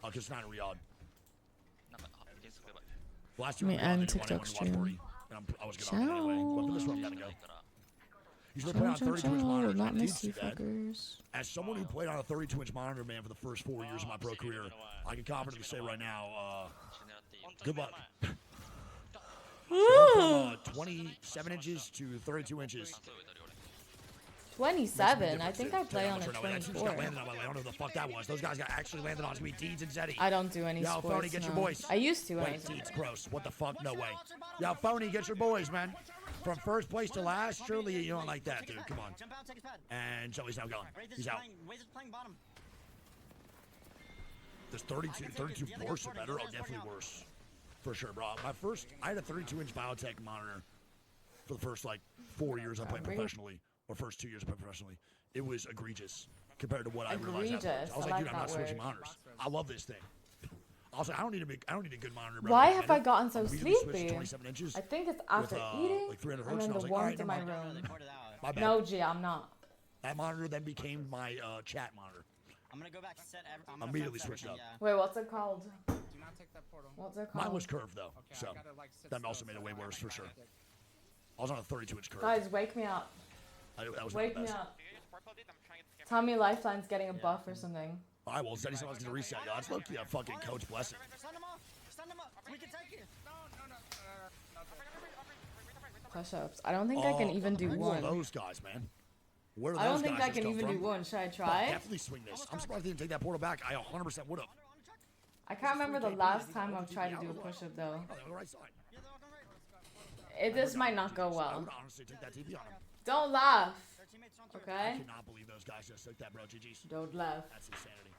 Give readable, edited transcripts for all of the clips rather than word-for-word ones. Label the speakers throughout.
Speaker 1: Because it's not in Riyadh.
Speaker 2: Let me end TikTok stream.
Speaker 1: I was getting on anyway. But for this one, I'm gonna go. You should play on a 32-inch monitor.
Speaker 2: Not
Speaker 1: I did
Speaker 2: miss
Speaker 1: see
Speaker 2: you
Speaker 1: that.
Speaker 2: fuckers.
Speaker 1: As someone who played on a 32-inch monitor, man, for the first 4 years of my pro career, I can confidently say right now, good luck. From 27 inches to 32 inches.
Speaker 2: 27? I think I play on a 24.
Speaker 1: I don't know who the fuck that was. Those guys got actually landed on. It's gonna be Deeds and Zeddy.
Speaker 2: I don't do any
Speaker 1: Yo,
Speaker 2: sports,
Speaker 1: Phony, get your boys.
Speaker 2: I used to.
Speaker 1: Wait, Deeds, gross. What the fuck? No way. Yo, Phony, get your boys, man. From first place to last, surely you don't like that, dude. Come on. And Joey's now gone. He's out. There's 32 worse or better? Oh, definitely worse. For sure, bro. I had a 32-inch biotech monitor for the first, 4 years I played professionally. Or first 2 years I played professionally. It was egregious compared to what I realized afterwards. I was like, dude, I'm not switching monitors. I love this thing. Also, I don't need a good monitor, bro.
Speaker 2: Why have I gotten so sleepy?
Speaker 1: 27 inches
Speaker 2: I think it's after eating and then the warmth in my room. No, G, I'm not.
Speaker 1: That monitor then became my chat monitor.
Speaker 3: I'm gonna go back to set
Speaker 1: immediately switched up.
Speaker 2: Wait, what's it called?
Speaker 4: Do not take that portal.
Speaker 2: What's it called?
Speaker 1: Mine was curved though,
Speaker 4: Okay,
Speaker 1: so
Speaker 4: gotta,
Speaker 1: that also made it way worse for sure. I was on a 32-inch curve.
Speaker 2: Guys, wake me up.
Speaker 1: That was
Speaker 2: Wake me up. Tell me Lifeline's getting a buff or something.
Speaker 1: Alright, well, Zeddy said I was gonna reset. Yo, that's low-key a fucking coach blessing.
Speaker 3: Send them off. Send them up. We can take you.
Speaker 2: Push-ups. I don't think I can even do
Speaker 1: Who
Speaker 2: one.
Speaker 1: are those guys, man? Where are
Speaker 2: I
Speaker 1: those
Speaker 2: don't think
Speaker 1: guys
Speaker 2: I can
Speaker 1: come
Speaker 2: even
Speaker 1: from?
Speaker 2: do one. Should I
Speaker 1: Fuck,
Speaker 2: try?
Speaker 1: definitely swing this. I'm surprised they didn't take that portal back. I 100% would have.
Speaker 2: I can't remember the last time I've tried to do a push-up though.
Speaker 1: Oh, they're on the right side.
Speaker 2: This might not go
Speaker 1: I
Speaker 2: well.
Speaker 1: would honestly take that TV on him.
Speaker 2: Don't laugh.
Speaker 1: I
Speaker 2: Okay?
Speaker 1: cannot believe those guys just took that, bro. GG's.
Speaker 2: Don't laugh.
Speaker 1: That's insanity.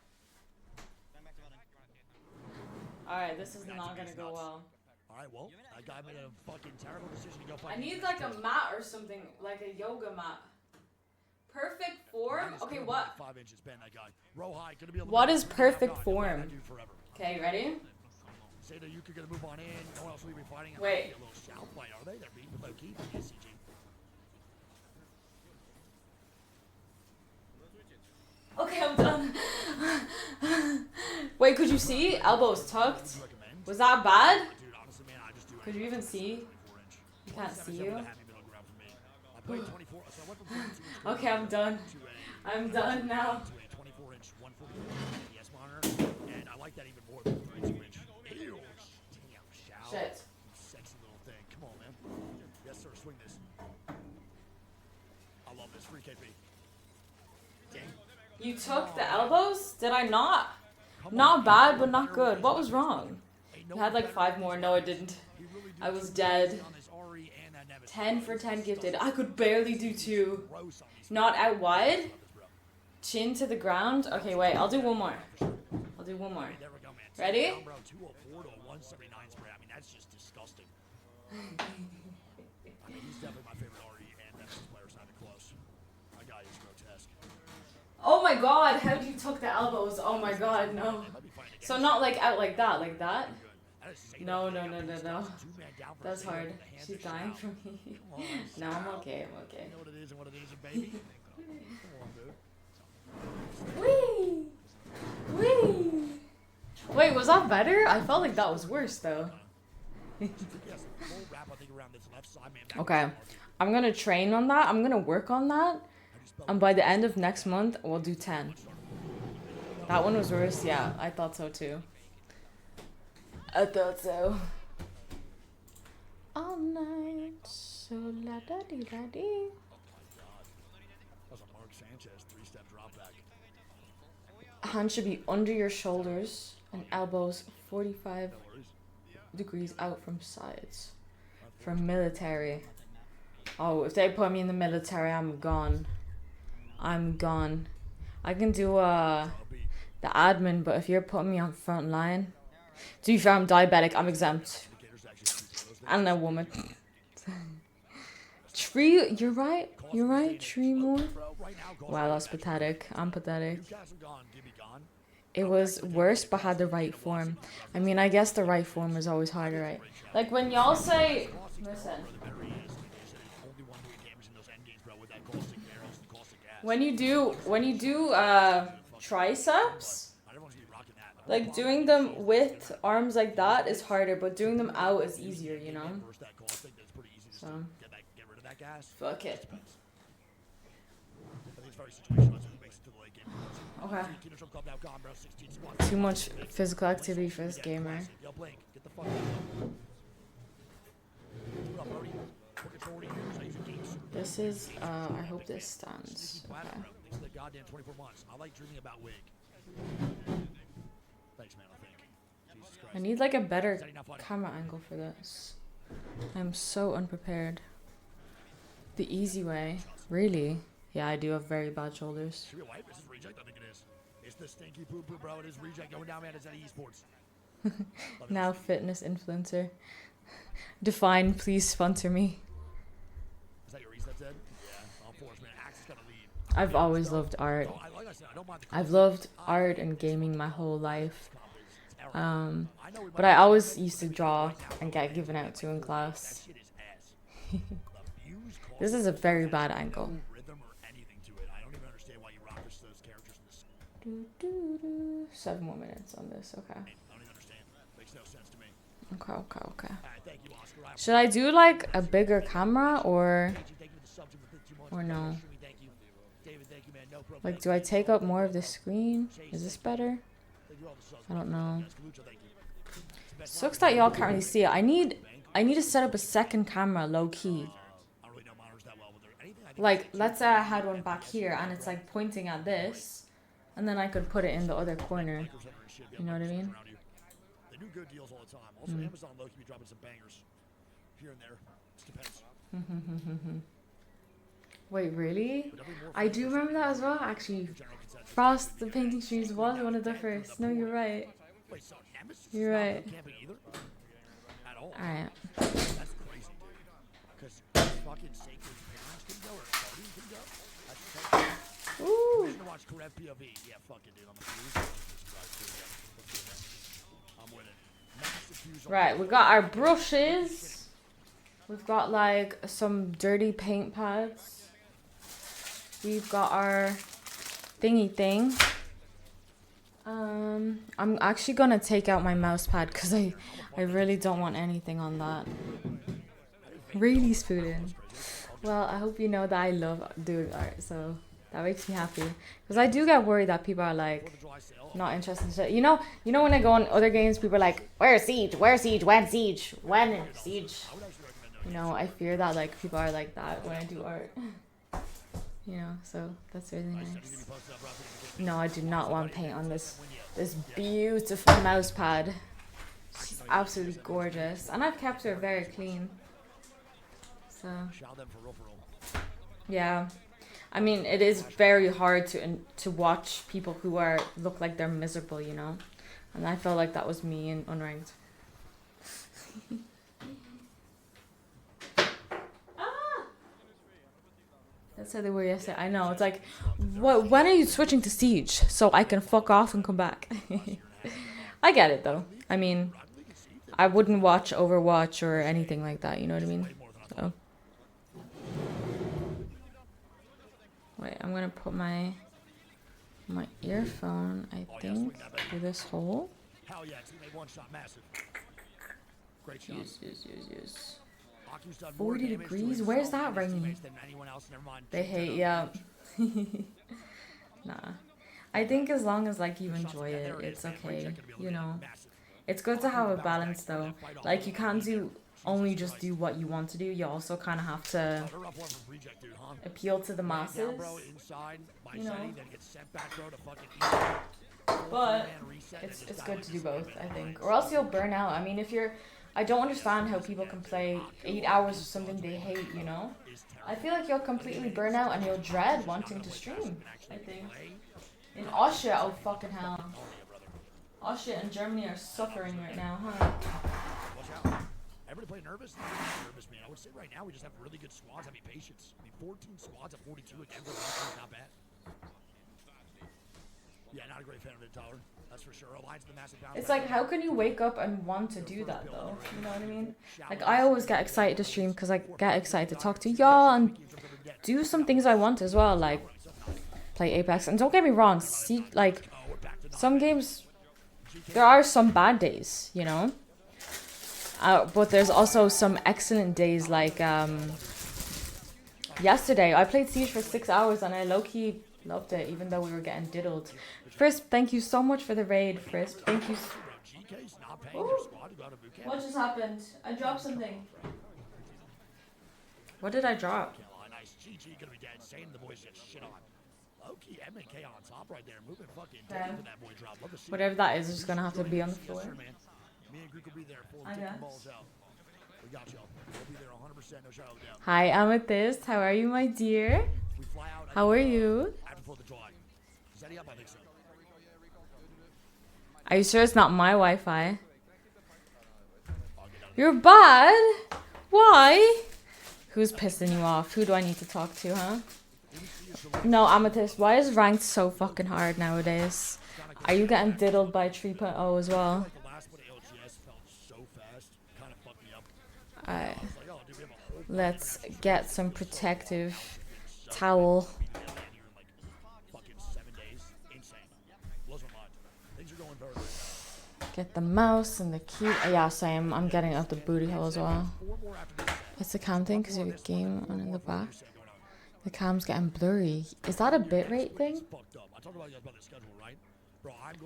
Speaker 2: Alright, this is not gonna go well.
Speaker 1: Alright, well, that guy made a fucking terrible decision to go fight.
Speaker 2: I need like a mat or something, like a yoga mat. Perfect form? Okay, what?
Speaker 1: 5 inches, Ben, that guy. Row high, gonna be a little
Speaker 2: What
Speaker 1: bit-
Speaker 2: is perfect
Speaker 1: That
Speaker 2: form?
Speaker 1: dude forever.
Speaker 2: Okay, ready?
Speaker 1: Say that you could get a move on in. No one else will be fighting.
Speaker 2: Wait.
Speaker 1: A little shout fight, are they? They're beating with low key for the SCG.
Speaker 2: Okay, I'm done. Wait, could you see? Elbows tucked. Was that bad?
Speaker 1: Dude, honestly, man, I just do.
Speaker 2: Could you even see? You can't see you.
Speaker 1: I played 24, so I went from 32 inch
Speaker 2: Okay, I'm done.
Speaker 1: to a
Speaker 2: I'm done now.
Speaker 1: to a 24-inch 144 PS monitor, and I like that even more than 32-inch. Ew, damn, shout.
Speaker 2: Shit.
Speaker 1: Sexy little thing. Come on, man. Yes, sir. Swing this. I love this. Free KP. Dang.
Speaker 2: You took the elbows? Did I not? Not bad, but not good. What was wrong? You had like 5 more. No, I didn't. I was dead. 10 for 10 gifted. I could barely do 2. Not out wide. Chin to the ground. Okay, wait. I'll do one more. I'll do one more. Ready?
Speaker 1: 204 to 179 spray. I mean, that's just disgusting. I mean, he's definitely my favorite RE and Nemesis player. It's not even close. My guy is grotesque.
Speaker 2: Oh my god, how you took the elbows? Oh my god, no. So not like out like that, like that? No, no, no, no, no. That's hard. She's dying for me. No, I'm okay, I'm okay.
Speaker 1: You know what it is and what it isn't, baby. Come on, dude.
Speaker 2: Whee! Whee! Wait, was that better? I felt like that was worse though. Okay, I'm gonna train on that. I'm gonna work on that. And by the end of next month, we'll do 10. That one was worse. Yeah, I thought so too. I thought so. All night, so la da dee da dee.
Speaker 1: That's a Mark Sanchez 3-step drop back.
Speaker 2: Hands should be under your shoulders and elbows 45 degrees out from sides. For military. Oh, if they put me in the military, I'm gone. I'm gone. I can do the admin, but if you're putting me on front line, to be fair, I'm diabetic. I'm exempt. And a woman. Tree, you're right. You're right. Tree more. Wow, that's pathetic. I'm pathetic. It was worse, but had the right form. I mean, I guess the right form is always harder, right? Like when y'all say, listen. When you do triceps, Like doing them with arms like that is harder, but doing them out is easier, you know?
Speaker 1: Reverse that call. I think that's pretty easy.
Speaker 2: So,
Speaker 1: Get rid of that gas.
Speaker 2: fuck it.
Speaker 1: I think it's very situational. That's who makes it to the late game.
Speaker 2: Okay.
Speaker 1: Kino Trump Club now gone, bro. 16 squads.
Speaker 2: Too much physical activity for this gamer.
Speaker 1: Yo, Blake, get the fuck out. What up, Brody? Working 40 years. I use a games.
Speaker 2: This is, I hope this stands.
Speaker 1: Sneaky
Speaker 2: Okay.
Speaker 1: platinum, bro. Thanks for the goddamn 24 months. I like dreaming about wig. Thanks, man. I think. Jesus Christ.
Speaker 2: I need like a better camera angle for this. I'm so unprepared. The easy way. Really? Yeah, I do have very bad shoulders.
Speaker 1: Should we wipe? This is reject. I think it is. It's the stinky poo poo, bro. It is reject going down, man. It's at esports.
Speaker 2: Now fitness influencer. Define, please sponsor me.
Speaker 1: Is that your reset, Ted? Yeah. All fours, man. Axe is gonna lead.
Speaker 2: I've always loved art.
Speaker 1: Oh, like I said, I don't mind the
Speaker 2: I've loved art and gaming my whole life. But I always used to draw and get given out to in class.
Speaker 1: shit is ass.
Speaker 2: This is a very bad angle.
Speaker 1: Rhythm or anything to it. I don't even understand why you rock those characters in this.
Speaker 2: 7 more minutes on this, okay.
Speaker 1: I don't even understand. Makes no sense to me.
Speaker 2: Okay.
Speaker 1: Alright, thank you, Oscar. I
Speaker 2: Should I do like a bigger camera or
Speaker 1: thank you for the subs and the 52 months.
Speaker 2: or no?
Speaker 1: Thank you. David, thank you, man. No problem.
Speaker 2: Like, do I take up more of the screen? Is this better?
Speaker 1: Thank you all the subs.
Speaker 2: I don't know.
Speaker 1: Kalucha, thank you.
Speaker 2: Sucks that y'all can't really see it. I need to set up a second camera low key.
Speaker 1: I don't really know monitors that well, but there anything I think
Speaker 2: Like, let's say I had one back here and it's like pointing at this, and then I could put it in the other corner. You know what I mean?
Speaker 1: around you. They do good deals all the time. Also, Amazon low key be dropping some bangers here and there. Just depends.
Speaker 2: Wait, really?
Speaker 1: But definitely more
Speaker 2: I do remember that as well, actually.
Speaker 1: general consensus.
Speaker 2: Frost, the painting streams was one of the first. No, you're right.
Speaker 1: Wait, so Nemesis is
Speaker 2: You're
Speaker 1: not
Speaker 2: right.
Speaker 1: camping either? At all?
Speaker 2: Alright.
Speaker 1: That's crazy, dude. Because fucking Sacred's parents can go or Cody can go? That's crazy.
Speaker 2: Ooh.
Speaker 1: I'm to watch Karev POV. Yeah, fuck it, dude. I'm a fuse. I'm with it. Massive fuse on
Speaker 2: Right, we got our brushes. We've got like some dirty paint pads. We've got our thingy thing. I'm actually gonna take out my mouse pad because I really don't want anything on that. Really spooning. Well, I hope you know that I love doing art, so that makes me happy. Because I do get worried that people are like not interested in shit. You know when I go on other games, people are like, where's Siege? Where's Siege? When Siege? When Siege? You know, I fear that like people are like that when I do art. You know, so that's really nice. No, I do not want paint on this beautiful mouse pad. She's absolutely gorgeous, and I've kept her very clean. So
Speaker 1: Shout them for real, for real.
Speaker 2: yeah, I mean it is very hard to watch people who look like they're miserable, you know, and I felt like that was me in unranked. That's how they were yesterday. I know. It's like, what? When are you switching to Siege so I can fuck off and come back? I get it though. I mean, I wouldn't watch Overwatch or anything like that. You know what I mean? So. Wait, I'm gonna put my earphone, I think, through this hole.
Speaker 1: Hell yeah, teammate one shot, massive. Great shot.
Speaker 2: Use.
Speaker 1: Aki's done more
Speaker 2: 40
Speaker 1: damage to
Speaker 2: degrees?
Speaker 1: his
Speaker 2: Where's
Speaker 1: self
Speaker 2: that
Speaker 1: and his
Speaker 2: raining?
Speaker 1: teammates than anyone else. Never mind.
Speaker 2: They hate, yeah. Nah. I think as long as like you enjoy it, it's okay. You know. It's good to have a balance though. Like you can't only just do what you want to do. You also kind of have to appeal to the masses. You know. But it's good to do both, I think. Or else you'll burn out. I mean, I don't understand how people can play 8 hours of something they hate, you know? I feel like you'll completely burn out and you'll dread wanting to stream, I think. In Austria, oh fucking hell. Austria and Germany are suffering right now, huh?
Speaker 1: Everybody play nervous? Nervous, man. I would say right now we just have really good squads. Have patience. I mean, 14 squads at 42 again. Not bad. Yeah, not a great fan of it, Tyler. That's for sure. Alliance the massive pound.
Speaker 2: It's like, how can you wake up and want to do that, though? You know what I mean? Like, I always get excited to stream because I get excited to talk to y'all and do some things I want as well, like play Apex. And don't get me wrong, see, like, some games there are some bad days, you know. But there's also some excellent days. Like yesterday, I played Siege for 6 hours and I low-key loved it, even though we were getting diddled. Frisp, thank you so much for the raid, Frisp. Thank you. What just happened? I dropped something. What did I drop? Whatever that is just gonna have to be on the floor. I guess. Hi, Amethyst. How are you, my dear? How are you? Are you sure it's not my Wi-Fi? You're bad? Why? Who's pissing you off? Who do I need to talk to, huh? No, Amethyst, why is ranked so fucking hard nowadays? Are you getting diddled by 3.0 as well? Alright. Let's get some protective towel. Get the mouse and the key. Oh, yeah, same. I'm getting out the booty hole as well. It's the cam thing because you have a game on in the back. The cam's getting blurry. Is that a bitrate thing?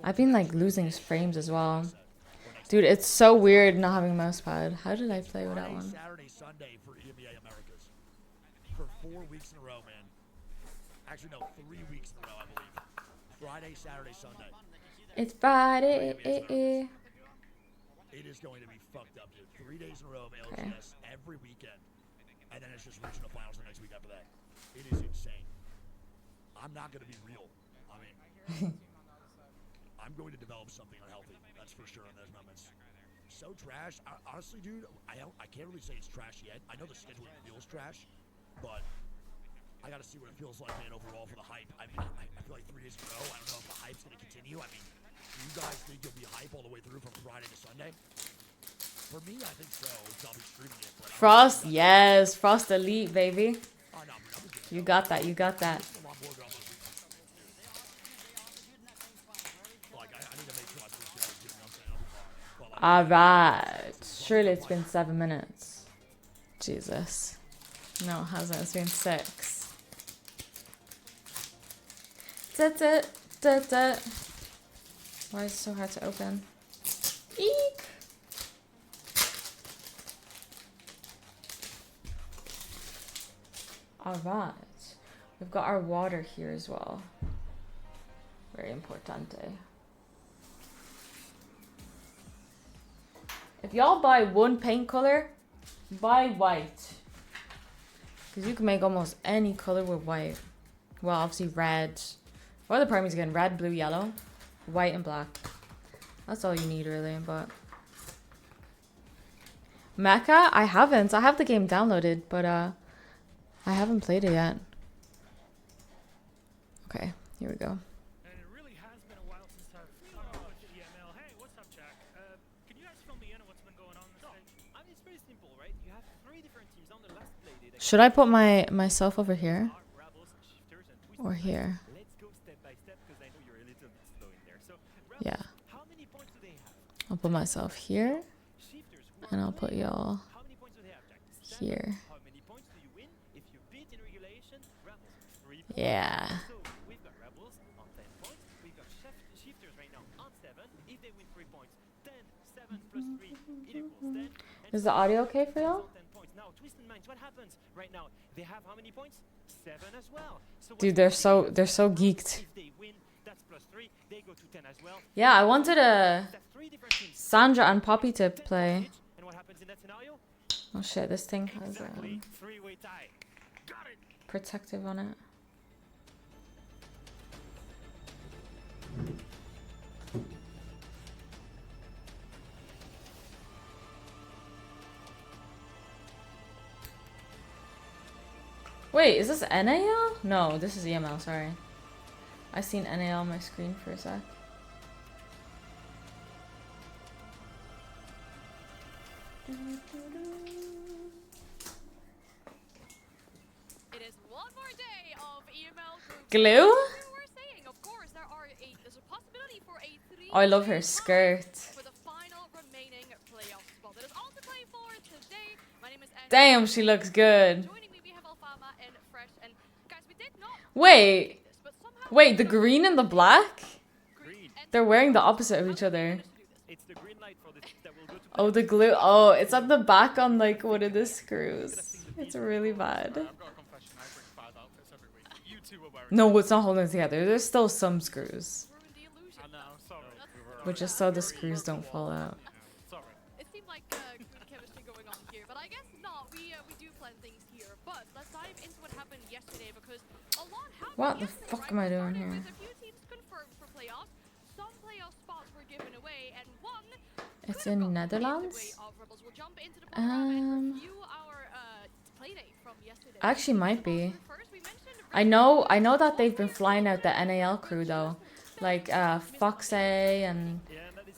Speaker 2: I've been like losing frames as well. Dude, it's so weird not having a mouse pad. How did I play with that one?
Speaker 1: Saturday, Sunday for EMEA Americas. For 4 weeks in a row, man. Actually, no, 3 weeks in a row, I believe. Friday, Saturday, Sunday.
Speaker 2: It's Friday.
Speaker 1: It is going to be fucked up, dude. 3 days in a row of LGS every weekend. And then it's just regional finals the next week after that. It is insane. I'm not going to be real. I mean, I'm going to develop something unhealthy. That's for sure in those moments. So trash. Honestly, dude, I can't really say it's trash yet. I know the scheduling feels trash, but I got to see what it feels like, man, overall for the hype. I mean, I feel like 3 days in a row. I don't know if the hype's going to continue. I mean, do you guys think you'll be hype all the way through from Friday to Sunday? For me, I think so. I'll be streaming it. But
Speaker 2: Frost, yes. Frost Elite, baby. You got that. You got that. Alright. Surely it's been 7 minutes. Jesus. No, it hasn't. It's been 6. Why is it so hard to open? Eek! Alright. We've got our water here as well. Very importante. If y'all buy one paint color, buy white. Because you can make almost any color with white. Well, obviously red. What are the primaries again? Red, blue, yellow. White and black. That's all you need really, but... Mecha? I haven't. I have the game downloaded, but I haven't played it yet. Okay, here we go.
Speaker 4: And it really has been a while since I've looked at EML. Hey, what's up, Jack? Can you guys fill me in on what's been going on this stage? I mean, it's pretty simple, right? You have 3 different teams on the last play date.
Speaker 2: Should I put myself over here? Or here?
Speaker 4: Let's go step by step because I know you're a little bit slow in there. So,
Speaker 2: Yeah.
Speaker 4: how many points do they have?
Speaker 2: I'll put myself here.
Speaker 4: Shifters,
Speaker 2: And I'll put y'all
Speaker 4: how many points do they have, Jack? 7.
Speaker 2: here.
Speaker 4: How many points do you win if you beat in regulation? Rebels, 3 points.
Speaker 2: Yeah.
Speaker 4: So we've got Rebels on 10 points. We've got Shifters right now on 7. If they win 3 points, 10, 7 plus 3, it equals 10.
Speaker 2: Is the audio okay for y'all?
Speaker 4: 10 points. Now, Twisted Minds, what happens right now? They have how many points? 7 as well. So
Speaker 2: Dude, they're so geeked.
Speaker 4: if they win, that's plus 3. They go to 10 as well.
Speaker 2: Yeah, I wanted
Speaker 4: That's 3 different teams.
Speaker 2: Sandra and Poppy to play.
Speaker 4: And what happens in that scenario?
Speaker 2: Oh shit, this thing has
Speaker 4: Exactly. 3-way tie. Got it.
Speaker 2: protective on it. Wait, is this NAL? No, this is EML, sorry. I seen NAL on my screen for a sec.
Speaker 5: It is one more day of EML group.
Speaker 2: Glue?
Speaker 5: We're saying, of course, there's a possibility for a 3
Speaker 2: Oh, I love her skirt.
Speaker 5: For the final remaining playoff spot. That is all to play for today. My name is Andy.
Speaker 2: Damn, she looks good.
Speaker 5: Joining me, we have Alfama and Fresh. And guys, we did not
Speaker 2: Wait,
Speaker 5: this, but somehow
Speaker 2: wait, the green and the black?
Speaker 5: green and
Speaker 2: They're wearing the opposite of each other.
Speaker 4: It's the green light for the teams that will go to
Speaker 2: Oh, the glue. Oh, it's at the back on like one of the screws. It's really bad.
Speaker 6: I've got a confession. I bring 5 outfits every week. You two are wearing.
Speaker 2: No, it's not holding it together. There's still some screws.
Speaker 5: ruined the illusion.
Speaker 6: I know. Sorry.
Speaker 2: But just so the screws don't fall out.
Speaker 6: Sorry.
Speaker 5: It seemed like good chemistry going on here, but I guess not. We do plan things here. But let's dive into what happened yesterday because a lot happened.
Speaker 2: What the
Speaker 5: yesterday,
Speaker 2: fuck
Speaker 5: right?
Speaker 2: am I
Speaker 5: We
Speaker 2: doing
Speaker 5: started
Speaker 2: here?
Speaker 5: With a few teams confirmed for playoffs. Some playoff spots were given away, and one
Speaker 2: It's
Speaker 5: could have
Speaker 2: in
Speaker 5: gone the way
Speaker 2: Netherlands?
Speaker 5: of Rebels. We'll jump into the ball round and review our playdate from yesterday.
Speaker 2: Actually might be.
Speaker 5: First, we mentioned
Speaker 2: I know that they've been flying out the NAL crew though. Like Foxay and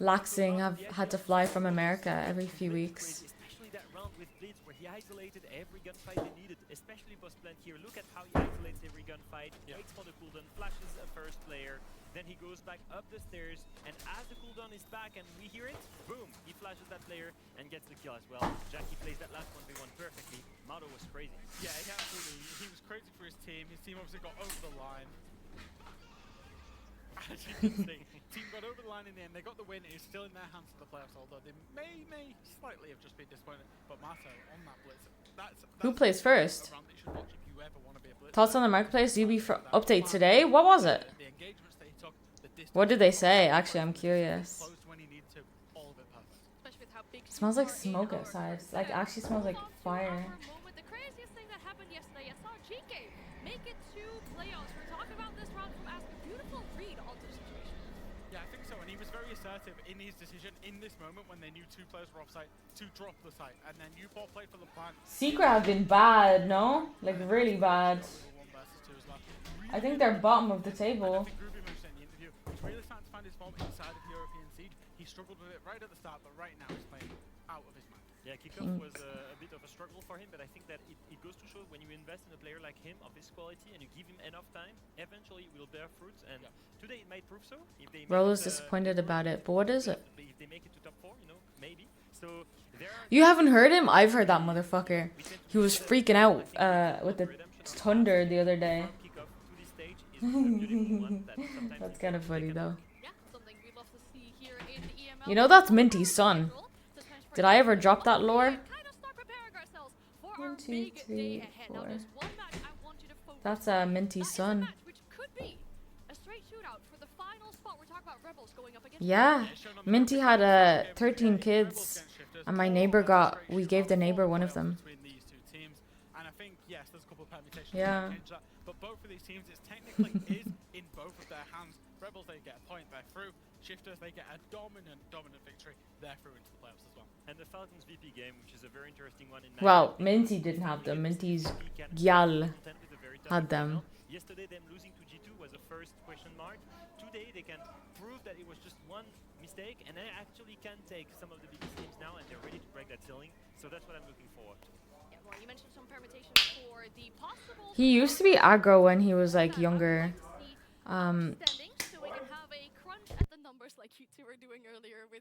Speaker 2: Laxing have had to fly from America every few weeks.
Speaker 4: Especially that round with Blitz where he isolated every gunfight they needed, especially boss plant here. Look at how he isolates every gunfight, waits for the cooldown, flashes a first player, then he goes back up the stairs, and as the cooldown is back and we hear it, boom, he flashes that player and gets the kill as well. Jackie plays that last 1v1 perfectly. Mato was crazy.
Speaker 6: Yeah, he absolutely. He was crazy for his team. His team obviously got over the line. As you can see, team got over the line in the end. They got the win. It's still in their hands for the playoffs, although they may slightly have just been disappointed. But Mato on that blitz. That's
Speaker 2: Who plays first?
Speaker 6: a round that you should watch if you ever want to be a blitz.
Speaker 2: Thoughts on the marketplace UB for update today? What was it?
Speaker 6: The engagements that he took, the distance
Speaker 2: What did they say? Actually, I'm curious.
Speaker 6: closed when he needed to, all of it perfect.
Speaker 5: especially with how big
Speaker 2: It smells like
Speaker 5: teams are in
Speaker 2: smoke
Speaker 5: our
Speaker 2: outside.
Speaker 5: first
Speaker 2: Like
Speaker 5: set.
Speaker 2: actually smells like
Speaker 5: Move on to
Speaker 2: fire.
Speaker 5: our moment. The craziest thing that happened yesterday, I saw GK make it to playoffs. We're talking about this round from Ask. A beautiful read onto the situation.
Speaker 6: Yeah, I think so, and he was very assertive in his decision in this moment when they knew 2 players were offsite to drop the site, and then U4 played for the plan.
Speaker 2: Secret have been bad, no? Like really bad.
Speaker 6: 1 versus 2 as well.
Speaker 2: I think they're bottom of the
Speaker 6: I
Speaker 2: table.
Speaker 6: think Ruby mentioned in the interview, he's really starting to find his form inside of European Siege. He struggled with it right at the start, but right now he's playing out of his mind.
Speaker 4: Yeah, kickoff was a bit of a struggle for him, but I think that it goes to show when you invest in a player like him of his quality and you give him enough time, eventually it will bear fruits. And today it might prove so. If they
Speaker 2: Rollo's disappointed about it, but what is it?
Speaker 4: If they make it to top 4, you know, maybe. So there are
Speaker 2: You haven't heard him? I've heard that motherfucker. He was freaking out with the thunder the other day.
Speaker 4: kickoff to this stage is a beautiful one that sometimes
Speaker 2: That's kind of funny though.
Speaker 5: Yeah, something we love to see here in the EML.
Speaker 2: You know that's Minty's son. Did I ever drop that lore?
Speaker 5: Kind of start preparing ourselves for our
Speaker 2: 1, 2,
Speaker 5: big day
Speaker 2: 3,
Speaker 5: ahead. Now,
Speaker 2: 4.
Speaker 5: there's one match I want you to focus
Speaker 2: That's
Speaker 5: on.
Speaker 2: Minty's
Speaker 5: That is a
Speaker 2: son.
Speaker 5: match which could be a straight shootout for the final spot. We're talking about Rebels going up against
Speaker 2: Yeah. Minty had 13 kids. And my neighbor we gave the neighbor one of them.
Speaker 6: Between these 2 teams, and I think yes, there's a couple of permutations.
Speaker 2: Yeah.
Speaker 6: that change that, but both of these teams, it's technically is in both of their hands. Rebels, they get a point, they're through. Shifters, they get a dominant victory. They're through into the playoffs as well.
Speaker 4: and the Falcons VP game, which is a very interesting one in
Speaker 2: Well, Minty didn't have them. Minty's gyal had them.
Speaker 4: Yesterday, them losing to G2 was the first question mark. Today, they can prove that it was just one mistake, and they actually can take some of the biggest teams now, and they're ready to break that ceiling. So that's what I'm looking forward to.
Speaker 5: Yeah, well, you mentioned some permutations for the possible.
Speaker 2: He used to be aggro when he was like younger.
Speaker 5: Standings, so we can have a crunch at the numbers like you two were doing earlier with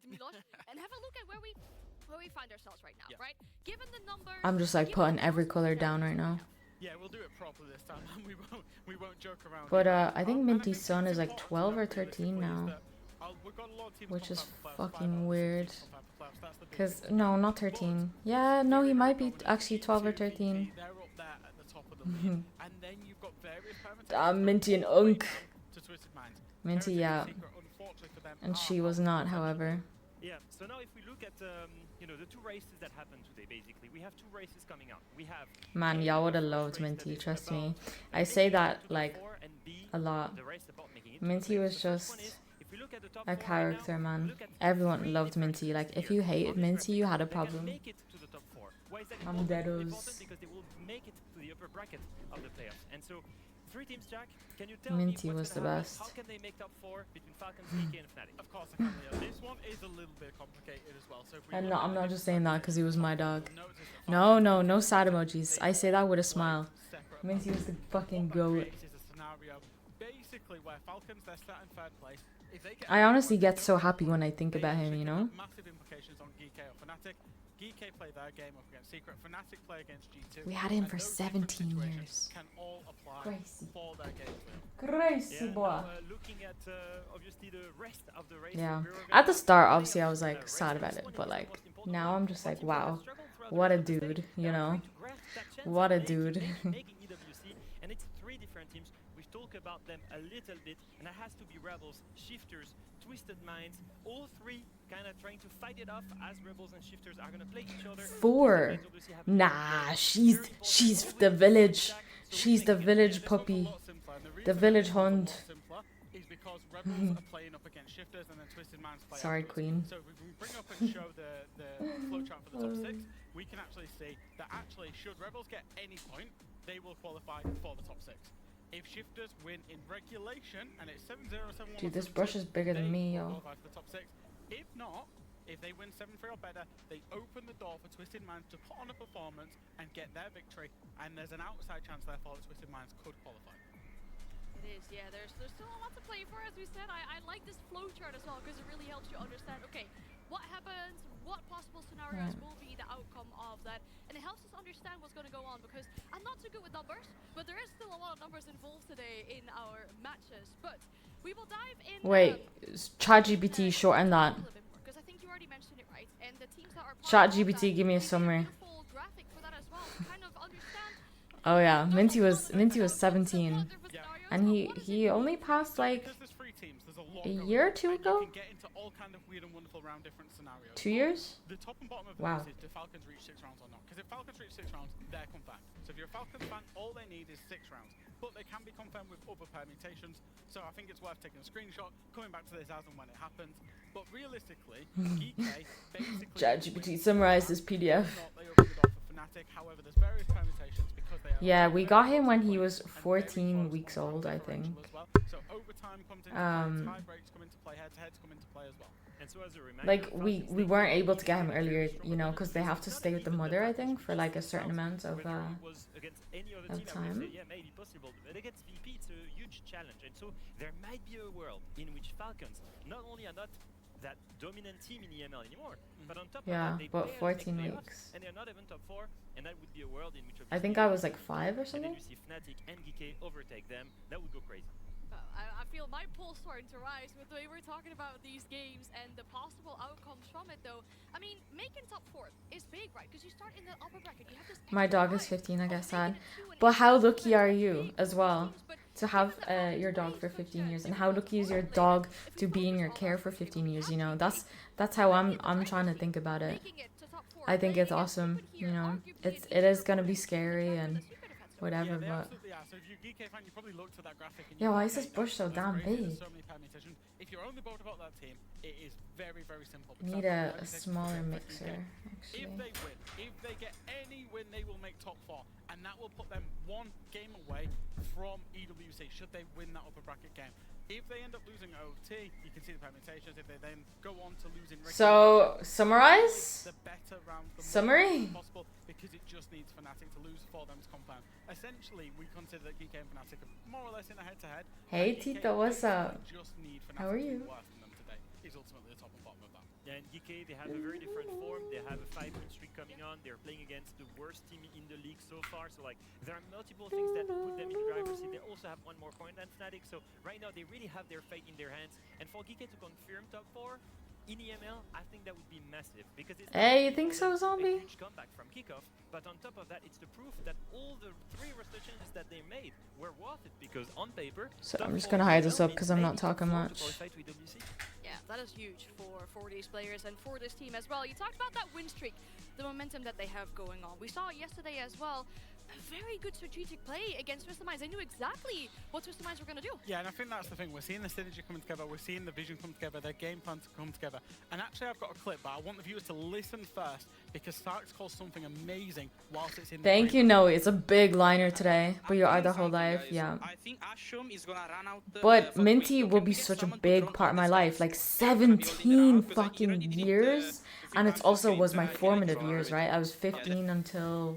Speaker 5: Milos, and have a look at where we find ourselves right now, right? Given the numbers,
Speaker 2: I'm just like
Speaker 5: given
Speaker 2: putting
Speaker 5: the
Speaker 2: every
Speaker 5: possible
Speaker 2: color down
Speaker 5: standings
Speaker 2: right now.
Speaker 6: Yeah, we'll do it proper this time, and we won't joke around.
Speaker 2: But
Speaker 6: here.
Speaker 2: I think
Speaker 6: And
Speaker 2: Minty's
Speaker 6: it's
Speaker 2: son is like
Speaker 6: important
Speaker 2: 12
Speaker 6: to
Speaker 2: or
Speaker 6: note
Speaker 2: 13
Speaker 6: realistically is
Speaker 2: now.
Speaker 6: that, we've got a lot of teams
Speaker 2: Which is
Speaker 6: confirmed for playoffs,
Speaker 2: fucking
Speaker 6: 5 out of 6
Speaker 2: weird.
Speaker 6: teams confirmed for playoffs, that's the big
Speaker 2: Cause
Speaker 6: thing.
Speaker 2: no, not 13. Yeah, no, he might be actually 12 or
Speaker 6: G2,
Speaker 2: 13.
Speaker 6: They're up there at the top of the league, and then you've got various permutations
Speaker 2: Minty and
Speaker 6: right
Speaker 2: Unk.
Speaker 6: down to Twisted Minds.
Speaker 2: Minty,
Speaker 6: Heritage
Speaker 2: yeah.
Speaker 6: and Secret, unfortunately for them,
Speaker 2: And
Speaker 6: are
Speaker 2: she was
Speaker 6: out.
Speaker 2: not, however.
Speaker 4: Yeah, so now if we look at you know, the 2 races that happened today, basically, we have 2 races coming up. We have
Speaker 2: Man, y'all would have loved Minty, trust me. I say that like a lot.
Speaker 4: the race about making it.
Speaker 2: Minty was just
Speaker 4: If we look at the top
Speaker 2: a
Speaker 4: 4 right now,
Speaker 2: character, man.
Speaker 4: look at
Speaker 2: Everyone
Speaker 4: 3
Speaker 2: loved
Speaker 4: different
Speaker 2: Minty. Like,
Speaker 4: teams
Speaker 2: if you
Speaker 4: here.
Speaker 2: hated
Speaker 4: All these
Speaker 2: Minty, you had a
Speaker 4: they can
Speaker 2: problem.
Speaker 4: make it to the top 4. Why is that
Speaker 2: I'm
Speaker 4: important?
Speaker 2: deados.
Speaker 4: Important because they will make it to the upper bracket of the playoffs. And so 3 teams, Jack, can you tell
Speaker 2: Minty
Speaker 4: me what's
Speaker 2: was the
Speaker 4: gonna happen?
Speaker 2: best.
Speaker 4: How can they make top 4 between Falcons, DK, and Fnatic?
Speaker 6: Of course, I can. Leo. This one is a little bit complicated as well. So if we
Speaker 2: And
Speaker 6: look
Speaker 2: no,
Speaker 6: at
Speaker 2: I'm
Speaker 6: the
Speaker 2: not just saying that because he was my dog.
Speaker 6: notice that
Speaker 2: No,
Speaker 6: Falcons
Speaker 2: no, no
Speaker 6: and
Speaker 2: sad
Speaker 6: Secret,
Speaker 2: emojis.
Speaker 6: they
Speaker 2: I say that with a smile.
Speaker 6: separate
Speaker 2: Minty was the fucking
Speaker 6: What that
Speaker 2: goat.
Speaker 6: creates is a scenario basically where Falcons, they're sat in 3rd place. If they get
Speaker 2: I honestly get so happy when I think about him, you know?
Speaker 6: massive implications on GK or Fnatic. GK play their game up against Secret, Fnatic play against G2.
Speaker 2: We had him
Speaker 6: and
Speaker 2: for
Speaker 6: those different
Speaker 2: 17
Speaker 6: situations
Speaker 2: years.
Speaker 6: Can all apply
Speaker 2: Crazy.
Speaker 6: for their game.
Speaker 2: Crazy
Speaker 4: Yeah,
Speaker 2: boy.
Speaker 4: now, looking at obviously the rest of the race.
Speaker 2: Yeah.
Speaker 4: we were
Speaker 2: At the
Speaker 4: gonna
Speaker 2: start,
Speaker 4: play
Speaker 2: obviously, I
Speaker 4: on
Speaker 2: was
Speaker 4: the
Speaker 2: like
Speaker 4: race.
Speaker 2: sad about
Speaker 4: This
Speaker 2: it,
Speaker 4: one
Speaker 2: but
Speaker 4: is the
Speaker 2: like
Speaker 4: most important
Speaker 2: now
Speaker 4: one.
Speaker 2: I'm just
Speaker 4: But
Speaker 2: like,
Speaker 4: teams that have
Speaker 2: wow,
Speaker 4: struggled throughout
Speaker 2: what
Speaker 4: the
Speaker 2: a
Speaker 4: rest of the
Speaker 2: dude,
Speaker 4: stage,
Speaker 2: you
Speaker 4: they are
Speaker 2: know?
Speaker 4: trying to grasp that chance
Speaker 2: What a
Speaker 4: of
Speaker 2: dude.
Speaker 4: making EWC, and it's three different teams. We've talked about them a little bit, and it has to be Rebels, Shifters, Twisted Minds, all three kind of trying to fight it off as Rebels and Shifters are gonna play each other.
Speaker 2: Four. Nah, she's the village. She's the village puppy. The village hunt.
Speaker 6: Is because Rebels are playing up against Shifters and then Twisted Minds play
Speaker 2: Sorry,
Speaker 6: afterwards.
Speaker 2: Queen.
Speaker 6: So if we can bring up and show the flowchart for the top 6, we can actually see that actually should Rebels get any point, they will qualify for the top 6. If Shifters win in regulation and it's 7-0, 7-1,
Speaker 2: Dude, this brush is bigger than me, yo.
Speaker 6: qualify for the top 6. If not, if they win 7-3 or better, they open the door for Twisted Minds to put on a performance and get their victory, and there's an outside chance therefore that Twisted Minds could qualify.
Speaker 5: It is, yeah. There's still a lot to play for, as we said. I like this flowchart as well because it really helps you understand. Okay, what happens? What possible scenarios will be the outcome of that? And it helps us understand what's going to go on because I'm not too good with numbers, but there is still a lot of numbers involved today in our matches. But we will dive in.
Speaker 2: Wait, ChatGPT shorten that.
Speaker 5: Because I think you already mentioned it, right? And the teams that are part of
Speaker 2: ChatGPT,
Speaker 5: that,
Speaker 2: give me a
Speaker 5: we did
Speaker 2: summary.
Speaker 5: beautiful graphic for that as well to kind of understand.
Speaker 2: Oh yeah, Minty was 17,
Speaker 6: Yeah.
Speaker 2: and he only passed like
Speaker 6: Because there's 3 teams, there's a lot
Speaker 2: a
Speaker 6: going
Speaker 2: year or
Speaker 6: on,
Speaker 2: two
Speaker 6: and
Speaker 2: ago.
Speaker 6: you can get into all kind of weird and wonderful round different scenarios.
Speaker 2: 2 years.
Speaker 6: The top and bottom of
Speaker 2: Wow.
Speaker 6: this is do Falcons reach 6 rounds or not? Because if Falcons reach 6 rounds, they're confirmed. So if you're a Falcons fan, all they need is 6 rounds. But they can be confirmed with other permutations. So I think it's worth taking a screenshot, coming back to this as and when it happens. But realistically, GK basically
Speaker 2: ChatGPT summarized this PDF.
Speaker 6: not they open the door for Fnatic. However, there's various permutations because they are
Speaker 2: Yeah, we got him when he was
Speaker 6: and very
Speaker 2: 14
Speaker 6: close
Speaker 2: weeks
Speaker 6: on
Speaker 2: old, I
Speaker 6: differential
Speaker 2: think.
Speaker 6: as well. So overtime comes into play, tie breaks come into play, head-to-heads come into play as well.
Speaker 4: And so as a reminder,
Speaker 2: Like we weren't able to get him earlier, you know, because they have to stay with the mother, I think, for like a certain amount of time.
Speaker 4: Yeah, maybe possible, but against VP it's a huge challenge, and so there might be a world in which Falcons not only are not that dominant team in EML anymore, but on top
Speaker 2: Yeah,
Speaker 4: of that they
Speaker 2: but
Speaker 4: play
Speaker 2: 14
Speaker 4: playoffs,
Speaker 2: weeks.
Speaker 4: and they're not even top 4, and that would be a world in which
Speaker 2: I think
Speaker 4: obviously
Speaker 2: I was like 5 or
Speaker 4: and
Speaker 2: something.
Speaker 4: then you see Fnatic and GK overtake them. That would go crazy.
Speaker 5: I feel my pulse starting to rise with the way we're talking about these games and the possible outcomes from it, though. I mean, making top 4 is big, right? Because you start in the upper bracket. You have this
Speaker 2: My
Speaker 5: extra
Speaker 2: dog is
Speaker 5: time
Speaker 2: 15, I
Speaker 5: of
Speaker 2: guess,
Speaker 5: making
Speaker 2: sad.
Speaker 5: it to an
Speaker 2: But how
Speaker 5: extra
Speaker 2: lucky are
Speaker 5: big
Speaker 2: you
Speaker 5: teams,
Speaker 2: as well
Speaker 5: but
Speaker 2: to have
Speaker 5: given that all
Speaker 2: your
Speaker 5: these
Speaker 2: dog for
Speaker 5: ways
Speaker 2: 15 years, and
Speaker 5: such
Speaker 2: how
Speaker 5: a
Speaker 2: lucky is your
Speaker 5: difficult
Speaker 2: dog
Speaker 5: play, if
Speaker 2: to
Speaker 5: you
Speaker 2: be in your
Speaker 5: focus
Speaker 2: care
Speaker 5: on
Speaker 2: for
Speaker 5: that,
Speaker 2: 15
Speaker 5: you
Speaker 2: years,
Speaker 5: have
Speaker 2: you know?
Speaker 5: to
Speaker 2: That's how I'm trying to think about it.
Speaker 5: making it to top 4,
Speaker 2: I think
Speaker 5: playing
Speaker 2: it's
Speaker 5: against
Speaker 2: awesome,
Speaker 5: Liquid
Speaker 2: you
Speaker 5: here,
Speaker 2: know.
Speaker 5: arguably
Speaker 2: It
Speaker 5: an
Speaker 2: is
Speaker 5: easier
Speaker 2: gonna be
Speaker 5: opponent
Speaker 2: scary
Speaker 5: than
Speaker 2: and
Speaker 5: the Secret have had so far.
Speaker 2: whatever,
Speaker 6: Yeah, they
Speaker 2: but
Speaker 6: absolutely are. So if you're a GK fan, you probably looked at that graphic and
Speaker 2: yeah,
Speaker 6: you
Speaker 2: why
Speaker 6: go,
Speaker 2: is this
Speaker 6: okay,
Speaker 2: bush so
Speaker 6: that's
Speaker 2: damn
Speaker 6: crazy, there's
Speaker 2: big?
Speaker 6: so many permutations. If you're only bothered about that team, it is very, very simple.
Speaker 2: We
Speaker 6: because
Speaker 2: need
Speaker 6: that's
Speaker 2: a
Speaker 6: the permutations
Speaker 2: smaller
Speaker 6: for
Speaker 2: mixer,
Speaker 6: GK.
Speaker 2: actually.
Speaker 6: If they win, if they get any win, they will make top 4, and that will put them 1 game away from EWC. Should they win that upper bracket game? If they end up losing OT, you can see the permutations. If they then go on to losing regular,
Speaker 2: So, summarize?
Speaker 6: the better round, the
Speaker 2: Summary?
Speaker 6: more possible, because it just needs Fnatic to lose for them to confirm. Essentially, we consider that GK and Fnatic are more or less in a head-to-head.
Speaker 2: Hey,
Speaker 6: and GK
Speaker 2: Tito, what's
Speaker 6: basically
Speaker 2: up?
Speaker 6: Just need Fnatic
Speaker 2: How are
Speaker 6: to
Speaker 2: you?
Speaker 6: do worse than them today. Is ultimately the top and bottom of that.
Speaker 4: Yeah, and GK, they have a very different form. They have a 5-win streak coming on. They're playing against the worst team in the league so far. So, like, there are multiple things that put them in the driver's seat. They also have 1 more point than Fnatic. So, right now, they really have their fate in their hands. And for GK to confirm top 4 in EML, I think that would be massive. Because it's not
Speaker 2: Hey, you
Speaker 4: only
Speaker 2: think
Speaker 4: for them
Speaker 2: so, Zombie?
Speaker 4: a huge comeback from kickoff, but on top of that, it's the proof that all the 3 roster changes that they made were worth it. Because on paper,
Speaker 2: So
Speaker 4: top
Speaker 2: I'm just
Speaker 4: 4
Speaker 2: gonna hide
Speaker 4: EML
Speaker 2: this up
Speaker 4: means
Speaker 2: 'cause I'm not
Speaker 4: maybe top
Speaker 2: talking
Speaker 4: 4 to
Speaker 2: much.
Speaker 4: qualify to EWC.
Speaker 5: Yeah, that is huge for these players and for this team as well. You talked about that win streak, the momentum that they have going on. We saw it yesterday as well. A very good strategic play against Twisted Minds. They knew exactly what Twisted Minds were going to do.
Speaker 6: Yeah, and I think that's the thing. We're seeing the synergy coming together. We're seeing the vision come together, their game plan to come together. And actually, I've got a clip, but I want the viewers to listen first because Starks calls something amazing whilst it's in the
Speaker 2: Thank
Speaker 6: frame.
Speaker 2: you, Noe. It's a big liner today, but you are the whole life, yeah.
Speaker 7: I think Ashum is gonna run out
Speaker 2: But
Speaker 7: for
Speaker 2: Minty
Speaker 7: Queen, so
Speaker 2: will
Speaker 7: can
Speaker 2: be
Speaker 7: we get
Speaker 2: such a
Speaker 7: someone to
Speaker 2: big
Speaker 7: drone
Speaker 2: part of
Speaker 7: all
Speaker 2: my
Speaker 7: these
Speaker 2: life,
Speaker 7: guys?
Speaker 2: like
Speaker 7: They're gonna be holding it
Speaker 2: 17
Speaker 7: out, 'cause, like, you
Speaker 2: fucking
Speaker 7: already did
Speaker 2: years.
Speaker 7: the
Speaker 2: And it's also
Speaker 7: Zimbabwe
Speaker 2: was my
Speaker 7: thing,
Speaker 2: formative
Speaker 7: United
Speaker 2: years,
Speaker 7: Front.
Speaker 2: right? I was 15 until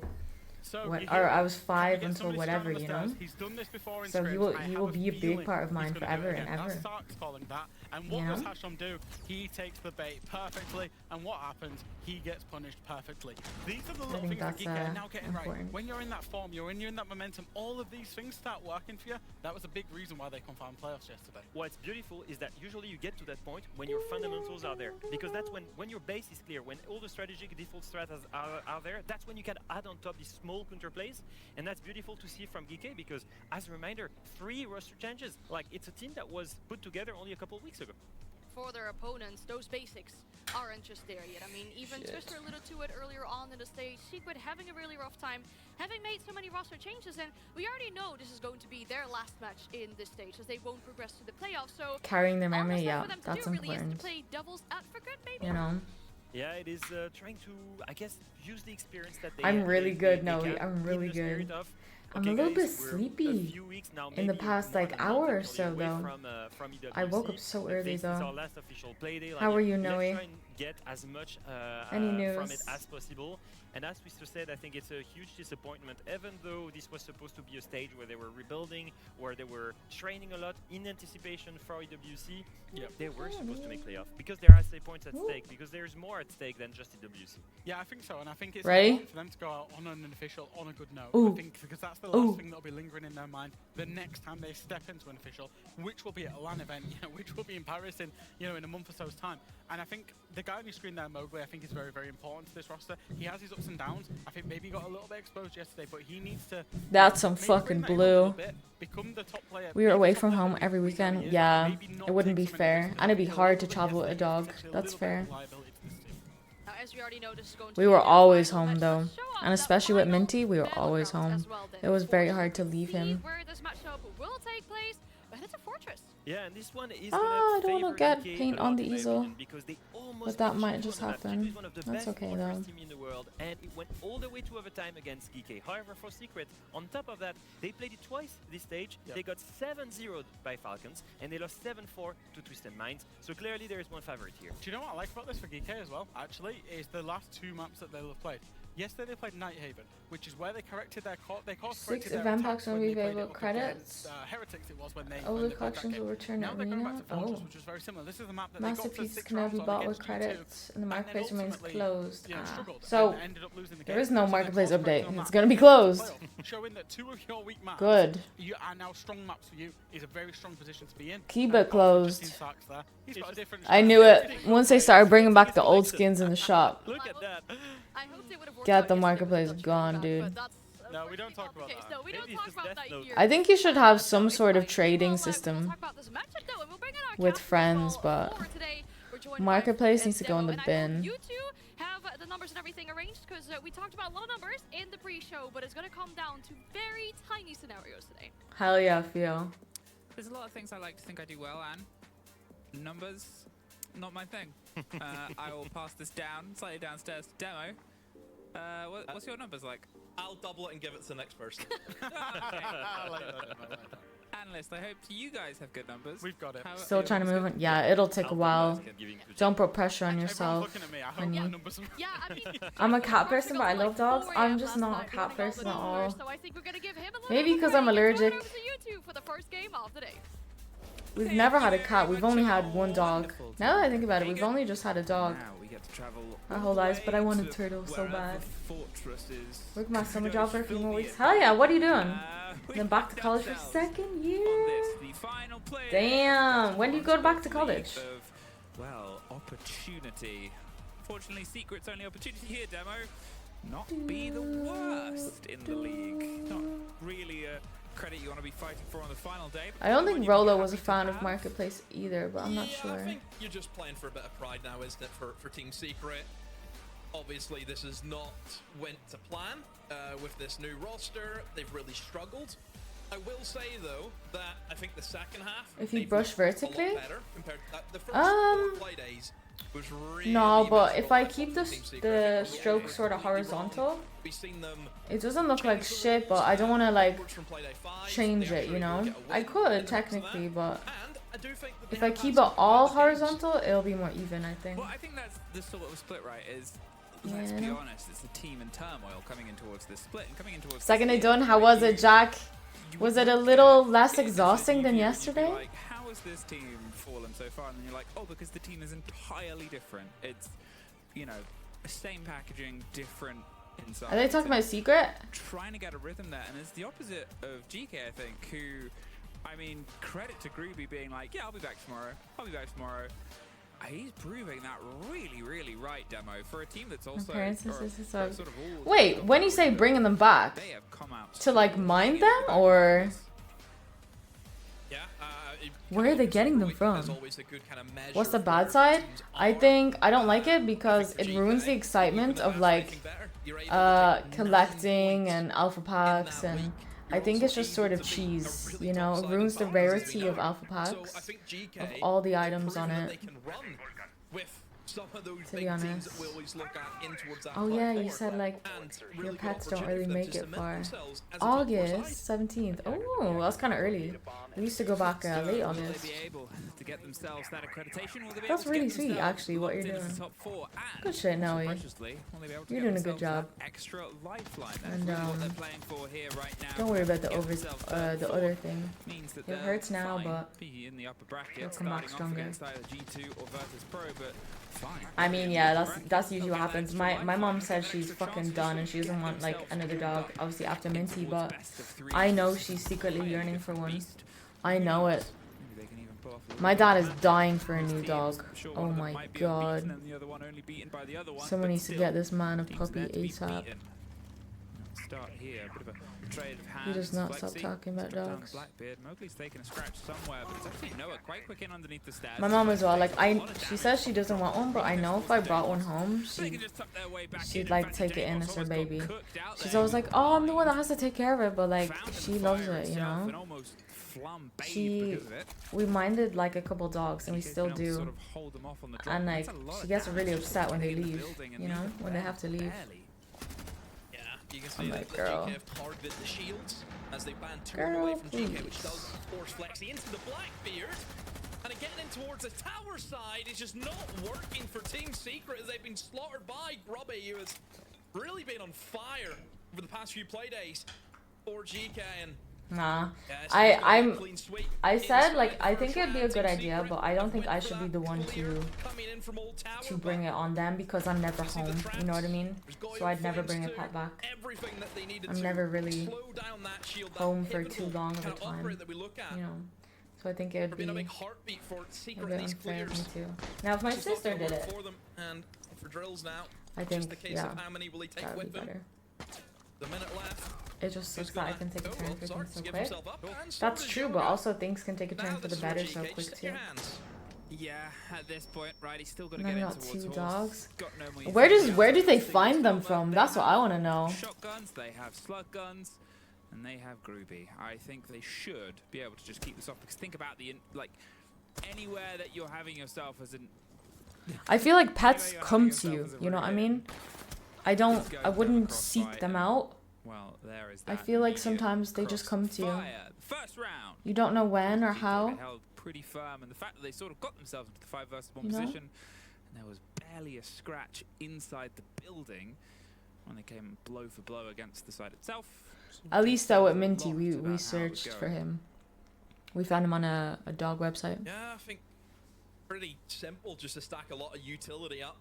Speaker 6: So
Speaker 2: what,
Speaker 6: you
Speaker 2: or
Speaker 6: hear
Speaker 2: I
Speaker 6: him,
Speaker 2: was
Speaker 6: "Can we
Speaker 2: 5
Speaker 6: get
Speaker 2: until
Speaker 6: somebody
Speaker 2: whatever,
Speaker 6: strong on
Speaker 2: you
Speaker 6: the
Speaker 2: know.
Speaker 6: stairs?" He's done this before in
Speaker 2: So he
Speaker 6: scrims.
Speaker 2: will
Speaker 6: I
Speaker 2: he
Speaker 6: have
Speaker 2: will be a big
Speaker 6: feeling
Speaker 2: part of
Speaker 6: he's
Speaker 2: mine
Speaker 6: gonna do it
Speaker 2: forever and
Speaker 6: again.
Speaker 2: ever.
Speaker 6: That's Sark's calling that. And what
Speaker 2: You
Speaker 6: does
Speaker 2: know?
Speaker 6: Hasham do? He takes the bait perfectly, and what happens? He gets punished perfectly. These are the little
Speaker 2: think
Speaker 6: things that
Speaker 2: that's,
Speaker 6: Geek are now getting right.
Speaker 2: important.
Speaker 6: When you're in that form, you're in that momentum, all of these things start working for you. That was a big reason why they confirmed playoffs yesterday.
Speaker 4: What's beautiful is that usually you get to that point when your fundamentals are there, because that's when your base is clear, when all the strategic default strats are there, that's when you can add on top these small counterplays, and that's beautiful to see from GK, because as a reminder, 3 roster changes. Like, it's a team that was put together only a couple of weeks ago.
Speaker 5: For their opponents, those basics aren't just there yet. I mean, even
Speaker 2: Shit.
Speaker 5: Twister alluded to it earlier on in the stage. Secret having a really rough time, having made so many roster changes, and we already know this is going to be their last match in this stage, as they won't progress to the playoffs. So
Speaker 2: Carrying their
Speaker 5: all
Speaker 2: memory,
Speaker 5: that's left
Speaker 2: yeah,
Speaker 5: for them to
Speaker 2: that's
Speaker 5: do really is to
Speaker 2: important.
Speaker 5: play devil's advocate, maybe.
Speaker 2: You know.
Speaker 4: Yeah, it is trying to, I guess, use the experience that they
Speaker 2: I'm
Speaker 4: have.
Speaker 2: really good,
Speaker 4: they
Speaker 2: Noe,
Speaker 4: can
Speaker 2: I'm
Speaker 4: in
Speaker 2: really
Speaker 4: the spirit
Speaker 2: good.
Speaker 4: of,
Speaker 2: I'm
Speaker 4: okay,
Speaker 2: a little
Speaker 4: guys,
Speaker 2: bit
Speaker 4: we're
Speaker 2: sleepy
Speaker 4: a few weeks now,
Speaker 2: in the
Speaker 4: maybe
Speaker 2: past,
Speaker 4: more
Speaker 2: like,
Speaker 4: than a
Speaker 2: hour
Speaker 4: month
Speaker 2: or
Speaker 4: actually
Speaker 2: so,
Speaker 4: away
Speaker 2: though.
Speaker 4: from EWC.
Speaker 2: I woke up so early,
Speaker 4: This is our
Speaker 2: though.
Speaker 4: last official play day.
Speaker 2: How are you, Noe?
Speaker 4: Let's try and get as much
Speaker 2: Any
Speaker 4: from it
Speaker 2: news?
Speaker 4: as possible. And as Twister said, I think it's a huge disappointment, even though this was supposed to be a stage where they were rebuilding, where they were training a lot in anticipation for EWC.
Speaker 6: Yep.
Speaker 4: They were supposed to make playoff, because there are points at stake, because there's more at stake than just EWC.
Speaker 6: Yeah, I think so, and I think it's
Speaker 2: Ready?
Speaker 6: important for them to go out on an official, on a good note.
Speaker 2: Ooh.
Speaker 6: I think because that's the last thing that'll be lingering in their mind the next time they step into an official, which will be at a LAN event, which will be in Paris in, in a month or so's time. And I think the guy on your screen there, Mowgli, I think is very, very important to this roster. He has his ups and downs. I think maybe he got a little bit exposed yesterday, but he needs to.
Speaker 2: That's some
Speaker 6: maybe
Speaker 2: fucking
Speaker 6: bring that in a little
Speaker 2: blue.
Speaker 6: bit, become the top player.
Speaker 2: We were
Speaker 6: be the
Speaker 2: away
Speaker 6: top
Speaker 2: from
Speaker 6: player
Speaker 2: home
Speaker 6: that
Speaker 2: every
Speaker 6: we know he
Speaker 2: weekend.
Speaker 6: is,
Speaker 2: Yeah,
Speaker 6: maybe not
Speaker 2: it wouldn't
Speaker 6: take
Speaker 2: be
Speaker 6: so many
Speaker 2: fair.
Speaker 6: risks,
Speaker 2: And it'd be
Speaker 6: take a
Speaker 2: hard
Speaker 6: little
Speaker 2: to
Speaker 6: bit
Speaker 2: travel with a
Speaker 6: yesterday,
Speaker 2: dog.
Speaker 6: potentially a
Speaker 2: That's
Speaker 6: little bit
Speaker 2: fair.
Speaker 6: of liability to this team.
Speaker 5: Now, as we already know, this is going to
Speaker 2: We
Speaker 5: be
Speaker 2: were
Speaker 5: their
Speaker 2: always
Speaker 5: final
Speaker 2: home,
Speaker 5: match.
Speaker 2: though.
Speaker 5: Let's show off
Speaker 2: And
Speaker 5: that
Speaker 2: especially with
Speaker 5: final
Speaker 2: Minty, we were always
Speaker 5: battlegrounds
Speaker 2: home.
Speaker 5: as well then.
Speaker 2: It was very
Speaker 5: Fortunate
Speaker 2: hard to
Speaker 5: to
Speaker 2: leave
Speaker 5: see
Speaker 2: him.
Speaker 5: where this matchup will take place, but it's a fortress.
Speaker 4: Yeah, and this one is
Speaker 2: Ah,
Speaker 4: gonna
Speaker 2: I don't wanna
Speaker 4: favor
Speaker 2: get
Speaker 4: DK
Speaker 2: paint
Speaker 4: a
Speaker 2: on
Speaker 4: lot,
Speaker 2: the
Speaker 4: in my
Speaker 2: easel.
Speaker 4: opinion, because they almost
Speaker 2: But that
Speaker 4: got
Speaker 2: might
Speaker 4: G2
Speaker 2: just
Speaker 4: on the map.
Speaker 2: happen.
Speaker 4: G2 is one of the
Speaker 2: That's
Speaker 4: best
Speaker 2: okay,
Speaker 4: fortress
Speaker 2: though.
Speaker 4: team in the world, and it went all the way to overtime against GK. However, for Secret, on top of that, they played it twice this stage.
Speaker 6: Yep.
Speaker 4: They got 7-0'd by Falcons, and they lost 7-4 to Twisted Minds. So clearly there is one favorite here.
Speaker 6: Do you know what I like about this for GK as well, actually, is the last 2 maps that they'll have played. Yesterday they played Nighthaven, which is where they corrected their course. They course
Speaker 2: 6
Speaker 6: corrected their
Speaker 2: event
Speaker 6: attacks
Speaker 2: packs will
Speaker 6: when
Speaker 2: be
Speaker 6: they played it
Speaker 2: available.
Speaker 6: up
Speaker 2: Credits.
Speaker 6: against, Heretics it was when they
Speaker 2: All
Speaker 6: when
Speaker 2: the
Speaker 6: they played that
Speaker 2: collections
Speaker 6: game.
Speaker 2: will return
Speaker 6: Now
Speaker 2: at
Speaker 6: they're going back
Speaker 2: Arena.
Speaker 6: to Fortress,
Speaker 2: Oh.
Speaker 6: which is very similar. This is the map that they got to
Speaker 2: Masterpiece
Speaker 6: 6
Speaker 2: can now
Speaker 6: rounds
Speaker 2: be
Speaker 6: on
Speaker 2: bought with
Speaker 6: against G2,
Speaker 2: credits, and the
Speaker 6: then
Speaker 2: marketplace remains
Speaker 6: ultimately,
Speaker 2: closed.
Speaker 6: struggled
Speaker 2: So,
Speaker 6: and ended up losing the
Speaker 2: there
Speaker 6: game.
Speaker 2: is no
Speaker 6: So they
Speaker 2: marketplace
Speaker 6: course corrected
Speaker 2: update.
Speaker 6: on
Speaker 2: It's
Speaker 6: that.
Speaker 2: gonna be
Speaker 6: They got to
Speaker 2: closed.
Speaker 6: playoff, showing that 2 of your weak maps
Speaker 2: Good.
Speaker 6: you are now strong maps for you is a very strong position to be in.
Speaker 2: Keep
Speaker 6: And
Speaker 2: it closed.
Speaker 6: just in Sark's there. He's got a different
Speaker 2: I knew it. Once they started bringing back the old skins in the shop.
Speaker 4: Look at that.
Speaker 5: I hope they would have worked
Speaker 2: Get
Speaker 5: out
Speaker 2: the
Speaker 5: yesterday with
Speaker 2: marketplace
Speaker 5: Dutch
Speaker 2: gone,
Speaker 5: back,
Speaker 2: dude.
Speaker 5: but that's
Speaker 6: No, we don't
Speaker 5: unfortunately
Speaker 6: talk
Speaker 5: not the
Speaker 6: about
Speaker 5: case.
Speaker 6: that.
Speaker 5: No, we don't
Speaker 4: Maybe
Speaker 5: talk
Speaker 4: it's
Speaker 5: about
Speaker 4: just
Speaker 5: that
Speaker 4: death
Speaker 5: here.
Speaker 2: I think you should have some sort of
Speaker 5: We'll
Speaker 2: trading
Speaker 5: talk
Speaker 2: system
Speaker 5: about this matchup, though, and we'll bring in our
Speaker 2: with
Speaker 5: captain as
Speaker 2: friends,
Speaker 5: well
Speaker 2: but
Speaker 5: for today. We're joined by
Speaker 2: marketplace
Speaker 5: Fred
Speaker 2: needs to go in
Speaker 5: Demo,
Speaker 2: the
Speaker 5: and I hope
Speaker 2: bin.
Speaker 5: you two have the numbers and everything arranged, because we talked about a lot of numbers in the pre-show, but it's going to come down to very tiny scenarios today.
Speaker 2: Hell yeah, Theo.
Speaker 8: There's a lot of things I like to think I do well, and numbers, not my thing. I will pass this down, slightly downstairs to Demo. What's your numbers like?
Speaker 9: I'll double it and give it to the next person.
Speaker 6: I like that.
Speaker 8: Analyst, I hope you guys have good numbers.
Speaker 6: We've got it.
Speaker 8: How-
Speaker 2: Still
Speaker 8: are
Speaker 2: trying to
Speaker 8: yours
Speaker 2: move
Speaker 8: good?
Speaker 2: on. Yeah, it'll take a while.
Speaker 4: Giving to
Speaker 2: Don't put pressure on
Speaker 6: Everyone's
Speaker 2: yourself.
Speaker 6: looking at me. I hope
Speaker 2: when
Speaker 6: my
Speaker 2: you-
Speaker 6: numbers are
Speaker 5: Yeah, I mean,
Speaker 2: I'm a cat
Speaker 5: Mark
Speaker 2: person, but I
Speaker 5: got to,
Speaker 2: love dogs.
Speaker 5: 4
Speaker 2: I'm
Speaker 5: a.m.
Speaker 2: just
Speaker 5: last
Speaker 2: not a
Speaker 5: night
Speaker 2: cat
Speaker 5: running all
Speaker 2: person
Speaker 5: the
Speaker 2: at
Speaker 5: numbers,
Speaker 2: all.
Speaker 5: So I think we're gonna give him a little
Speaker 2: Maybe
Speaker 5: bit of a
Speaker 2: 'cause I'm
Speaker 5: break. Let's
Speaker 2: allergic.
Speaker 5: throw it over to you two for the first game of the day.
Speaker 2: We've never had a cat. We've only had one dog.
Speaker 8: Wonderful.
Speaker 2: Now that I think about it, we've only just had a dog
Speaker 8: Now we get to travel
Speaker 2: our
Speaker 8: all
Speaker 2: whole
Speaker 8: the
Speaker 2: lives, but I
Speaker 8: way
Speaker 2: wanted
Speaker 8: to
Speaker 2: turtles so
Speaker 8: wherever
Speaker 2: bad.
Speaker 8: the fortress is.
Speaker 2: Work my summer
Speaker 8: Kudos
Speaker 2: job for a few
Speaker 8: fill
Speaker 2: more
Speaker 8: me
Speaker 2: weeks.
Speaker 8: in.
Speaker 2: Hell yeah, what are you doing?
Speaker 8: We
Speaker 2: Then back to
Speaker 8: find
Speaker 2: college for
Speaker 8: ourselves
Speaker 2: second
Speaker 8: on
Speaker 2: year.
Speaker 8: this, the final player
Speaker 2: Damn, when do you go back to
Speaker 8: of,
Speaker 2: college?
Speaker 8: well, opportunity. Fortunately, Secret's only opportunity here, Demo. Not be the worst in the league. Not really a credit you want to be fighting for on the final day.
Speaker 2: I don't
Speaker 8: One
Speaker 2: think
Speaker 8: you'd be
Speaker 2: Rolo was a
Speaker 8: happy to
Speaker 2: fan of
Speaker 8: have.
Speaker 2: Marketplace either, but I'm not
Speaker 9: Yeah,
Speaker 2: sure.
Speaker 9: I think you're just playing for a bit of pride now, isn't it, for Team Secret? Obviously, this is not went to plan with this new roster. They've really struggled. I will say, though, that I think the second half...
Speaker 2: If you
Speaker 9: they've
Speaker 2: brush
Speaker 9: looked a lot
Speaker 2: vertically?
Speaker 9: better compared to that. The first 4 play days was really
Speaker 2: No, but if I
Speaker 9: miserable
Speaker 2: keep
Speaker 9: from
Speaker 2: the
Speaker 9: Team Secret.
Speaker 2: the
Speaker 9: I think
Speaker 2: stroke
Speaker 9: we're
Speaker 2: sort of
Speaker 9: completely wrong.
Speaker 2: horizontal,
Speaker 9: We've seen them
Speaker 2: it doesn't look like
Speaker 9: change the
Speaker 2: shit, but
Speaker 9: rules,
Speaker 2: I don't want to like
Speaker 9: backwards from play day 5.
Speaker 2: change
Speaker 9: They
Speaker 2: it, you
Speaker 9: actually
Speaker 2: know?
Speaker 9: get a
Speaker 2: I
Speaker 9: win
Speaker 2: could
Speaker 9: in terms of
Speaker 2: technically,
Speaker 9: that.
Speaker 2: but
Speaker 9: And I do think that
Speaker 2: if
Speaker 9: they
Speaker 2: I
Speaker 9: have
Speaker 2: keep
Speaker 9: had
Speaker 2: it
Speaker 9: some
Speaker 2: all
Speaker 9: competitive games.
Speaker 2: horizontal, it'll be more even, I think.
Speaker 8: Well, I think that's the sort of split, right? Is let's be
Speaker 2: Yeah.
Speaker 8: honest, it's a team in turmoil coming in towards this split and coming in towards
Speaker 2: Second
Speaker 8: this
Speaker 2: day done. How was it, Jack? Was it a little less exhausting than yesterday?
Speaker 8: Like, how has this team fallen so far? And then you're like, oh, because the team is entirely different. It's, you know, same packaging, different inside.
Speaker 2: Are they talking about Secret?
Speaker 8: Trying to get a rhythm there, and it's the opposite of GK, I think, who, I mean, credit to Groovy being like, yeah, I'll be back tomorrow. I'll be back tomorrow. He's proving that really, really right, Demo, for a team that's also
Speaker 2: Wait, when you say bringing them back,
Speaker 8: they have come out
Speaker 2: to like mind them, or
Speaker 9: Yeah,
Speaker 2: where are they getting them from? What's the bad side? I think I don't like it because it ruins the excitement of like collecting and alpha packs, and I think it's just sort of cheese, you know? It ruins the rarity of alpha packs, of all the items on it, to be honest. Oh yeah, you said like your pets don't really make it far. August 17th. Oh, that's kind of early. We used to go back late August. That's really sweet, actually, what you're doing. Good shit, Noe. You're doing a good job. And don't worry about the other thing. It hurts now, but it'll come back stronger. I mean, yeah, that's usually what happens. My mom said she's fucking done and she doesn't want like another dog, obviously after Minty, but I know she's secretly yearning for one. I know it. My dad is dying for a new dog. Oh my god. Someone needs to get this man a puppy ASAP. He does not stop talking about dogs. My mom as well. Like she says she doesn't want one, but I know if I brought one home, she'd like take it in as her baby. She's always like, "Oh, I'm the one that has to take care of it," but like she loves it, you know. We minded like a couple dogs, and we still do. And like she gets really upset when they leave, you know, when they have to leave.
Speaker 9: You can see that GK have targeted the shields as they ban two away from GK, which does force Flexi into the Blackbeard. And getting in towards the tower side is just not working for Team Secret as they've been slaughtered by Grubby, who has really been on fire over the past few play days for GK. And
Speaker 2: nah, I said like I think it'd be a good idea, but I don't think I should be the one to bring it on them because I'm never home, you know what I mean? So I'd never bring a pet back. I'm never really home for too long of a time, you know? So I think it would be a bit unfair of me too. Now if my sister did it, I think, yeah, that would be better. It just sucks that I can take a turn for things so quick. That's true, but also things can take a turn for the better so quick too.
Speaker 8: Yeah, at this point, right, he's still got to
Speaker 2: get
Speaker 8: into
Speaker 2: two dogs.
Speaker 8: No
Speaker 2: where do they find them from? That's what I want to know.
Speaker 8: Shotguns, they have slug guns, and they have Groovy. I think they should be able to just keep this off because think about the like anywhere that you're having yourself as an.
Speaker 2: I feel like pets come to you. You know what I mean? I wouldn't seek them out.
Speaker 8: Well, there is
Speaker 2: I feel like sometimes they just come to you.
Speaker 8: First round.
Speaker 2: You don't know when or how.
Speaker 8: Held pretty firm, and the fact that they sort of got themselves into the 5 versus 1 position, and there was barely a scratch inside the building when they came blow for blow against the side itself.
Speaker 2: At least though at Minty, we searched for him. We found him on a dog website.
Speaker 9: Yeah, I think pretty simple, just to stack a lot of utility up.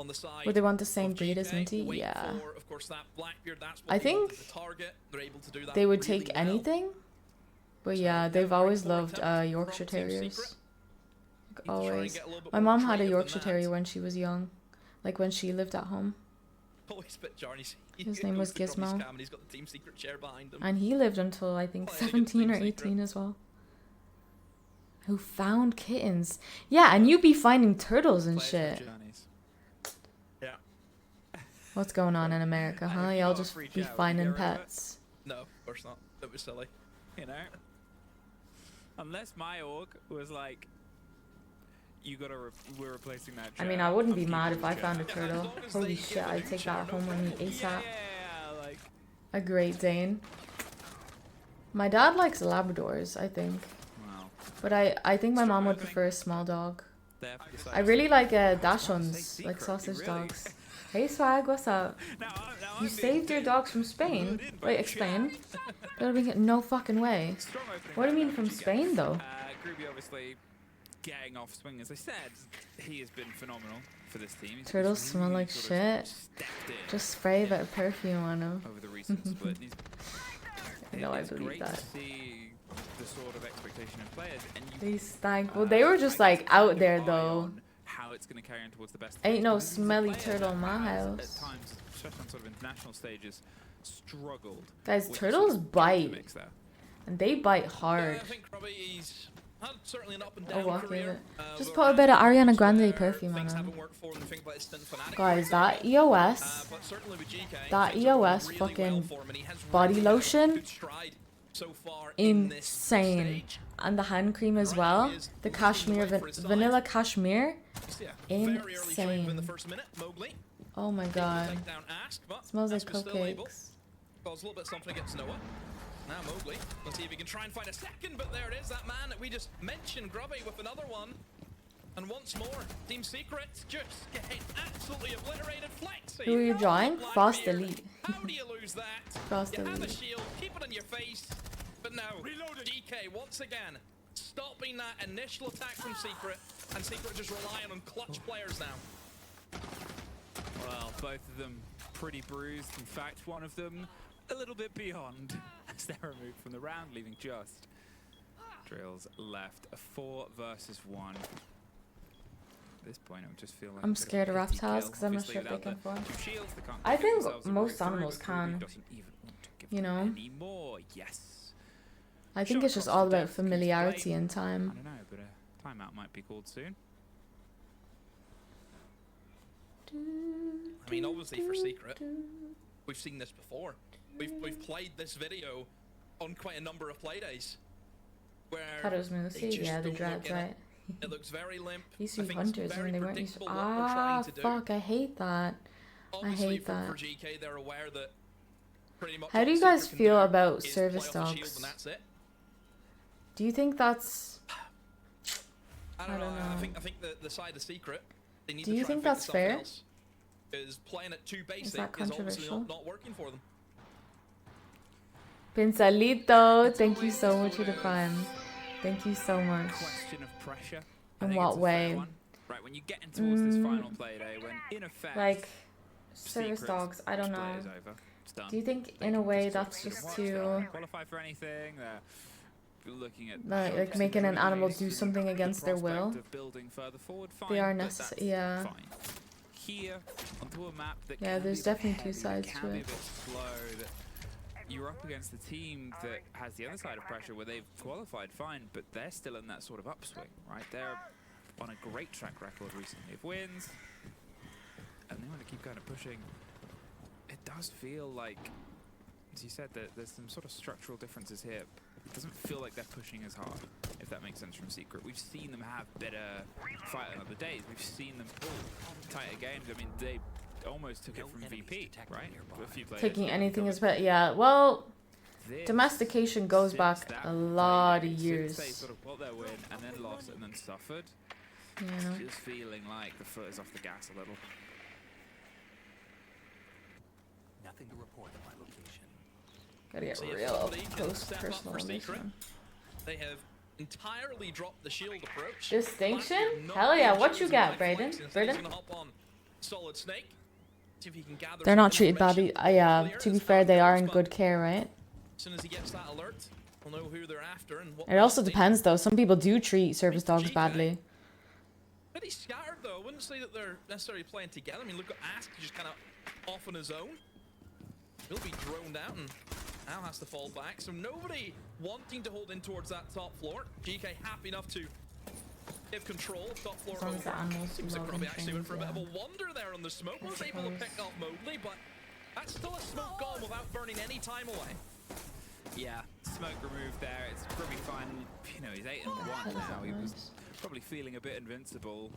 Speaker 9: On the side.
Speaker 2: Would they want the same breed as Minty? Yeah. I think they would take anything. But yeah, they've always loved Yorkshire Terriers. Like, always. My mom had a Yorkshire Terrier when she was young. Like when she lived at home. His name was Gizmo. And he lived until I think 17 or 18 as well. Who found kittens. Yeah, and you be finding turtles and shit. What's going on in America, huh? Y'all just be finding pets.
Speaker 9: No, of course not. That was silly.
Speaker 8: You know? Unless my org was like, we're replacing that chair.
Speaker 2: I mean, I wouldn't be mad if I found a turtle. Holy shit, I'd take that home with me ASAP.
Speaker 8: Yeah, like...
Speaker 2: A Great Dane. My dad likes Labradors, I think.
Speaker 8: Wow.
Speaker 2: But I think my mom would prefer a small dog. I really like Dachshunds, like sausage dogs. Hey Swag, what's up?
Speaker 8: Now
Speaker 2: You
Speaker 8: I'm
Speaker 2: saved your
Speaker 8: being
Speaker 2: dogs from Spain?
Speaker 8: lured in by
Speaker 2: Wait,
Speaker 8: the
Speaker 2: explain.
Speaker 8: chat.
Speaker 2: No fucking way.
Speaker 8: Strong opening
Speaker 2: What do you
Speaker 8: round
Speaker 2: mean from
Speaker 8: for GK.
Speaker 2: Spain though?
Speaker 8: Groovy obviously getting off swing. As I said, he has been phenomenal for this team. He's
Speaker 2: Turtles
Speaker 8: really
Speaker 2: smell like
Speaker 8: sort of
Speaker 2: shit.
Speaker 8: stepped in
Speaker 2: Just spray a bit of perfume on them.
Speaker 8: over the recent split. And
Speaker 2: No, I
Speaker 8: it's
Speaker 2: believe
Speaker 8: great
Speaker 2: that.
Speaker 8: to see the sort of expectation in players. And you,
Speaker 2: These stank. Well, they were just like out there though.
Speaker 8: how it's going to carry on towards the best.
Speaker 2: Ain't no
Speaker 8: Because this is a
Speaker 2: smelly
Speaker 8: player
Speaker 2: turtle in
Speaker 8: that
Speaker 2: my
Speaker 8: has,
Speaker 2: house.
Speaker 8: At times, especially on sort of international stages, struggled.
Speaker 2: Guys,
Speaker 8: with
Speaker 2: turtles
Speaker 8: sort of
Speaker 2: bite.
Speaker 8: mix there.
Speaker 2: And they bite
Speaker 9: I
Speaker 2: hard.
Speaker 9: think Robbie's had certainly an up and
Speaker 2: Oh,
Speaker 9: down
Speaker 2: walk
Speaker 9: career.
Speaker 2: it. Just
Speaker 9: There
Speaker 2: put a
Speaker 9: were
Speaker 2: bit of Ariana
Speaker 9: times
Speaker 2: Grande
Speaker 9: where
Speaker 2: perfume on
Speaker 9: things
Speaker 2: him.
Speaker 9: haven't worked for him. Think about his stint in Fnatic, for
Speaker 2: Guys, that
Speaker 9: example.
Speaker 2: EOS,
Speaker 9: But certainly with GK,
Speaker 2: that
Speaker 9: things are going
Speaker 2: EOS
Speaker 9: really well
Speaker 2: fucking
Speaker 9: for him, and he has
Speaker 2: body
Speaker 9: really made a
Speaker 2: lotion,
Speaker 9: good stride so far in this
Speaker 2: insane.
Speaker 9: stage.
Speaker 2: And the hand cream as
Speaker 9: Right,
Speaker 2: well.
Speaker 9: he is
Speaker 2: The
Speaker 9: leading the
Speaker 2: cashmere,
Speaker 9: way for his side.
Speaker 2: vanilla cashmere.
Speaker 9: So yeah, very early trade within the
Speaker 2: Insane.
Speaker 9: first minute. Mowgli
Speaker 2: Oh my
Speaker 9: able to
Speaker 2: god.
Speaker 9: take down Ask, but
Speaker 2: Smells like
Speaker 9: Ask was still able.
Speaker 2: cupcakes.
Speaker 9: Cause a little bit something against Noah. Now Mowgli, let's see if he can try and find a second, but there it is, that man that we just mentioned, Grubby with another one. And once more, Team Secret just getting absolutely obliterated. Flexi.
Speaker 2: Who are you drawing?
Speaker 9: Blind
Speaker 2: Frost
Speaker 9: Beard.
Speaker 2: Elite.
Speaker 9: How do you lose that?
Speaker 2: Frost
Speaker 9: you have a
Speaker 2: Elite.
Speaker 9: shield, keep it on your face. But no, DK once again stopping that initial attack from Secret, and Secret just relying on clutch players now.
Speaker 8: Well, both of them pretty bruised. In fact, one of them a little bit beyond as they're removed from the round, leaving just Drills left. A 4 versus 1. At this point, it would just feel like
Speaker 2: I'm
Speaker 8: a bit of
Speaker 2: scared of
Speaker 8: a pity
Speaker 2: reptiles
Speaker 8: kill.
Speaker 2: 'cause I'm not
Speaker 8: Obviously,
Speaker 2: sure if they
Speaker 8: without
Speaker 2: can
Speaker 8: the
Speaker 2: fly.
Speaker 8: 2 shields, they can't
Speaker 2: I
Speaker 8: give
Speaker 2: think
Speaker 8: themselves a
Speaker 2: most
Speaker 8: breakthrough,
Speaker 2: animals
Speaker 8: but Groovy
Speaker 2: can.
Speaker 8: doesn't even want to give
Speaker 2: You
Speaker 8: them
Speaker 2: know?
Speaker 8: any more. Yes.
Speaker 2: I think
Speaker 8: Shot
Speaker 2: it's just
Speaker 8: across
Speaker 2: all
Speaker 8: the
Speaker 2: about
Speaker 8: depth, good
Speaker 2: familiarity
Speaker 8: play.
Speaker 2: and
Speaker 8: I
Speaker 2: time.
Speaker 8: don't know, but a timeout might be called soon.
Speaker 9: I mean, obviously for Secret, we've seen this before. We've played this video on quite a number of playdays. Where
Speaker 2: Thought it was Moosey.
Speaker 9: they just
Speaker 2: Yeah, the
Speaker 9: don't
Speaker 2: dreads,
Speaker 9: look in it.
Speaker 2: right?
Speaker 9: It looks very limp.
Speaker 2: Used
Speaker 9: I
Speaker 2: to be
Speaker 9: think it's
Speaker 2: hunters
Speaker 9: very
Speaker 2: when they weren't used to.
Speaker 9: predictable what they're trying
Speaker 2: Ah,
Speaker 9: to do.
Speaker 2: fuck! I hate that.
Speaker 9: Obviously,
Speaker 2: hate
Speaker 9: for
Speaker 2: that.
Speaker 9: GK, they're aware that pretty much
Speaker 2: How
Speaker 9: all
Speaker 2: do you
Speaker 9: Secret
Speaker 2: guys
Speaker 9: can
Speaker 2: feel
Speaker 9: do
Speaker 2: about
Speaker 9: is
Speaker 2: service
Speaker 9: play off the shield
Speaker 2: dogs?
Speaker 9: and that's it.
Speaker 2: Do you think that's?
Speaker 9: I
Speaker 2: I
Speaker 9: don't
Speaker 2: don't
Speaker 9: know. I
Speaker 2: know.
Speaker 9: think the side of Secret, they need
Speaker 2: Do
Speaker 9: to
Speaker 2: you
Speaker 9: try and
Speaker 2: think
Speaker 9: figure
Speaker 2: that's fair?
Speaker 9: something else. Because playing it too basic
Speaker 2: that
Speaker 9: is obviously
Speaker 2: controversial?
Speaker 9: not working for them.
Speaker 2: Pincelito, thank you so much for the fun. Thank you so much.
Speaker 8: Question of pressure. I
Speaker 2: In
Speaker 8: think
Speaker 2: what
Speaker 8: it's a fair
Speaker 2: way?
Speaker 8: one. Right, when you get in towards this final play day, when in effect,
Speaker 2: Like, service
Speaker 8: Secret's
Speaker 2: dogs, I don't know.
Speaker 8: split is over. It's done.
Speaker 2: Do you think
Speaker 8: They
Speaker 2: in a
Speaker 8: can
Speaker 2: way
Speaker 8: just
Speaker 2: that's
Speaker 8: sort of
Speaker 2: just
Speaker 8: watch,
Speaker 2: to
Speaker 8: they don't qualify for anything? They're looking at
Speaker 2: like making an animal do something against their will?
Speaker 8: of building further forward, fine,
Speaker 2: They are
Speaker 8: but
Speaker 2: necessary.
Speaker 8: that's
Speaker 2: Yeah.
Speaker 8: fine. Here onto a map that
Speaker 2: Yeah,
Speaker 8: can
Speaker 2: there's
Speaker 8: be a bit
Speaker 2: definitely two
Speaker 8: heavy,
Speaker 2: sides
Speaker 8: that
Speaker 2: to
Speaker 8: can be
Speaker 2: it.
Speaker 8: a bit slow, that you're up against a team that has the other side of pressure where they've qualified fine, but they're still in that sort of upswing, right? They're on a great track record recently of wins, and they want to keep kind of pushing. It does feel like, as you said, that there's some sort of structural differences here. It doesn't feel like they're pushing as hard, if that makes sense from Secret. We've seen them have better fight on other days. We've seen them pull tighter games. I mean, they almost took it from VP, right? A few players.
Speaker 2: Taking anything is better. Yeah, well,
Speaker 8: This
Speaker 2: domestication goes
Speaker 8: sits
Speaker 2: back
Speaker 8: that
Speaker 2: a lot of
Speaker 8: play since
Speaker 2: years.
Speaker 8: They sort of got their win and then lost and then suffered.
Speaker 2: You know?
Speaker 8: Just feeling like the foot is off the gas a little.
Speaker 10: Nothing to report at my location.
Speaker 2: Gotta get
Speaker 9: See if
Speaker 2: real up
Speaker 9: somebody can
Speaker 2: close
Speaker 9: step up
Speaker 2: personal
Speaker 9: for
Speaker 2: on this
Speaker 9: Secret.
Speaker 2: one.
Speaker 9: They have entirely dropped the shield approach.
Speaker 2: Distinction?
Speaker 9: Blackbeard not
Speaker 2: Hell yeah,
Speaker 9: being
Speaker 2: what you
Speaker 9: chosen
Speaker 2: got,
Speaker 9: by
Speaker 2: Brayden?
Speaker 9: Flex. Instead, he's
Speaker 2: Brayden?
Speaker 9: gonna hop on Solid Snake. See if he can gather
Speaker 2: They're
Speaker 9: some
Speaker 2: not treated badly.
Speaker 9: information.
Speaker 2: Yeah,
Speaker 9: Clear
Speaker 2: to be
Speaker 9: as
Speaker 2: fair, they are in
Speaker 9: Falcons, but
Speaker 2: good care, right?
Speaker 9: As soon as he gets that alert, we'll know who they're after and what.
Speaker 2: It also
Speaker 9: they-
Speaker 2: depends though. Some people do treat service dogs
Speaker 9: GK.
Speaker 2: badly.
Speaker 9: Pretty scattered though. I wouldn't say that they're necessarily playing together. I mean, look at Ask, just kind of off on his own. He'll be droned out and Al has to fall back. So nobody wanting to hold in towards that top floor. GK happy enough to give control. Top floor
Speaker 2: As long as the
Speaker 9: over.
Speaker 2: animals
Speaker 9: Seems like
Speaker 2: love
Speaker 9: Robbie
Speaker 2: and
Speaker 9: actually went for a bit
Speaker 2: things,
Speaker 9: of a wonder there on the smoke. Was able to
Speaker 2: suppose.
Speaker 9: pick off Mowgli, but that's still a smoke gone without burning any time away.
Speaker 8: Yeah, smoke removed there. It's probably fine. You know, he's 8-1 now. He was probably feeling a bit invincible,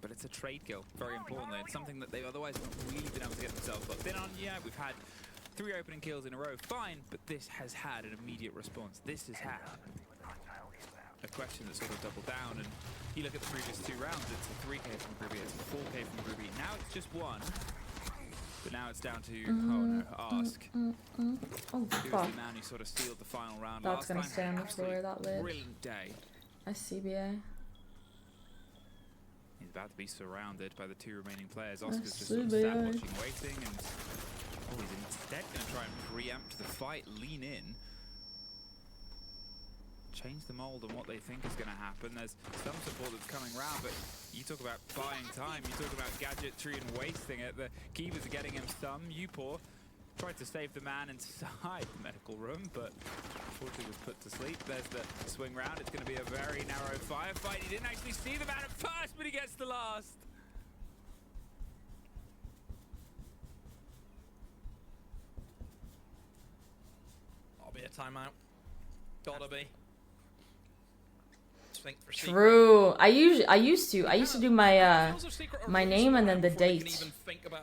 Speaker 8: but it's a trade kill, very importantly. It's something that they've otherwise not really been able to get themselves locked in on. Yeah, we've had 3 opening kills in a row, fine, but this has had an immediate response. This has had a question that sort of doubled down, and you look at the previous 2 rounds, it's a 3k from Groovy, it's a 4k from Groovy. Now it's just 1. But now it's down to, oh no, Ask.
Speaker 2: Oh,
Speaker 8: He was
Speaker 2: fuck.
Speaker 8: the man who sort of sealed the final round
Speaker 2: That's
Speaker 8: last
Speaker 2: gonna
Speaker 8: time.
Speaker 2: stay on the floor,
Speaker 8: Absolutely
Speaker 2: that lid.
Speaker 8: brilliant day.
Speaker 2: SCBA.
Speaker 8: He's about to be surrounded by the two remaining players. Oscar's just sort of
Speaker 2: SCBA.
Speaker 8: sat watching, waiting, and oh, he's instead going to try and preempt the fight, lean in, change the mold on what they think is going to happen. There's some support that's coming around, but you talk about buying time, you talk about gadgetry and wasting it. The keepers are getting him some. Upor tried to save the man inside the medical room, but unfortunately was put to sleep. There's the swing round. It's going to be a very narrow firefight. He didn't actually see the man at first, but he gets the last.
Speaker 9: That'll be a timeout. Gotta be. Think for
Speaker 2: True. I used to do my my name and then the date,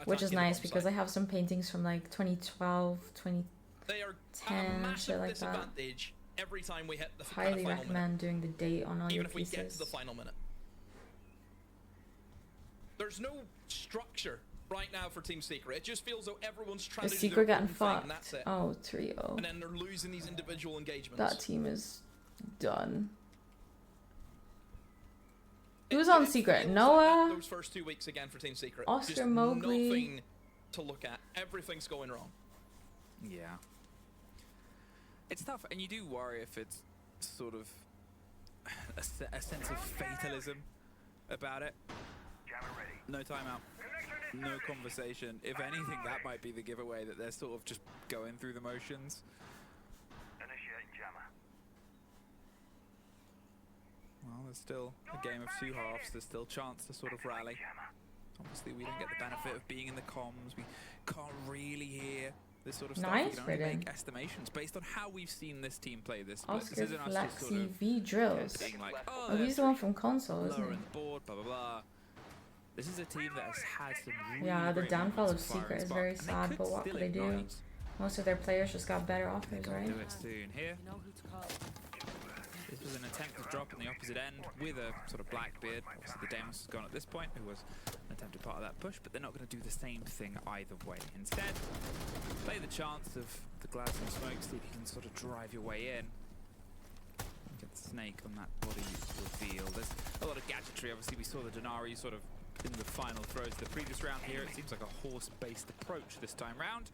Speaker 2: which is nice because I have some paintings from like 2012, 2010, shit like that.
Speaker 9: Every time we hit the
Speaker 2: Highly recommend doing the date on all your
Speaker 9: even if we get to
Speaker 2: pieces.
Speaker 9: the final minute. There's no structure right now for Team Secret. It just feels though everyone's trying
Speaker 2: The
Speaker 9: to do
Speaker 2: Secret
Speaker 9: their
Speaker 2: getting
Speaker 9: own thing, and
Speaker 2: fucked.
Speaker 9: that's it.
Speaker 2: Oh, 3-0.
Speaker 9: And then they're losing these individual engagements.
Speaker 2: That team is done. Who's on Secret? Noah?
Speaker 9: Those first 2 weeks again for Team Secret.
Speaker 2: Oscar
Speaker 9: Just
Speaker 2: Mowgli.
Speaker 9: nothing to look at. Everything's going wrong.
Speaker 8: Yeah. It's tough, and you do worry if it's sort of a sense of fatalism about it. No timeout, no conversation. If anything, that might be the giveaway, that they're sort of just going through the motions. Well, there's still a game of two halves. There's still chance to sort of rally. Obviously, we don't get the benefit of being in the comms. We can't really hear this sort of stuff.
Speaker 2: Nice
Speaker 8: We can only
Speaker 2: rhythm.
Speaker 8: make estimations based on how we've seen this team play this split.
Speaker 2: Oscar
Speaker 8: This isn't us just sort
Speaker 2: Flexi
Speaker 8: of
Speaker 2: V Drills.
Speaker 8: being like, oh,
Speaker 2: Oh,
Speaker 8: they're
Speaker 2: he's the one from console, isn't
Speaker 8: lower
Speaker 2: he?
Speaker 8: in the board, blah, blah, blah. This is a team that has had some really
Speaker 2: Yeah, the
Speaker 8: great
Speaker 2: downfall
Speaker 8: moments
Speaker 2: of
Speaker 8: fire
Speaker 2: Secret
Speaker 8: and
Speaker 2: is
Speaker 8: spark,
Speaker 2: very
Speaker 8: and they
Speaker 2: sad,
Speaker 8: could
Speaker 2: but what
Speaker 8: still
Speaker 2: could they do?
Speaker 8: ignite.
Speaker 2: Most of their players just got better offers,
Speaker 8: Gotta
Speaker 2: right?
Speaker 8: do it soon. Here, this was an attempted drop on the opposite end with a sort of Blackbeard. Obviously, the Deimos has gone at this point, who was an attempted part of that push, but they're not going to do the same thing either way. Instead, play the chance of the glass and smoke, see if you can sort of drive your way in. Get the snake on that body reveal. There's a lot of gadgetry. Obviously, we saw the Denari sort of in the final throws of the previous round here. It seems like a horse-based approach this time round.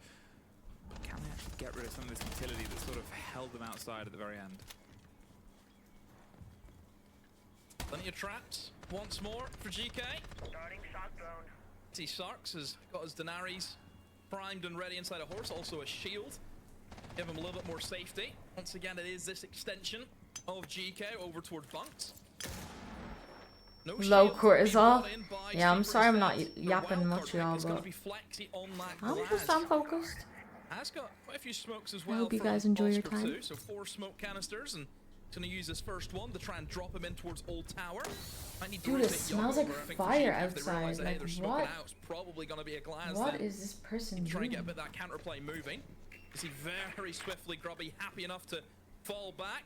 Speaker 8: But can they actually get rid of some of this utility that sort of held them outside at the very end?
Speaker 9: Plenty of traps once more for GK. See, Sarks has got his Denaries primed and ready inside a horse, also a shield. Give him a little bit more safety. Once again, it is this extension of GK over towards Bunks. No
Speaker 2: Low
Speaker 9: shield
Speaker 2: cortisol.
Speaker 9: being brought in by
Speaker 2: Yeah, I'm
Speaker 9: Secret
Speaker 2: sorry I'm not
Speaker 9: instead. The
Speaker 2: yapping
Speaker 9: wild
Speaker 2: much,
Speaker 9: card
Speaker 2: y'all,
Speaker 9: pick is gonna
Speaker 2: but
Speaker 9: be Flexi on that
Speaker 2: I'm
Speaker 9: glass.
Speaker 2: just focused.
Speaker 9: Has got quite a few smokes as
Speaker 2: I
Speaker 9: well.
Speaker 2: hope you
Speaker 9: from
Speaker 2: guys enjoy your
Speaker 9: Oscar
Speaker 2: time.
Speaker 9: too. So 4 smoke canisters, and he's going to use his first one to try and drop him in towards Old Tower. Might need to
Speaker 2: Dude, it
Speaker 9: rotate
Speaker 2: smells
Speaker 9: Young
Speaker 2: like
Speaker 9: over, I think, for
Speaker 2: fire
Speaker 9: GK if they realise
Speaker 2: outside.
Speaker 9: that, hey,
Speaker 2: Like,
Speaker 9: they're smoking
Speaker 2: what?
Speaker 9: out. It's probably going to be a glass.
Speaker 2: What
Speaker 9: then.
Speaker 2: is this person
Speaker 9: Try and get a
Speaker 2: doing?
Speaker 9: bit of that counterplay moving. You see very swiftly Grubby happy enough to fall back,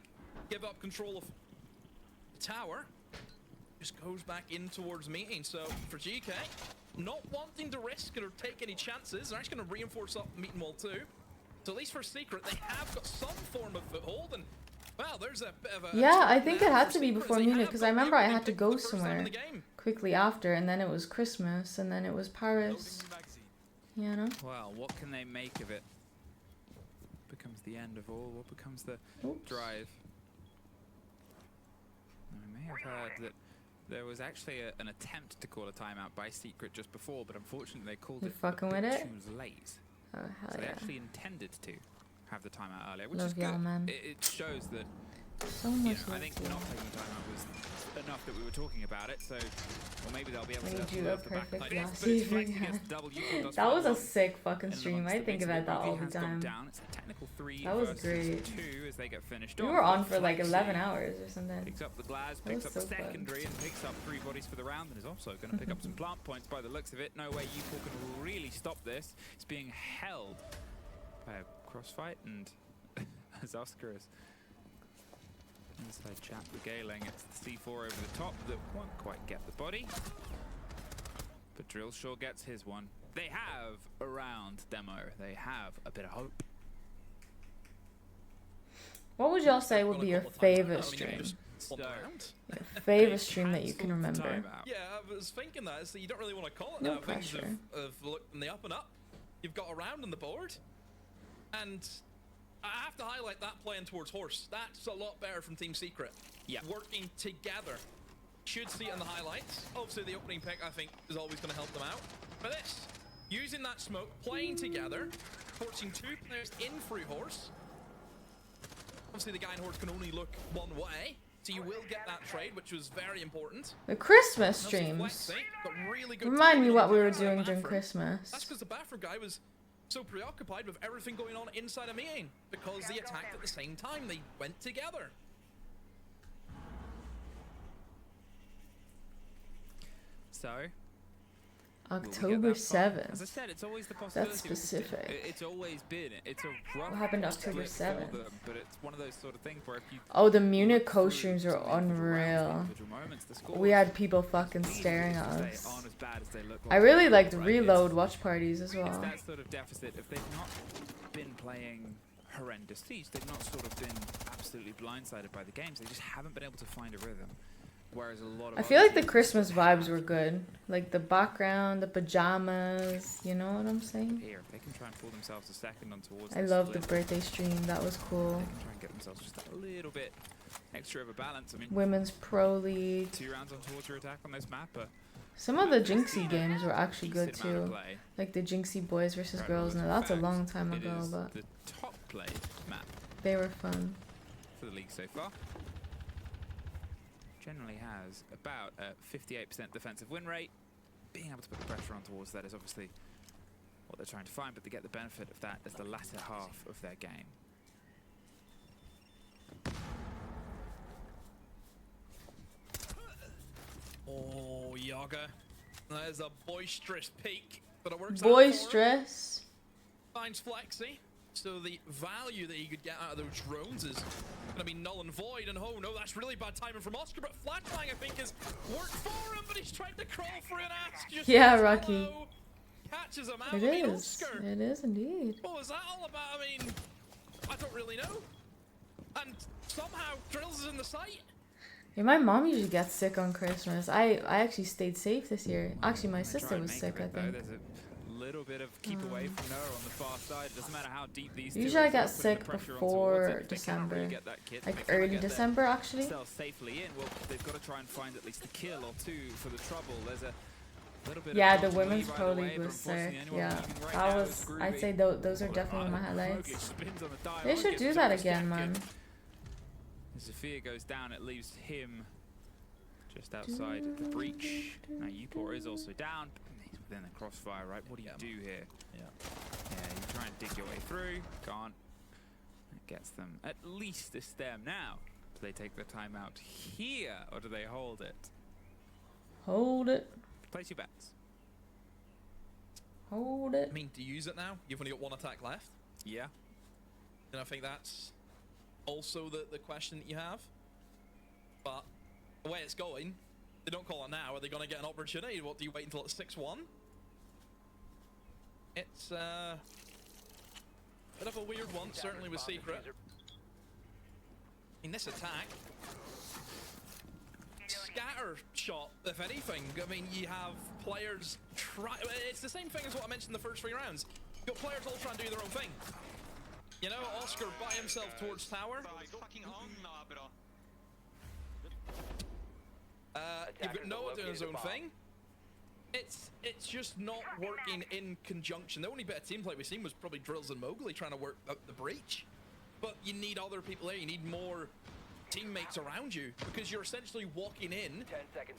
Speaker 9: give up control of the tower. Just goes back in towards meeting. So for GK, not wanting to risk or take any chances, they're actually going to reinforce up meeting wall too. So at least for Secret, they have got some form of foothold, and wow, there's a bit of a...
Speaker 2: Yeah, I think it
Speaker 9: now
Speaker 2: had
Speaker 9: for
Speaker 2: to be
Speaker 9: Secret,
Speaker 2: before
Speaker 9: as they
Speaker 2: Munich
Speaker 9: have
Speaker 2: because
Speaker 9: got
Speaker 2: I remember I
Speaker 9: everything
Speaker 2: had to
Speaker 9: picked
Speaker 2: go
Speaker 9: for the first time in
Speaker 2: somewhere
Speaker 9: the game.
Speaker 2: quickly after, and then it was Christmas, and then it was Paris. You know?
Speaker 8: Well, what can they make of it? What becomes the end of all? What becomes the drive? I may have heard that there was actually an attempt to call a timeout by Secret just before, but unfortunately they called
Speaker 2: You
Speaker 8: it
Speaker 2: fucking
Speaker 8: a bit
Speaker 2: with it?
Speaker 8: too late.
Speaker 2: Oh, hell
Speaker 8: So they
Speaker 2: yeah.
Speaker 8: actually intended to have the timeout earlier, which
Speaker 2: Love
Speaker 8: is good.
Speaker 2: y'all, man.
Speaker 8: It shows that,
Speaker 2: So
Speaker 8: you know,
Speaker 2: much
Speaker 8: I
Speaker 2: love
Speaker 8: think
Speaker 2: to you.
Speaker 8: not taking timeout was enough that we were talking about it, so or maybe they'll be able
Speaker 2: We
Speaker 8: to
Speaker 2: drew a
Speaker 8: move the back
Speaker 2: perfect
Speaker 8: like this,
Speaker 2: last
Speaker 8: but it's
Speaker 2: evening.
Speaker 8: Flexi against double Yukon does
Speaker 2: That was
Speaker 8: quite
Speaker 2: a
Speaker 8: well.
Speaker 2: sick fucking
Speaker 8: And
Speaker 2: stream.
Speaker 8: amongst
Speaker 2: I
Speaker 8: the
Speaker 2: think
Speaker 8: mix,
Speaker 2: about that
Speaker 8: Ruby
Speaker 2: all the
Speaker 8: has gone
Speaker 2: time.
Speaker 8: down. It's a technical 3
Speaker 2: That was
Speaker 8: versus
Speaker 2: great.
Speaker 8: 2 as they get finished
Speaker 2: We
Speaker 8: off.
Speaker 2: were on
Speaker 8: But
Speaker 2: for like
Speaker 8: Flexi
Speaker 2: 11 hours or something.
Speaker 8: Picks up the glass,
Speaker 2: That
Speaker 8: picks
Speaker 2: was
Speaker 8: up the
Speaker 2: so fun.
Speaker 8: secondary, and picks up 3 bodies for the round, and is also going to pick up some plant points by the looks of it. No way Upor can really stop this. It's being held by a crossfight, and as Oscar is inside chat regaling, it's the C4 over the top that won't quite get the body. But Drill sure gets his one. they have around demo. They have a bit of hope.
Speaker 2: What would y'all say would be your favorite stream?
Speaker 9: So,
Speaker 2: Your favorite stream that you can remember?
Speaker 9: yeah, I was thinking that. So you don't really want to call it
Speaker 2: No
Speaker 9: that. Things
Speaker 2: pressure.
Speaker 9: have looked in the up and up. You've got a round on the board. And I have to highlight that playing towards horse. That's a lot better from Team Secret.
Speaker 8: Yeah.
Speaker 9: Working together. Should see it in the highlights. Obviously, the opening pick, I think, is always going to help them out. But this, using that smoke, playing together, forcing 2 players in through horse. Obviously, the guy in horse can only look one way. So you will get that trade, which was very important.
Speaker 2: The Christmas streams. Remind me what we were doing during Christmas.
Speaker 9: That's because the bathroom guy was so preoccupied with everything going on inside a meeting because they attacked at the same time. They went together.
Speaker 8: So
Speaker 2: October 7th.
Speaker 8: As I said, it's always the possibility.
Speaker 2: That's specific.
Speaker 8: It's always been. It's a rough
Speaker 2: What happened October
Speaker 8: split for
Speaker 2: 7th?
Speaker 8: them, but it's one of those sort of things where if you
Speaker 2: Oh, the Munich co-streams were unreal.
Speaker 8: individual moments, the scores
Speaker 2: We had people fucking staring at
Speaker 8: they
Speaker 2: us.
Speaker 8: aren't as bad as they look
Speaker 2: I
Speaker 8: like.
Speaker 2: really liked
Speaker 8: Right,
Speaker 2: reload watch parties as
Speaker 8: It's
Speaker 2: well.
Speaker 8: that sort of deficit. If they've not been playing horrendous siege, they've not sort of been absolutely blindsided by the games. They just haven't been able to find a rhythm. Whereas a lot of
Speaker 2: I feel
Speaker 8: other
Speaker 2: like the
Speaker 8: teams-
Speaker 2: Christmas vibes were good. Like the background, the pajamas, you know what I'm saying?
Speaker 8: Here, if they can try and pull themselves a second on towards
Speaker 2: I
Speaker 8: this
Speaker 2: love the
Speaker 8: split,
Speaker 2: birthday stream, that was cool.
Speaker 8: they can try and get themselves just a little bit extra of a balance. I mean,
Speaker 2: Women's Pro League.
Speaker 8: 2 rounds on towards your attack on this map, but
Speaker 2: Some of the Jinxie games were actually good
Speaker 8: decent amount of
Speaker 2: too.
Speaker 8: play.
Speaker 2: Like the Jinxie boys versus
Speaker 8: Right,
Speaker 2: girls.
Speaker 8: in
Speaker 2: Now that's a
Speaker 8: fact,
Speaker 2: long time
Speaker 8: it
Speaker 2: ago,
Speaker 8: is
Speaker 2: but
Speaker 8: the top played map
Speaker 2: they were fun.
Speaker 8: for the league so far. Generally has about a 58% defensive win rate. Being able to put the pressure on towards that is obviously what they're trying to find, but they get the benefit of that as the latter half of their game.
Speaker 9: Oh, Yaga. That is a boisterous peak, but it works out for him.
Speaker 2: Boisterous.
Speaker 9: Finds Flexi. So the value that he could get out of those drones is going to be null and void. And oh no, that's really bad timing from Oscar. But Flashbang, I think, has worked for him. But he's trying to crawl through an ask. Just
Speaker 2: Yeah, Rocky.
Speaker 9: catches him out.
Speaker 2: It
Speaker 9: I mean,
Speaker 2: is.
Speaker 9: Oscar.
Speaker 2: It is indeed.
Speaker 9: What was that all about? I mean, I don't really know. And somehow Drills is in the sight.
Speaker 2: Yeah, my mom usually gets sick on Christmas. I actually stayed safe this year. Actually, my
Speaker 8: They try
Speaker 2: sister
Speaker 8: and
Speaker 2: was
Speaker 8: make
Speaker 2: sick,
Speaker 8: of
Speaker 2: I
Speaker 8: it, though.
Speaker 2: think.
Speaker 8: There's a little bit of keep away from Noah on the far side. It doesn't matter how deep these two
Speaker 2: Usually
Speaker 8: are,
Speaker 2: I
Speaker 8: if they're
Speaker 2: get
Speaker 8: putting the
Speaker 2: sick
Speaker 8: pressure on
Speaker 2: before
Speaker 8: towards it, they cannot really
Speaker 2: December.
Speaker 8: get that kit,
Speaker 2: Like
Speaker 8: they cannot
Speaker 2: early
Speaker 8: get
Speaker 2: December, actually.
Speaker 8: themselves safely in. Well, they've got to try and find at least a kill or two for the trouble. There's a little bit
Speaker 2: Yeah,
Speaker 8: of
Speaker 2: the
Speaker 8: Dodge
Speaker 2: women's
Speaker 8: lead
Speaker 2: Pro
Speaker 8: either way,
Speaker 2: League
Speaker 8: but
Speaker 2: was sick.
Speaker 8: unfortunately anyone
Speaker 2: Yeah,
Speaker 8: leading right
Speaker 2: that
Speaker 8: now
Speaker 2: was.
Speaker 8: is
Speaker 2: I'd
Speaker 8: Groovy.
Speaker 2: say those are definitely my
Speaker 8: Roglic
Speaker 2: highlights.
Speaker 8: spins on the dial.
Speaker 2: They should
Speaker 8: Gets
Speaker 2: do
Speaker 8: himself
Speaker 2: that
Speaker 8: a
Speaker 2: again,
Speaker 8: scat
Speaker 2: man.
Speaker 8: kill. As Sophia goes down, it leaves him just outside the breach. Now Upor is also down. He's within the crossfire, right? What do you do here?
Speaker 9: Yeah.
Speaker 8: Yeah, you try and dig your way through. Can't. It gets them at least a stem. Now, do they take the time out here, or do they hold it?
Speaker 2: Hold it.
Speaker 8: Place your bets.
Speaker 2: Hold it.
Speaker 9: I mean, do you use it now? You've only got one attack left.
Speaker 8: Yeah.
Speaker 9: And I think that's also the question that you have. But the way it's going, they don't call it now. Are they going to get an opportunity? What, do you wait until it's 6-1? It's a bit of a weird one, certainly with Secret. In this attack, scatter shot, if anything. I mean, you have players try. It's the same thing as what I mentioned in the first 3 rounds. You've got players all trying to do their own thing. You know, Oscar by himself towards tower. You've got Noah doing his own thing. It's just not working in conjunction. The only bit of team play we've seen was probably Drills and Mowgli trying to work up the breach. But you need other people there. You need more teammates around you because you're essentially walking in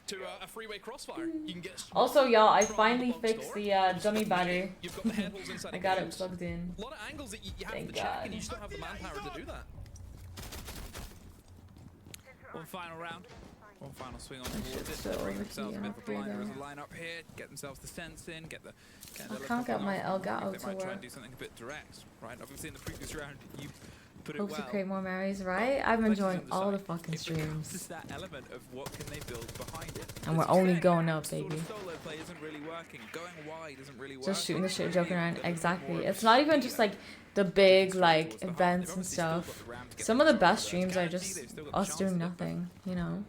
Speaker 9: to a freeway crossfire. You can get
Speaker 2: Also, y'all, I
Speaker 9: from
Speaker 2: finally
Speaker 9: the box
Speaker 2: fixed
Speaker 9: door.
Speaker 2: the dummy battery.
Speaker 9: You've got the handholds inside
Speaker 2: I
Speaker 9: the
Speaker 2: got it
Speaker 9: games.
Speaker 2: plugged in.
Speaker 9: A lot of angles that you have
Speaker 2: Thank
Speaker 9: to check,
Speaker 2: God.
Speaker 9: and you just don't have the manpower to do that.
Speaker 8: One final round. One final swing on
Speaker 2: I
Speaker 8: towards
Speaker 2: should
Speaker 8: it.
Speaker 2: sit
Speaker 8: Bring
Speaker 2: over
Speaker 8: themselves a
Speaker 2: here
Speaker 8: bit of a
Speaker 2: after
Speaker 8: blinder as
Speaker 2: that.
Speaker 8: a line up here. Get themselves the sense in. Get the
Speaker 2: I can't get my Elgato
Speaker 8: They
Speaker 2: to
Speaker 8: might try
Speaker 2: work.
Speaker 8: and do something a bit direct, right? Obviously in the previous round, you put it
Speaker 2: Hope to
Speaker 8: well.
Speaker 2: create more memories, right? I'm
Speaker 8: Flex is
Speaker 2: enjoying
Speaker 8: on the
Speaker 2: all the
Speaker 8: side.
Speaker 2: fucking
Speaker 8: It becomes
Speaker 2: streams.
Speaker 8: that element of what can they build behind it.
Speaker 2: And we're
Speaker 8: Because
Speaker 2: only
Speaker 8: again,
Speaker 2: going up,
Speaker 8: sort of
Speaker 2: baby.
Speaker 8: solo play isn't really working. Going wide isn't really working.
Speaker 2: Just shooting the shit,
Speaker 8: Really
Speaker 2: joking
Speaker 8: a
Speaker 2: around.
Speaker 8: little bit
Speaker 2: Exactly.
Speaker 8: more of
Speaker 2: It's
Speaker 8: a
Speaker 2: not even
Speaker 8: speed
Speaker 2: just like the big like
Speaker 8: towards the heart.
Speaker 2: events
Speaker 8: They've
Speaker 2: and
Speaker 8: obviously still got
Speaker 2: stuff.
Speaker 8: the ram to get
Speaker 2: Some
Speaker 8: the
Speaker 2: of the
Speaker 8: shot
Speaker 2: best
Speaker 8: first.
Speaker 2: streams are
Speaker 8: Guarantee
Speaker 2: just
Speaker 8: they've still got the
Speaker 2: us
Speaker 8: chance
Speaker 2: doing
Speaker 8: to
Speaker 2: nothing, you know?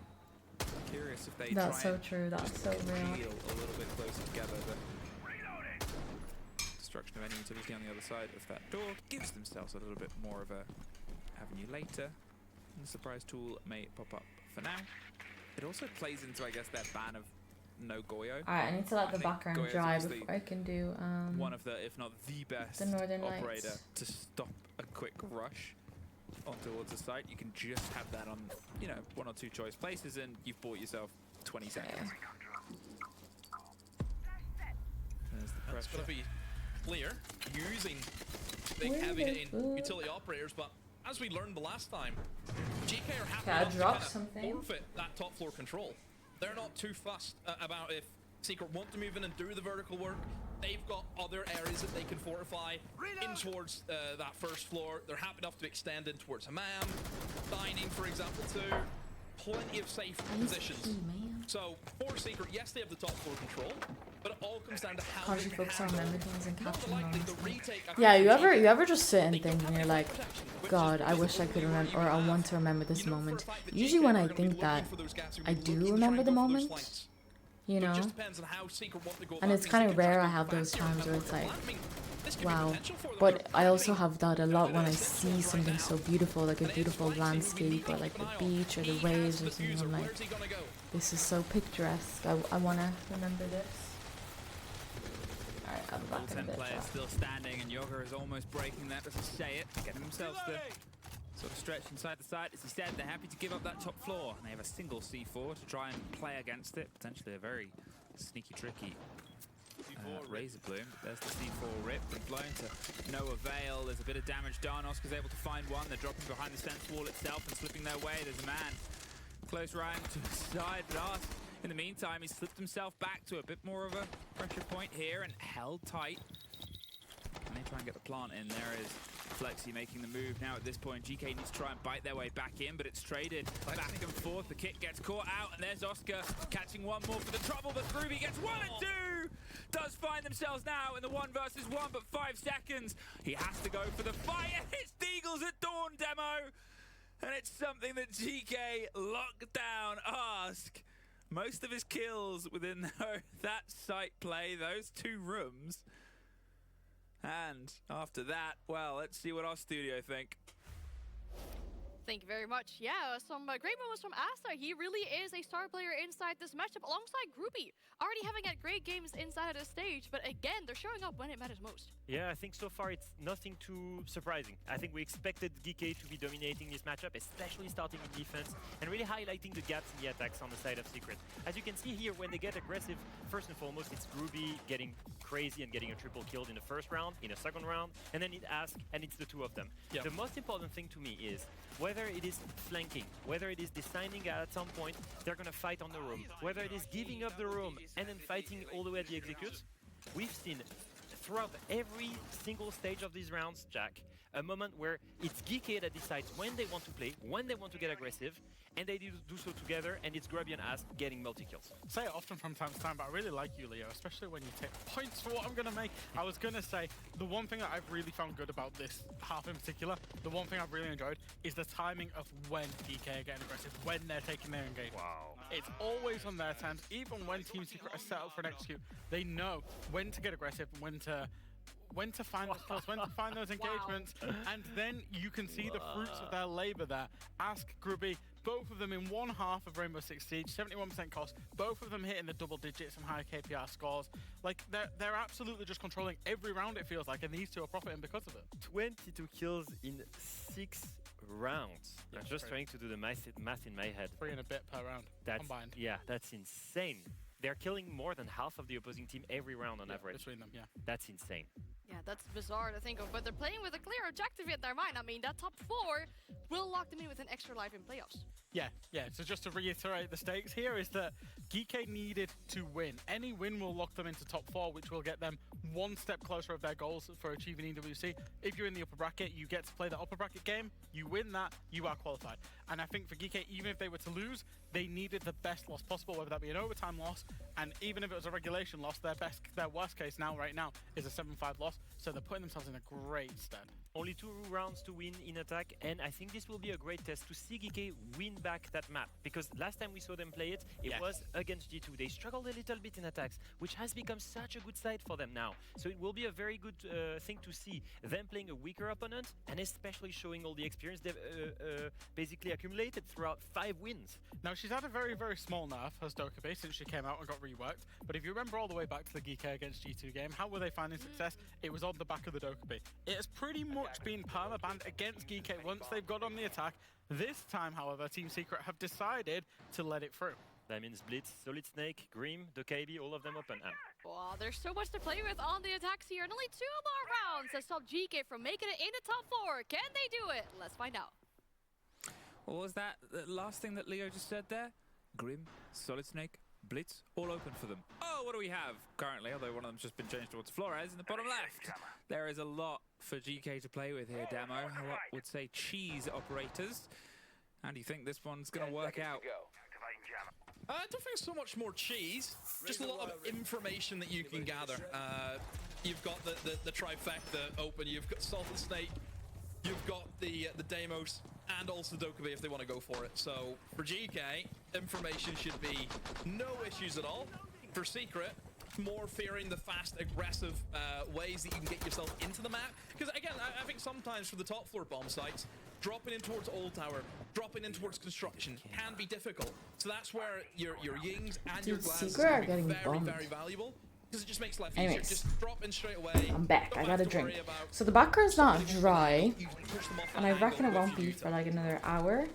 Speaker 8: Curious if they
Speaker 2: That's
Speaker 8: try
Speaker 2: so
Speaker 8: and
Speaker 2: true. That's so real.
Speaker 8: feel a little bit closer together. The destruction of any utility on the other side of that door gives themselves a little bit more of a avenue later. And the surprise tool may pop up for now. It also plays into, I guess, their ban of no Goyo.
Speaker 2: Alright, I need to let the
Speaker 8: think
Speaker 2: background
Speaker 8: Goyo's
Speaker 2: dry
Speaker 8: obviously
Speaker 2: before I can do
Speaker 8: one of the, if not the best
Speaker 2: the Northern
Speaker 8: operator
Speaker 2: Lights.
Speaker 8: to stop a quick rush on towards the site. You can just have that on, you know, 1 or 2 choice places and you've bought yourself 20 seconds. There's the
Speaker 9: That's going
Speaker 8: pressure.
Speaker 9: to be clear, using big heavy hitting utility operators, but as we learned the last time, GK are happy
Speaker 2: Can I
Speaker 9: enough to
Speaker 2: drop
Speaker 9: kind of
Speaker 2: something?
Speaker 9: forfeit that top floor control. They're not too fussed about if Secret want to move in and do the vertical work. They've got other areas that they can fortify in towards that first floor. They're happy enough to extend in towards Hammam, Dining, for example, too. Plenty of safe positions. So for Secret, yes, they have the top floor control, but it all comes down to how
Speaker 2: Can't
Speaker 9: they
Speaker 2: you
Speaker 9: can
Speaker 2: focus on
Speaker 9: handle
Speaker 2: remember things and
Speaker 9: more
Speaker 2: capture
Speaker 9: than likely
Speaker 2: moments?
Speaker 9: the retake. I
Speaker 2: Yeah,
Speaker 9: think
Speaker 2: you
Speaker 9: for GK,
Speaker 2: ever just sit and
Speaker 9: they
Speaker 2: think
Speaker 9: can
Speaker 2: and
Speaker 9: have
Speaker 2: you're
Speaker 9: a
Speaker 2: like,
Speaker 9: protection, which
Speaker 2: God,
Speaker 9: is
Speaker 2: I wish I
Speaker 9: only
Speaker 2: could
Speaker 9: where
Speaker 2: remember,
Speaker 9: you
Speaker 2: or I
Speaker 9: have-
Speaker 2: want to remember this
Speaker 9: you know for a
Speaker 2: moment.
Speaker 9: fact that
Speaker 2: Usually
Speaker 9: GK
Speaker 2: when
Speaker 9: are
Speaker 2: I
Speaker 9: gonna be
Speaker 2: think
Speaker 9: looking
Speaker 2: that,
Speaker 9: for those gaps,
Speaker 2: I
Speaker 9: looking to
Speaker 2: do
Speaker 9: try and
Speaker 2: remember the
Speaker 9: go for those
Speaker 2: moment,
Speaker 9: flanks.
Speaker 2: you
Speaker 9: But it
Speaker 2: know?
Speaker 9: just depends on how Secret want to go
Speaker 2: And
Speaker 9: about
Speaker 2: it's
Speaker 9: things.
Speaker 2: kind
Speaker 9: They
Speaker 2: of
Speaker 9: can try
Speaker 2: rare I
Speaker 9: and go
Speaker 2: have those
Speaker 9: faster and
Speaker 2: times where
Speaker 9: have
Speaker 2: it's
Speaker 9: more
Speaker 2: like,
Speaker 9: plan. I mean, this could be
Speaker 2: wow.
Speaker 9: potential for them.
Speaker 2: But
Speaker 9: They're
Speaker 2: I also
Speaker 9: planning
Speaker 2: have that a lot when I
Speaker 9: essentials
Speaker 2: see
Speaker 9: right
Speaker 2: something
Speaker 9: now.
Speaker 2: so beautiful, like a
Speaker 9: And it's
Speaker 2: beautiful
Speaker 9: Flexi who we need
Speaker 2: landscape
Speaker 9: to
Speaker 2: or
Speaker 9: keep
Speaker 2: like
Speaker 9: an
Speaker 2: the
Speaker 9: eye on.
Speaker 2: beach or the
Speaker 9: He
Speaker 2: waves
Speaker 9: has
Speaker 2: or
Speaker 9: the
Speaker 2: something.
Speaker 9: user.
Speaker 2: I'm like,
Speaker 9: Where's he gonna go?
Speaker 2: this is so picturesque. I want to remember this. Alright, I'll be
Speaker 8: All
Speaker 2: back in a
Speaker 8: 10
Speaker 2: bit.
Speaker 8: players
Speaker 2: Ciao.
Speaker 8: still standing, and Yoga is almost breaking that as he say it, getting themselves to sort of stretch inside the site. As he said, they're happy to give up that top floor. And they have a single C4 to try and play against it. Potentially a very sneaky, tricky Razor Bloom. There's the C4 ripped and blown to no avail. There's a bit of damage done. Oscar's able to find one. They're dropping behind the sense wall itself and slipping their way. There's a man close range to the side, but Ask, in the meantime, he's slipped himself back to a bit more of a pressure point here and held tight. Can they try and get the plant in? There is Flexi making the move now at this point. GK needs to try and bite their way back in, but it's traded back and forth. The kick gets caught out, and there's Oscar catching one more for the trouble, but Groovy gets 1 and 2! Does find themselves now in the 1 versus 1, but 5 seconds. He has to go for the fight, and it's Deagles at dawn demo! And it's something that GK locked down. Ask. Most of his kills within that site play, those 2 rooms. And after that, well, let's see what our studio think.
Speaker 5: Thank you very much. Yeah, some great moments from Asta. He really is a star player inside this matchup alongside Groupie. Already having had great games inside of the stage, but again, they're showing up when it matters most.
Speaker 4: Yeah, I think so far it's nothing too surprising. I think we expected GK to be dominating this matchup, especially starting in defense and really highlighting the gaps in the attacks on the side of Secret. As you can see here, when they get aggressive, first and foremost, it's Groovy getting crazy and getting a triple kill in the first round, in a second round, and then it Ask, and it's the 2 of them.
Speaker 9: Yeah.
Speaker 4: The most important thing to me is whether it is flanking, whether it is designing at some point, they're gonna fight on the room, whether it is giving up the room and then fighting all the way at the executes. We've seen throughout every single stage of these rounds, Jack, a moment where it's GK that decides when they want to play, when they want to get aggressive, and they do so together, and it's Grubby and Ask getting multi-kills.
Speaker 6: I say it often from time to time, but I really like you, Leo, especially when you take points for what I'm going to make. I was going to say, the one thing that I've really found good about this half in particular, the one thing I've really enjoyed, is the timing of when DK are getting aggressive, when they're taking their engagement.
Speaker 4: Wow.
Speaker 6: It's always on their terms, even when Team Secret are set up for an execute, they know when to get aggressive, when to find those kills, when to find those engagements, and then you can see the fruits of their labor there. Ask, Grubby, both of them in one half of Rainbow Six Siege, 71% cost, both of them hitting the double digits and high KPR scores. Like, they're absolutely just controlling every round, it feels like, and these 2 are profiting because of it.
Speaker 4: 22 kills in 6 rounds.
Speaker 6: Yeah,
Speaker 4: I'm just
Speaker 6: right.
Speaker 4: trying to do the math in my head.
Speaker 6: 3 and a bit per round, combined.
Speaker 4: Yeah, that's insane. They're killing more than half of the opposing team every round on average.
Speaker 6: Between them, yeah.
Speaker 4: That's insane.
Speaker 5: Yeah, that's bizarre to think of, but they're playing with a clear objective in their mind. I mean, that top 4 will lock them in with an extra life in playoffs.
Speaker 6: Yeah. So just to reiterate the stakes here is that GK needed to win. Any win will lock them into top 4, which will get them one step closer of their goals for achieving EWC. If you're in the upper bracket, you get to play the upper bracket game. You win that, you are qualified. And I think for GK, even if they were to lose, they needed the best loss possible, whether that be an overtime loss, and even if it was a regulation loss, their worst case right now is a 7-5 loss. So they're putting themselves in a great stead.
Speaker 4: Only 2 rounds to win in attack, and I think this will be a great test to see GK win back that map, because last time we saw them play it, it was against G2. They struggled a little bit in attacks, which has become such a good side for them now. So it will be a very good thing to see them playing a weaker opponent, and especially showing all the experience they've basically accumulated throughout 5 wins.
Speaker 6: Now, she's had a very, very small nerf, has Dokkaebi, since she came out and got reworked. But if you remember all the way back to the GK against G2 game, how were they finding success? It was on the back of the Dokkaebi. It has pretty much been perma-banned against GK once they've got on the attack. This time, however, Team Secret have decided to let it through.
Speaker 4: That means Blitz, Solid Snake, Grim, Dokkaebi, all of them open.
Speaker 5: Wow, there's so much to play with on the attacks here, and only 2 more rounds to stop GK from making it in the top 4. Can they do it? Let's find out.
Speaker 8: What was that? The last thing that Leo just said there? Grim, Solid Snake, Blitz, all open for them. Oh, what do we have currently? Although one of them's just been changed towards Flores in the bottom left. There is a lot for GK to play with here, Damo. What would say cheese operators? How do you think this one's going to work out?
Speaker 9: I don't think it's so much more cheese, just a lot of information that you can gather. You've got the trifecta open, you've got Salted Snake, you've got the Deimos, and also Dokkaebi if they want to go for it. So for GK, information should be no issues at all. For Secret, more fearing the fast, aggressive ways that you can get yourself into the map. Because again, I think sometimes for the top floor bomb sites, dropping in towards Old Tower, dropping in towards construction can be difficult. So that's where your Yings and your glasses
Speaker 2: Secret are
Speaker 9: can
Speaker 2: getting
Speaker 9: be very,
Speaker 2: bombed.
Speaker 9: very valuable. Because it just makes life
Speaker 2: Anyways,
Speaker 9: easier. Just drop in straight away.
Speaker 2: I'm back.
Speaker 9: Don't
Speaker 2: I got a
Speaker 9: have to worry
Speaker 2: drink.
Speaker 9: about
Speaker 2: So the background's not dry,
Speaker 9: you can push them off
Speaker 2: and
Speaker 9: that
Speaker 2: I reckon it
Speaker 9: angle
Speaker 2: won't
Speaker 9: if you
Speaker 2: be
Speaker 9: do
Speaker 2: for
Speaker 9: that.
Speaker 2: like another hour,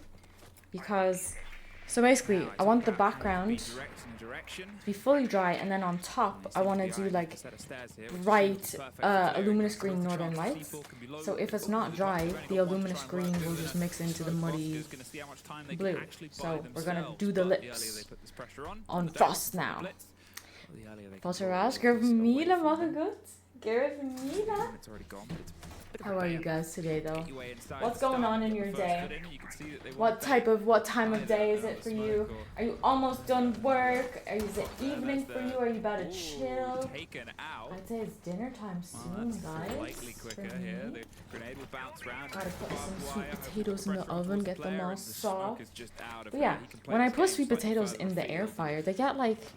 Speaker 2: because so basically I want the background to be fully dry, and then on top I want to do like bright luminous green northern lights. So if it's not dry, the luminous green will just mix into the muddy blue. So we're gonna do the lips on Frost now. Wat er was, Gervamila, mag ik het? Gervamila? How are you guys today though? What's going on in your day? What time of day is it for you? Are you almost done work? Is it evening for you? Are you about to chill? I'd say it's dinner time soon, guys. For me. Gotta put some sweet potatoes in the oven, get them all soft. But yeah, when I put sweet potatoes in the air fryer, they get like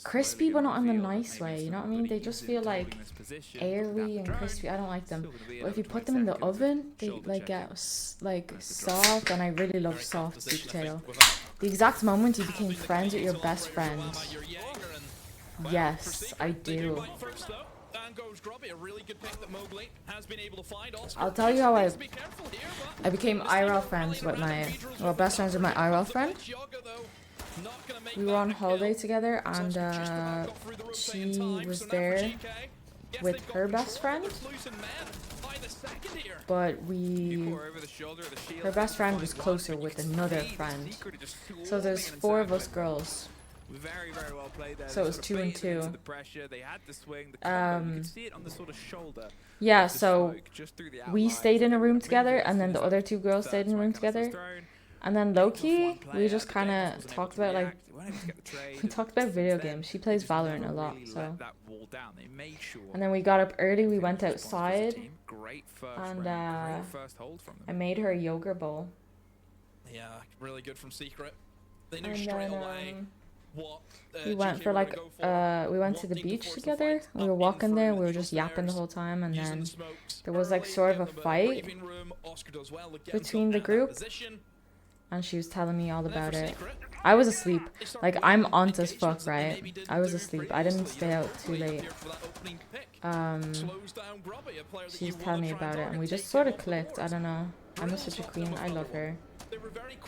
Speaker 2: crispy, but not in the nice way, you know what I mean? They just feel like airy and crispy. I don't like them. But if you put them in the oven, they like get like soft, and I really love soft sweet potato. The exact moment you became friends with your best friend. Yes, I do. I'll tell you how I became IRL friends with my, well, best friends with my IRL friend. We were on holiday together, and she was there with her best friend, but her best friend was closer with another friend. So there's 4 of us girls. So it was 2 and 2. Yeah, so we stayed in a room together, and then the other 2 girls stayed in a room together. And then low-key, we just kind of talked about like, we talked about video games. She plays Valorant a lot, so. And then we got up early, we went outside, and I made her a yogurt bowl.
Speaker 9: Yeah, really good from Secret. They knew
Speaker 2: And
Speaker 9: straight
Speaker 2: then,
Speaker 9: away what
Speaker 2: we went for like, we went to the beach together. We were walking there, we were just yapping the whole time, and then there was like sort of a fight between the group. And she was telling me all about it. I was asleep. Like, I'm onto as fuck, right? I was asleep. I didn't stay out too late. She was telling me about it, and we just sort of clicked. I don't know. I'm such a queen. I love her.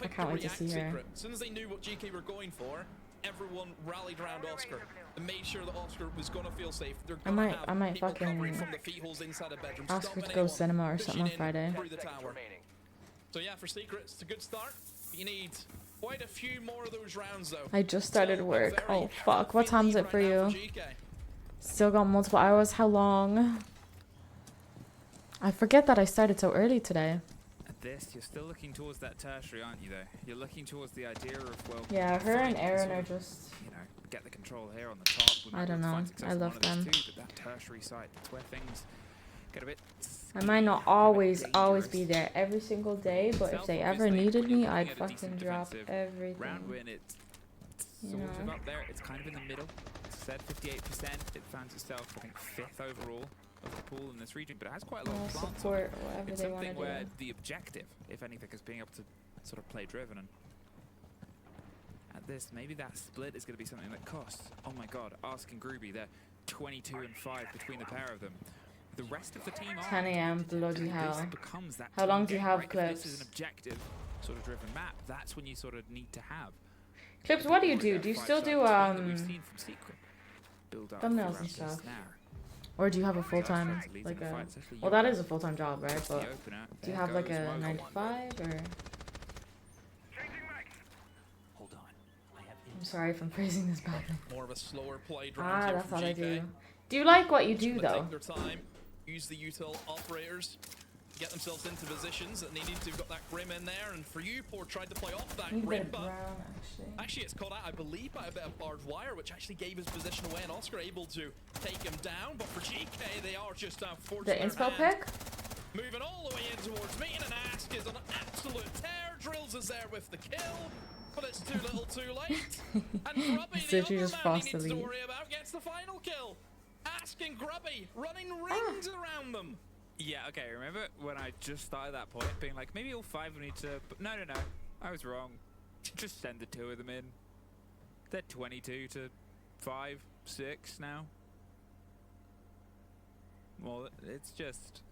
Speaker 2: I can't wait to see her.
Speaker 9: As soon as they knew what GK were going for, everyone rallied around Oscar and made sure that Oscar was going to feel safe. They're
Speaker 2: I
Speaker 9: going to have
Speaker 2: might
Speaker 9: people
Speaker 2: fucking
Speaker 9: covering from the feet holes inside a bedroom,
Speaker 2: ask her
Speaker 9: stopping
Speaker 2: to go
Speaker 9: anyone
Speaker 2: cinema or
Speaker 9: pushing
Speaker 2: something on
Speaker 9: in
Speaker 2: Friday.
Speaker 9: through the tower. So yeah, for Secret, it's a good start. You need quite a few more of those rounds though.
Speaker 2: I just started work. Oh fuck, what
Speaker 9: healthy
Speaker 2: time is
Speaker 9: lead
Speaker 2: it
Speaker 9: right
Speaker 2: for
Speaker 9: now
Speaker 2: you?
Speaker 9: GK.
Speaker 2: Still got multiple hours. How long? I forget that I started so early today.
Speaker 8: At this, you're still looking towards that tertiary, aren't you, though? You're looking towards the idea of, well...
Speaker 2: Yeah, her and
Speaker 8: fine,
Speaker 2: Aaron
Speaker 8: sort
Speaker 2: are
Speaker 8: of,
Speaker 2: just...
Speaker 8: you know, get the control here on the top. We might
Speaker 2: I don't
Speaker 8: be able to
Speaker 2: know.
Speaker 8: find success
Speaker 2: I
Speaker 8: on
Speaker 2: love
Speaker 8: one of those
Speaker 2: them.
Speaker 8: two, but that tertiary site, that's where things get a bit...
Speaker 2: I might not always be there every single day, but if they ever needed me, I'd fucking drop everything.
Speaker 8: Round win, it's
Speaker 2: You
Speaker 8: sort
Speaker 2: know.
Speaker 8: of up there. It's kind of in the middle. It's said 58%. It finds itself, I think, 5th overall of the pool in this region, but it has quite a lot
Speaker 2: I'll
Speaker 8: of plants on it.
Speaker 2: support whatever
Speaker 8: It's
Speaker 2: they want to
Speaker 8: something where
Speaker 2: do.
Speaker 8: the objective, if anything, is being able to sort of play driven. And at this, maybe that split is going to be something that costs. Oh my god, Ask and Groovy, they're 22 and 5 between the pair of them. The rest of the team are
Speaker 2: 10 a.m. bloody
Speaker 8: this
Speaker 2: hell.
Speaker 8: becomes that
Speaker 2: How
Speaker 8: team
Speaker 2: long do you
Speaker 8: game,
Speaker 2: have,
Speaker 8: right? If
Speaker 2: Clips?
Speaker 8: this is an objective sort of driven map, that's when you sort of need to have.
Speaker 2: Clips, what do you do? Do you still do thumbnails and stuff? Or do you have a full-time, like a... Well, that is a full-time job, right? But do you have like a 9 to 5 or...
Speaker 10: Hold on. I have
Speaker 2: I'm sorry if I'm phrasing this badly.
Speaker 9: More of a slower play
Speaker 2: Ah,
Speaker 9: here
Speaker 2: that's
Speaker 9: from
Speaker 2: all I
Speaker 9: GK.
Speaker 2: do. Do you like what you do,
Speaker 9: They
Speaker 2: though?
Speaker 9: take their time, use the util operators, get themselves into positions that they need to. Got that Grim in there, and for you, Poor tried to play off that
Speaker 2: Need a bit
Speaker 9: Grim,
Speaker 2: of
Speaker 9: but
Speaker 2: brown, actually.
Speaker 9: it's caught out, I believe, by a bit of barbed wire, which actually gave his position away, and Oscar able to take him down. But for GK, they are just forced
Speaker 2: The inspo pick?
Speaker 9: Moving all the way in towards me, and an Ask is on an absolute tear. Drills is there with the kill, but it's too little too late. And Grubby,
Speaker 2: So
Speaker 9: the
Speaker 2: she
Speaker 9: other
Speaker 2: just
Speaker 9: man
Speaker 2: frost
Speaker 9: he needs to
Speaker 2: delete.
Speaker 9: worry about, gets the final kill. Ask and Grubby running rings around them.
Speaker 8: Yeah, okay, remember when I just started that point, being like, maybe all 5 we need to... But no, I was wrong. Just send the 2 of them in. They're 22 to 5, 6 now. Well, it's just...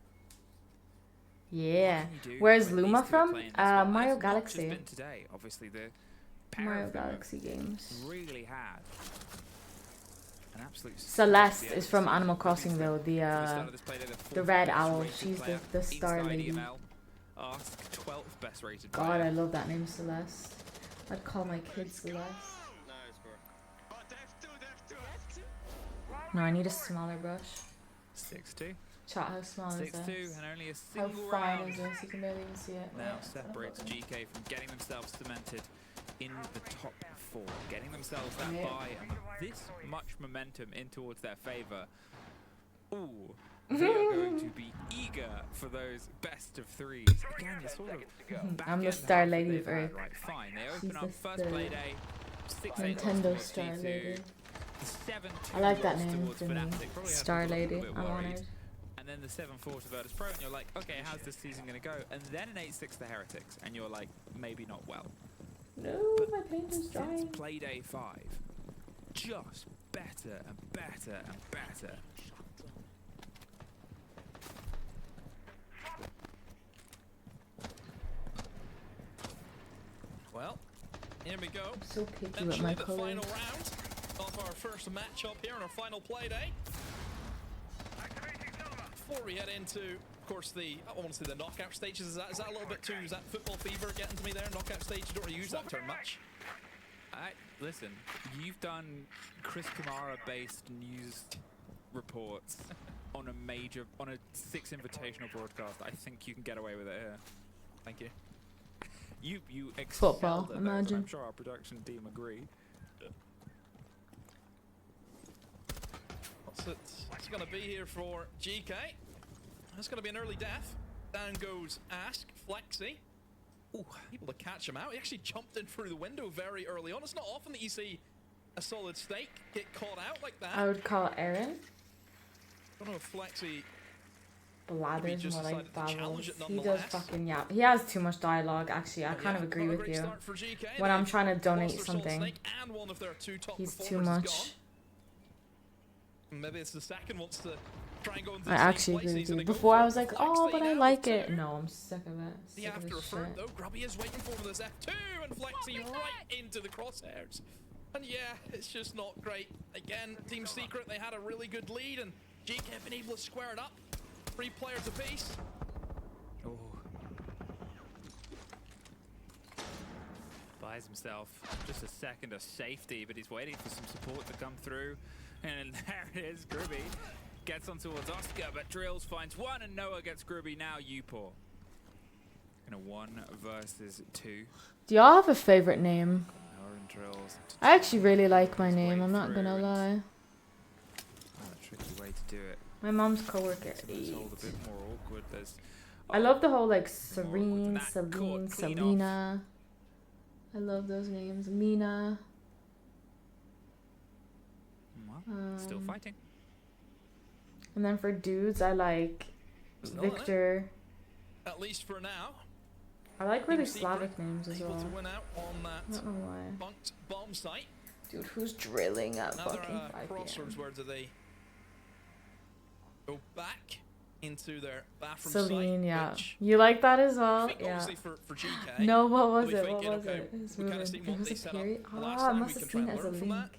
Speaker 2: Yeah.
Speaker 8: What can you do
Speaker 2: Where's
Speaker 8: when these
Speaker 2: Luma
Speaker 8: two are
Speaker 2: from?
Speaker 8: playing as well?
Speaker 2: Mario
Speaker 8: It's not just
Speaker 2: Galaxy.
Speaker 8: been today. Obviously, the pair
Speaker 2: Mario
Speaker 8: of them
Speaker 2: Galaxy games.
Speaker 8: really had an absolute...
Speaker 2: Celeste is from Animal Crossing, though. The red owl. She's the star lady.
Speaker 8: Ask 12th best rated
Speaker 2: God,
Speaker 8: player.
Speaker 2: I love that name, Celeste. I'd call my kid Celeste. No, I need a smaller brush.
Speaker 8: 6-2.
Speaker 2: Chat, how small is
Speaker 8: 6-2
Speaker 2: this?
Speaker 8: and only a
Speaker 2: How
Speaker 8: single
Speaker 2: fine
Speaker 8: round
Speaker 2: is this? You can barely even see it.
Speaker 8: now
Speaker 2: Yeah.
Speaker 8: separates GK from getting themselves cemented in the top 4, getting themselves that
Speaker 2: Yeah.
Speaker 8: bye, and with this much momentum in towards their favour. Ooh, they are going to be eager for those best of 3s. Again, you're sort of back
Speaker 2: I'm the
Speaker 8: end
Speaker 2: star
Speaker 8: half
Speaker 2: lady
Speaker 8: they've
Speaker 2: of Earth.
Speaker 8: had, right, fine. They
Speaker 2: She's
Speaker 8: open up
Speaker 2: just
Speaker 8: first
Speaker 2: the
Speaker 8: play day, 6-8
Speaker 2: Nintendo
Speaker 8: towards
Speaker 2: star
Speaker 8: G2.
Speaker 2: lady.
Speaker 8: The 7-2
Speaker 2: I like that
Speaker 8: loss
Speaker 2: name
Speaker 8: towards
Speaker 2: for me.
Speaker 8: Fnatic, probably had
Speaker 2: Star
Speaker 8: people a
Speaker 2: lady.
Speaker 8: little bit
Speaker 2: I'm
Speaker 8: worried.
Speaker 2: honored.
Speaker 8: And then the 7-4 to Virtus Pro, and you're like, okay, how's this season going to go? And then an 8-6 to Heretics, and you're like, maybe not well.
Speaker 2: No, my paint is drying.
Speaker 8: Since Playday 5, just better and better and better.
Speaker 9: Well, here we go.
Speaker 2: I'm so picky with
Speaker 9: Eventually
Speaker 2: my
Speaker 9: the
Speaker 2: colors.
Speaker 9: final round of our first matchup here on our final play day. Before we head into, of course, I want to say the knockout stages. Is that a little bit too? Is that football fever getting to me there? Knockout stage. You don't really use that term much.
Speaker 8: Listen, you've done Chris Kamara-based news reports on a 6 invitational broadcast. I think you can get away with it here.
Speaker 9: Thank you.
Speaker 8: You excelled
Speaker 2: Football,
Speaker 8: at those,
Speaker 2: imagine.
Speaker 8: I'm sure our production team agree.
Speaker 9: What's it's going to be here for GK? It's going to be an early death. Down goes Ask, Flexi. Ooh, able to catch him out. He actually jumped in through the window very early on. It's not often that you see a solid stake get caught out like that.
Speaker 2: I would call Aaron.
Speaker 9: I don't know if Flexi...
Speaker 2: Blathers
Speaker 9: just
Speaker 2: more like
Speaker 9: decided to challenge
Speaker 2: babbles.
Speaker 9: it
Speaker 2: He does
Speaker 9: nonetheless.
Speaker 2: fucking yap. He has too much dialogue, actually. I
Speaker 9: But
Speaker 2: kind of
Speaker 9: yeah,
Speaker 2: agree
Speaker 9: not a
Speaker 2: with
Speaker 9: great
Speaker 2: you.
Speaker 9: start for GK.
Speaker 2: When I'm
Speaker 9: They've
Speaker 2: trying to
Speaker 9: lost
Speaker 2: donate
Speaker 9: their Solid
Speaker 2: something,
Speaker 9: Snake and one of their 2 top
Speaker 2: he's too
Speaker 9: performers
Speaker 2: much.
Speaker 9: is gone. Maybe it's the second wants to try and go into
Speaker 2: I
Speaker 9: the same
Speaker 2: actually
Speaker 9: place
Speaker 2: agree
Speaker 9: he's
Speaker 2: with you.
Speaker 9: gonna go
Speaker 2: Before
Speaker 9: for
Speaker 2: I was like, oh,
Speaker 9: Flexi
Speaker 2: but I
Speaker 9: now
Speaker 2: like
Speaker 9: with
Speaker 2: it.
Speaker 9: 2.
Speaker 2: No, I'm sick of it.
Speaker 9: The
Speaker 2: Sick of
Speaker 9: after
Speaker 2: this
Speaker 9: effort
Speaker 2: shit.
Speaker 9: though, Grubby is waiting for this F2 and Flexi right into the crosshairs. And yeah, it's just not great. Again, Team Secret, they had a really good lead, and GK have been able to square it up. 3 players apiece.
Speaker 8: Oh. Buys himself just a second of safety, but he's waiting for some support to come through. And there it is, Grubby gets on towards Oscar, but Drills finds one, and Noah gets Grubby. Now Upor. In a 1 versus 2.
Speaker 2: Do y'all have a favorite name?
Speaker 8: Noah and Drills.
Speaker 2: I actually really like my name, I'm not gonna lie.
Speaker 8: Oh, a tricky way to do it.
Speaker 2: My mom's coworker
Speaker 8: It's
Speaker 2: ate.
Speaker 8: all a bit more awkward. There's,
Speaker 2: I love the whole like
Speaker 8: more
Speaker 2: Serene,
Speaker 8: awkward than that.
Speaker 2: Celine,
Speaker 8: Clean off.
Speaker 2: Selena. I love those names. Mina.
Speaker 8: Well, still fighting.
Speaker 2: And then for dudes, I like
Speaker 9: Still in it.
Speaker 2: Victor.
Speaker 9: At least for now.
Speaker 2: I like really
Speaker 9: Team Secret
Speaker 2: Slavic names as
Speaker 9: able
Speaker 2: well.
Speaker 9: to win out on
Speaker 2: I
Speaker 9: that
Speaker 2: don't know why.
Speaker 9: bunked bomb site.
Speaker 2: Dude, who's drilling at
Speaker 9: Another
Speaker 2: fucking 5
Speaker 9: crossroads.
Speaker 2: p.m.?
Speaker 9: Where do they go back into their bathroom
Speaker 2: Celine,
Speaker 9: site?
Speaker 2: yeah.
Speaker 9: Which
Speaker 2: You like that as
Speaker 9: I
Speaker 2: well?
Speaker 9: think
Speaker 2: Yeah.
Speaker 9: obviously for GK.
Speaker 2: No, what was
Speaker 9: they'll
Speaker 2: it?
Speaker 9: be
Speaker 2: What
Speaker 9: thinking,
Speaker 2: was
Speaker 9: okay,
Speaker 2: it? It's
Speaker 9: we kinda
Speaker 2: ruined.
Speaker 9: seen
Speaker 2: It
Speaker 9: what
Speaker 2: was
Speaker 9: they
Speaker 2: a
Speaker 9: set up
Speaker 2: period.
Speaker 9: last
Speaker 2: Ah, I
Speaker 9: time,
Speaker 2: must
Speaker 9: we
Speaker 2: have
Speaker 9: can try
Speaker 2: seen it
Speaker 9: and
Speaker 2: as a
Speaker 9: learn from
Speaker 2: link.
Speaker 9: that.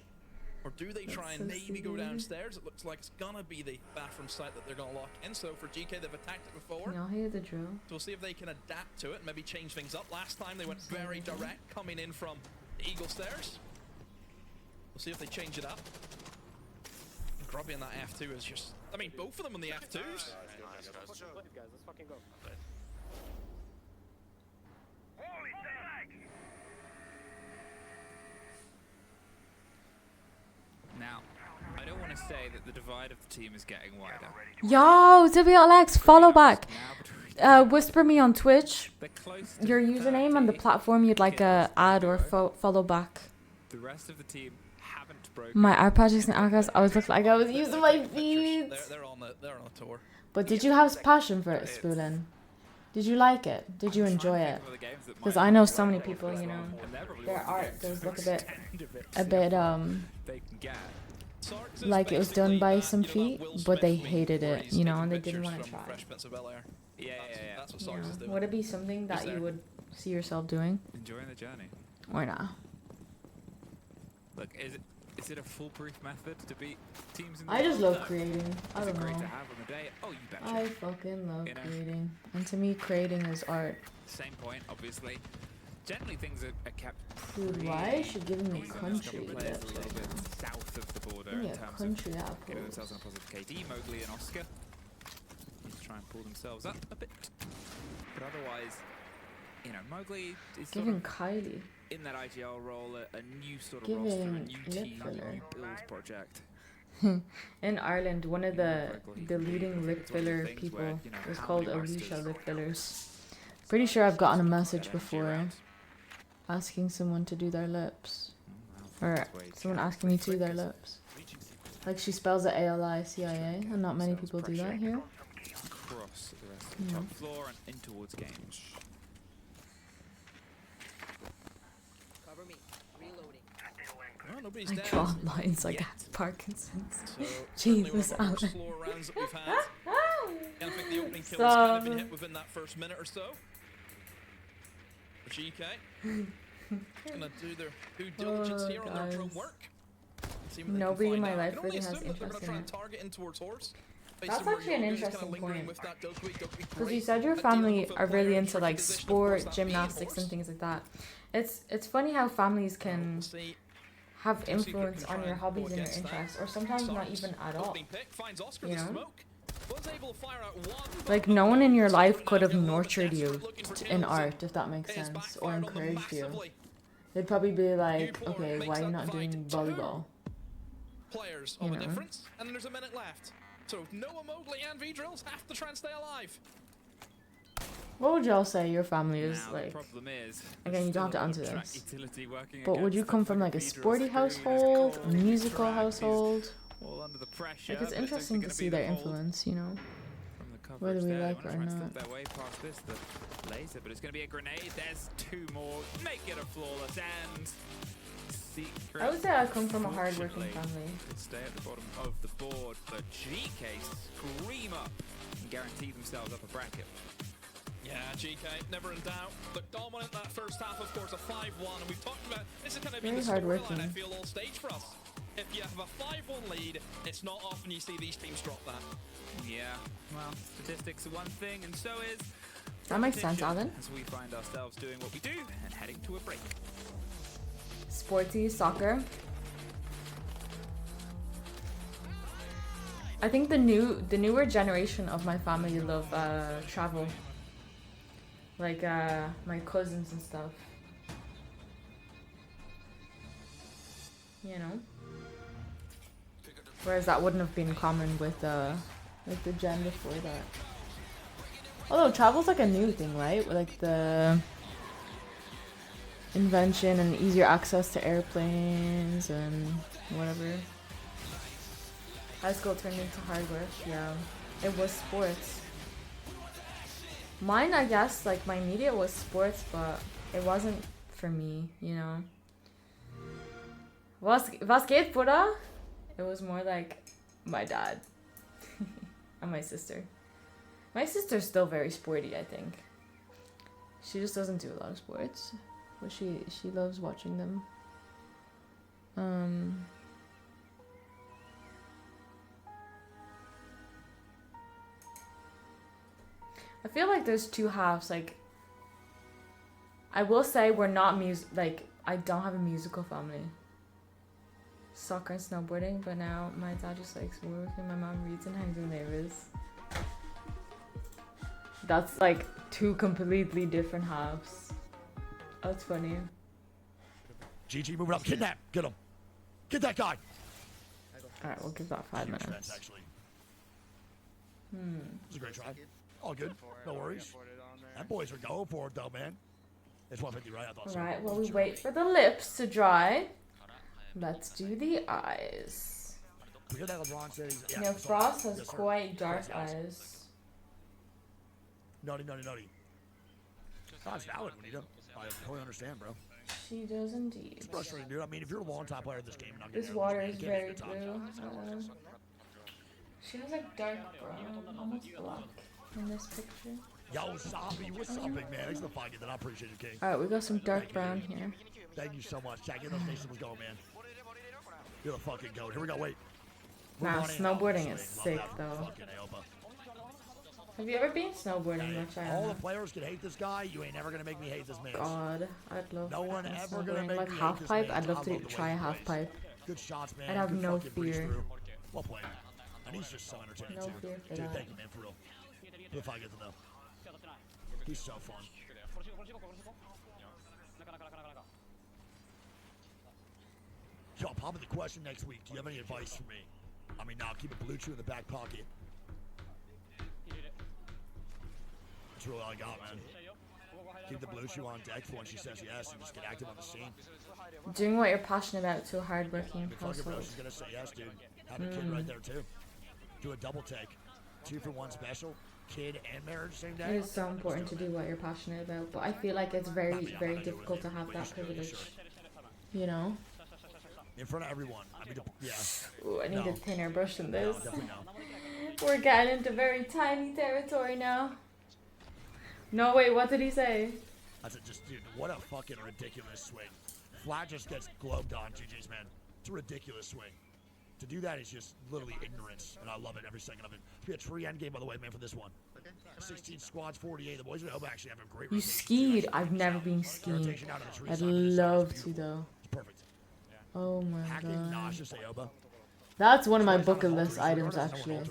Speaker 9: Or do they try and
Speaker 2: so
Speaker 9: maybe go
Speaker 2: silly.
Speaker 9: downstairs? It looks like it's gonna be the bathroom site that they're gonna lock in. So for GK, they've attacked it before.
Speaker 2: Y'all hear the drill?
Speaker 9: So we'll see if they can adapt to it and maybe change things up. Last time they went very direct coming in from the Eagle Stairs. We'll see if they change it up. Grubby in that F2 is just... I mean, both of them on the F2s.
Speaker 11: Let's fucking go.
Speaker 8: Now, I don't want to say that the divide of the team is getting wider.
Speaker 2: Yo, WLX, follow back.
Speaker 8: Now between
Speaker 2: Whisper me on Twitch
Speaker 8: they're close to
Speaker 2: your username and the
Speaker 8: 30.
Speaker 2: platform you'd like a add or follow back.
Speaker 8: The rest of the team haven't broken.
Speaker 2: My iPad is in August. I was looking like I was using my feet.
Speaker 9: They're on a tour.
Speaker 2: But did you have passion for it, Spoolin? Did you like it? Did you enjoy it? Because I know so many people, you know, their art does look a bit
Speaker 8: they can get.
Speaker 2: like it was done by some feet, but they hated it, you know, and they didn't want to try.
Speaker 8: Yeah.
Speaker 9: That's what
Speaker 2: You
Speaker 9: Sarks is
Speaker 2: know,
Speaker 9: doing.
Speaker 2: would it be something that you would see yourself doing,
Speaker 8: Enjoying the journey.
Speaker 2: or not?
Speaker 8: Look, is it a foolproof method to beat teams in the
Speaker 2: I just
Speaker 8: world?
Speaker 2: love creating. I
Speaker 8: Is it
Speaker 2: don't
Speaker 8: great to
Speaker 2: know.
Speaker 8: have on the day? Oh, you betcha.
Speaker 2: I fucking love
Speaker 8: You know?
Speaker 2: creating, and to me, creating is art.
Speaker 8: Same point, obviously. Generally, things are kept.
Speaker 2: Dude, why is she giving me
Speaker 8: These
Speaker 2: country?
Speaker 8: couple players a little bit south of the border
Speaker 2: Give me
Speaker 8: in
Speaker 2: a
Speaker 8: terms
Speaker 2: country
Speaker 8: of
Speaker 2: apple.
Speaker 8: getting themselves on a positive KD. Mowgli and Oscar need to try and pull themselves up a bit, but otherwise, you know, Mowgli is sort
Speaker 2: Giving
Speaker 8: of
Speaker 2: Kylie.
Speaker 8: in that IGL role, a new sort of roster, a
Speaker 2: Giving
Speaker 8: new
Speaker 2: lip
Speaker 8: team, a
Speaker 2: filler.
Speaker 8: new build project.
Speaker 2: In Ireland, one of the leading lip
Speaker 8: It's one of the
Speaker 2: filler
Speaker 8: things
Speaker 2: people
Speaker 8: where, you know,
Speaker 2: was
Speaker 8: how
Speaker 2: called
Speaker 8: many
Speaker 2: Alicia
Speaker 8: rosters
Speaker 2: Lip Fillers. Pretty sure I've gotten a message
Speaker 8: get energy
Speaker 2: before
Speaker 8: around.
Speaker 2: asking someone to do their lips.
Speaker 8: Well,
Speaker 2: Or
Speaker 8: that's way
Speaker 2: someone
Speaker 8: to-
Speaker 2: asking me to do their lips. Like she spells it ALICIA, and not many people do that here.
Speaker 8: across the rest of the top floor and in towards games.
Speaker 3: Cover me. Reloading.
Speaker 9: Well, nobody's
Speaker 2: I
Speaker 9: dead.
Speaker 2: draw lines like I
Speaker 9: yet.
Speaker 2: have Parkinson's.
Speaker 9: So, certainly
Speaker 2: Jesus,
Speaker 9: one of our worst
Speaker 2: Alan.
Speaker 9: floor rounds that we've had. And I think the opening kill has
Speaker 2: So-
Speaker 9: kind of been hit within that first minute or so. The GK gonna do their due diligence here on their drone
Speaker 2: guys.
Speaker 9: work. See what they can
Speaker 2: Nobody in
Speaker 9: find
Speaker 2: my
Speaker 9: out.
Speaker 2: life
Speaker 9: I can only
Speaker 2: really has
Speaker 9: assume that they're
Speaker 2: interest
Speaker 9: gonna try
Speaker 2: in
Speaker 9: and
Speaker 2: it.
Speaker 9: target in towards horse.
Speaker 2: That's actually an interesting point.
Speaker 9: Because
Speaker 2: Because you said your family are really into like sport, gymnastics, and things like that. It's funny how families can have influence on your hobbies and your interests, or sometimes not even at all. You know? Like no one in your life could have nurtured you in art, if that makes sense, or encouraged you. They'd probably be like, okay, why are you not doing volleyball?
Speaker 9: Players
Speaker 2: You
Speaker 9: of a
Speaker 2: know?
Speaker 9: difference, and there's a minute left. So Noah, Mowgli, and V-Drills have to try and stay alive.
Speaker 2: What would y'all say your family is
Speaker 8: Now,
Speaker 2: like?
Speaker 8: the problem is,
Speaker 2: Again, you don't have to
Speaker 8: there's
Speaker 2: answer
Speaker 8: still a lot of
Speaker 2: this.
Speaker 8: track utility working
Speaker 2: But would you
Speaker 8: against
Speaker 2: come
Speaker 8: them.
Speaker 2: from like a
Speaker 8: V-Drills
Speaker 2: sporty
Speaker 8: crew, there's
Speaker 2: household, a
Speaker 8: Cole,
Speaker 2: musical
Speaker 8: Track, he's
Speaker 2: household?
Speaker 8: all under the pressure.
Speaker 2: Like it's
Speaker 8: but
Speaker 2: interesting to
Speaker 8: gonna
Speaker 2: see
Speaker 8: be the
Speaker 2: their
Speaker 8: hold
Speaker 2: influence, you know.
Speaker 8: from the coverage
Speaker 2: whether we
Speaker 8: there. They
Speaker 2: like
Speaker 8: wanna
Speaker 2: it or
Speaker 8: try and slip
Speaker 2: not.
Speaker 8: their way past this, the laser, but it's going to be a grenade. There's two more. Make it a flawless end. Secret.
Speaker 2: I would say I come from a hard-working
Speaker 8: Unfortunately,
Speaker 2: family.
Speaker 8: could stay at the bottom of the board, but GK scream up and guarantee themselves up a bracket.
Speaker 9: Yeah, GK, never in doubt. Look, dominant that first half, of course, a 5-1, and we've talked about this is going to be the storyline, I feel, all stage for us. If you have a 5-1 lead, it's not often you see these teams drop that.
Speaker 8: Yeah, well, statistics are one thing, and so is
Speaker 2: That makes sense,
Speaker 8: competition,
Speaker 2: Alan.
Speaker 8: as we find ourselves doing what we do and heading to a break.
Speaker 2: Sporty soccer. I think the newer generation of my family love travel. Like my cousins and stuff. You know? Whereas that wouldn't have been common with like the gen before that. Although travel's like a new thing, right? Like the invention and easier access to airplanes and whatever. High school turned into hard work, yeah. It was sports. Mine, I guess, like my media was sports, but it wasn't for me, you know. Was geht, Bruder? It was more like my dad and my sister. My sister's still very sporty, I think. She just doesn't do a lot of sports, but she loves watching them. I feel like there's two halves. Like, I will say we're not I don't have a musical family. Soccer and snowboarding, but now my dad just likes working. My mom reads and hangs with neighbors. That's like two completely different halves. That's funny.
Speaker 1: GG, move it up. Kidnap. Get him. Get that guy.
Speaker 2: Alright, we'll give that 5 minutes.
Speaker 1: Defense, actually. It was a great try. All good. No worries. That boys are going for it, though, man. It's 150, right? I thought so.
Speaker 2: Alright, while we wait for the lips to dry, let's do the eyes.
Speaker 1: We hear that LeBron said he's...
Speaker 2: Yeah, Frost has quite dark eyes.
Speaker 1: Naughty. That's valid, Juanita. I totally understand, bro.
Speaker 2: She does indeed.
Speaker 1: It's frustrating, dude. I mean, if you're a long-time player in this game, not
Speaker 2: this water is very blue. She has like dark brown, almost black in this picture.
Speaker 1: Yo, Zombie, what's up, big man? Thanks for finding that. I appreciate it, King.
Speaker 2: Alright, we got some dark brown here.
Speaker 1: Thank you so much. Jack, get those stations going, man. You're the fucking goat. Here we go, wait.
Speaker 2: Nah, snowboarding is sick, though. Have you ever been snowboarding much?
Speaker 1: All the players can hate this guy. You ain't never gonna make me hate this man.
Speaker 2: God, I'd love
Speaker 1: no one ever gonna make
Speaker 2: like
Speaker 1: me
Speaker 2: half
Speaker 1: hate
Speaker 2: pipe.
Speaker 1: this man.
Speaker 2: I'd love to try a half pipe.
Speaker 1: Good shots, man.
Speaker 2: I'd have
Speaker 1: Good
Speaker 2: no
Speaker 1: fucking breeze
Speaker 2: fear.
Speaker 1: through. Well played. And he's just so entertaining
Speaker 2: No
Speaker 1: too.
Speaker 2: fear for
Speaker 1: Dude,
Speaker 2: that.
Speaker 1: thank you, man, for real. If I get to know. He's so fun. Yo, pop in the question next week. Do you have any advice for me? I mean, now keep a blue chew in the back pocket. That's really all I got, man. Keep the blue shoe on deck for when she says yes and just get active on the scene.
Speaker 2: Doing what you're passionate about to a hardworking
Speaker 1: Fuck it, bro.
Speaker 2: household.
Speaker 1: She's gonna say yes, dude. Have a kid right there, too. Do a double take. 2 for 1 special. Kid and marriage same day.
Speaker 2: It is so important to do what you're passionate about, but I feel like it's very, very difficult to have that privilege. You know?
Speaker 1: In front of everyone. I mean, yeah.
Speaker 2: Ooh, I need a thinner brush than
Speaker 1: No,
Speaker 2: this.
Speaker 1: definitely no.
Speaker 2: We're getting into very tiny territory now. No, wait, what did he say?
Speaker 1: I said, just, dude, what a fucking ridiculous swing. Flat just gets globed on, GG's, man. It's a ridiculous swing. To do that is just literally ignorance, and I love it every second of it. It's be a tree end game, by the way, man, for this one. 16 squads, 48. The boys at Hope actually have a great
Speaker 2: You
Speaker 1: rotation.
Speaker 2: skied? I've never been skiing. I'd love to, though.
Speaker 1: It's perfect.
Speaker 2: Oh my
Speaker 1: Hacking
Speaker 2: god.
Speaker 1: nauseous Aoba.
Speaker 2: That's one of my bucket list items, actually.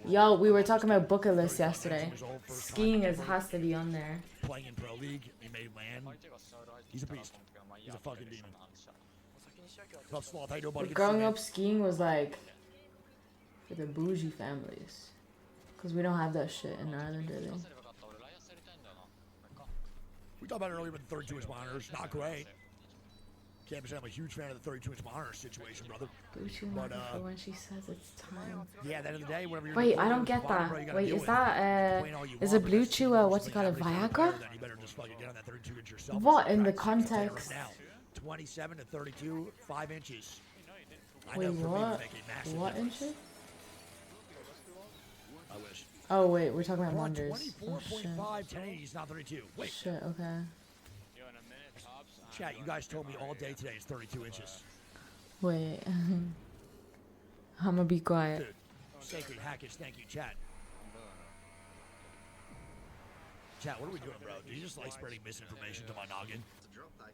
Speaker 2: Yo, we were talking about bucket list yesterday. Skiing has to be on there.
Speaker 1: Playing in Pro League, he made land. He's a beast. He's a fucking demon. What's up, Sloth? How you doing, buddy?
Speaker 2: But growing up, skiing was like for the bougie families. Because we don't have that shit in Ireland, really.
Speaker 1: We talked about it earlier with the 32-inch monitors. Not great. Can't be saying I'm a huge fan of the 32-inch monitor situation, brother.
Speaker 2: Bougie
Speaker 1: But,
Speaker 2: for when she says it's time.
Speaker 1: yeah, at the end of the day, whenever you're
Speaker 2: Wait, I don't get that. Wait, is that is a blue chew what's it called, a Viagra?
Speaker 1: You better just fucking get on that 32-inch yourself.
Speaker 2: What in the
Speaker 1: Practice.
Speaker 2: context?
Speaker 1: Now, 27 to 32, 5 inches. I
Speaker 2: Wait,
Speaker 1: know for me,
Speaker 2: what?
Speaker 1: make a massive
Speaker 2: What
Speaker 1: difference.
Speaker 2: inches?
Speaker 1: I wish.
Speaker 2: Oh wait, we're talking about
Speaker 1: We're on
Speaker 2: wonders. Oh,
Speaker 1: 24.5 1080 is not 32. Wait,
Speaker 2: shit, okay.
Speaker 1: chat, you guys told me all day today it's 32 inches.
Speaker 2: Wait. I'm gonna be quiet.
Speaker 1: Dude, Sacred Hackage, thank you, chat. Chat, what are we doing, bro? Do you just like spreading misinformation to my noggin?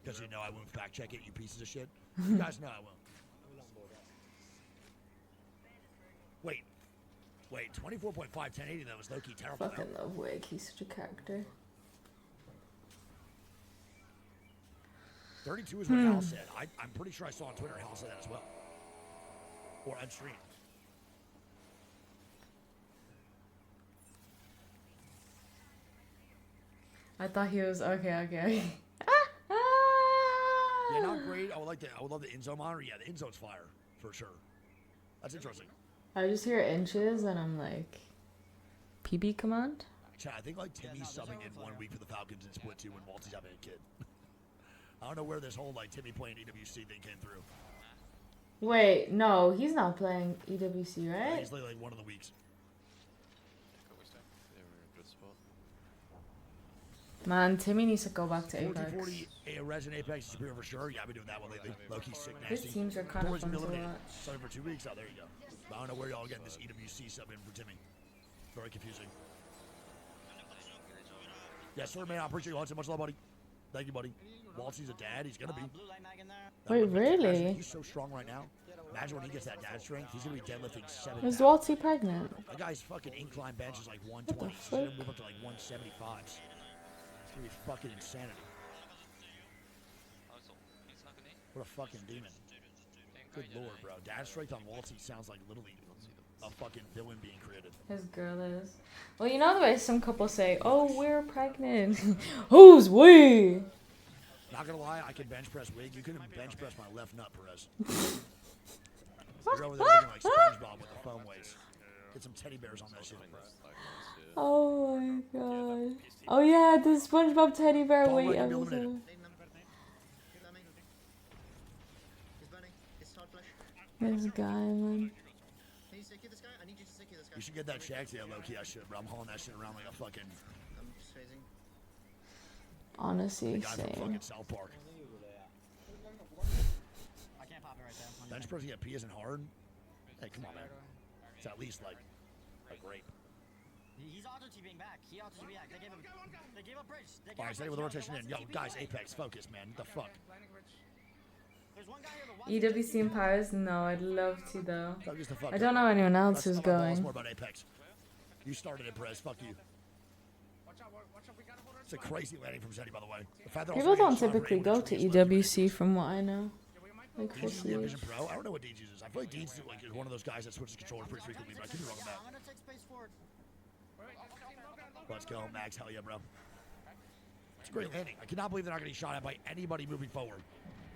Speaker 1: Because you know I won't fact check it, you pieces of shit. You guys know I won't. Wait, 24.5 1080 that was low-key terrible.
Speaker 2: Fucking love Wig, he's such a character.
Speaker 1: 32 is what Hal said. I'm pretty sure I saw on Twitter Hal said that as well. Or on stream.
Speaker 2: I thought he was okay.
Speaker 1: Yeah, not great. I would love the in zone monitor. Yeah, the in zone's fire for sure. That's interesting.
Speaker 2: I just hear inches and I'm like, PB command?
Speaker 1: Chat, I think like Timmy's subbing in 1 week for the Falcons in split 2 when Walty's having a kid. I don't know where this whole like Timmy playing EWC thing came through.
Speaker 2: Wait, no, he's not playing EWC, right?
Speaker 1: He's like one of the weeks.
Speaker 2: Man, Timmy needs to go back to
Speaker 1: 40
Speaker 2: Apex.
Speaker 1: 40 Resident Apex is superior for sure. Yeah, I've been doing that one lately. Low-key sick,
Speaker 2: His
Speaker 1: nasty.
Speaker 2: teams are kind of
Speaker 1: Boys
Speaker 2: fun
Speaker 1: been
Speaker 2: to
Speaker 1: eliminated.
Speaker 2: watch.
Speaker 1: Subbing for 2 weeks. Oh, there you go. But I don't know where y'all getting this EWC sub in for Timmy. Very confusing. Yes, sir, man. I appreciate you. So much love, buddy. Thank you, buddy. Waltzy's a dad. He's gonna be.
Speaker 2: Wait, really?
Speaker 1: He's so strong right now. Imagine when he gets that dad strength. He's gonna be deadlifting 7.
Speaker 2: Is Waltzy pregnant?
Speaker 1: The guy's fucking incline bench is like 120.
Speaker 2: What the
Speaker 1: He's gonna
Speaker 2: fuck?
Speaker 1: move up to like 175s. It's gonna be fucking insanity. What a fucking demon. Good lord, bro. Dad strength on Waltzy sounds like literally a fucking villain being created.
Speaker 2: His girl is. Well, you know the way some couples say, "Oh, we're pregnant." Who's we?
Speaker 1: Not gonna lie, I can bench press Wig. You couldn't bench press my left nut, Perez. You're over there looking like SpongeBob with the foam weights. Get some teddy bears on that shit.
Speaker 2: Oh my god. Oh yeah, the SpongeBob teddy bear
Speaker 1: Ball
Speaker 2: weight
Speaker 1: weight can be
Speaker 2: episode.
Speaker 1: eliminated.
Speaker 2: This guy, man.
Speaker 1: You should get that checked. Yeah, low key, I should, bro. I'm hauling that shit around like a fucking.
Speaker 2: Honestly,
Speaker 1: The guy from
Speaker 2: same.
Speaker 1: fucking South Park. Bench pressing at P isn't hard. Hey, come on, man. It's at least like a grape.
Speaker 12: He's auto TPing back. He auto TPing back. They gave a bridge.
Speaker 1: All right, stay with the rotation in. Yo, guys, Apex, focus, man. What the fuck?
Speaker 12: There's one guy here, but
Speaker 2: EWC in Paris? No, I'd love to though.
Speaker 1: Focus the fuck
Speaker 2: I
Speaker 1: up.
Speaker 2: don't know anyone else
Speaker 1: Let's
Speaker 2: who's
Speaker 1: talk about balls
Speaker 2: going.
Speaker 1: more about Apex. You started it, Perez. Fuck you. It's a crazy landing from Zeddy, by the way. The fact that
Speaker 2: People
Speaker 1: also
Speaker 2: don't
Speaker 1: getting shot for
Speaker 2: typically
Speaker 1: 8
Speaker 2: go
Speaker 1: wins
Speaker 2: to
Speaker 1: is fucking
Speaker 2: EWC from what I know. Like
Speaker 1: Deej
Speaker 2: for
Speaker 1: uses the
Speaker 2: Siege.
Speaker 1: Vision Pro. I don't know what Deej uses. I feel like Deej like, is one of those guys that switches controller pretty frequently, but I could be wrong on that.
Speaker 12: I'm gonna take space forward.
Speaker 1: Let's go, Max. Hell yeah, bro. It's a great landing. I cannot believe they're not getting shot at by anybody moving forward.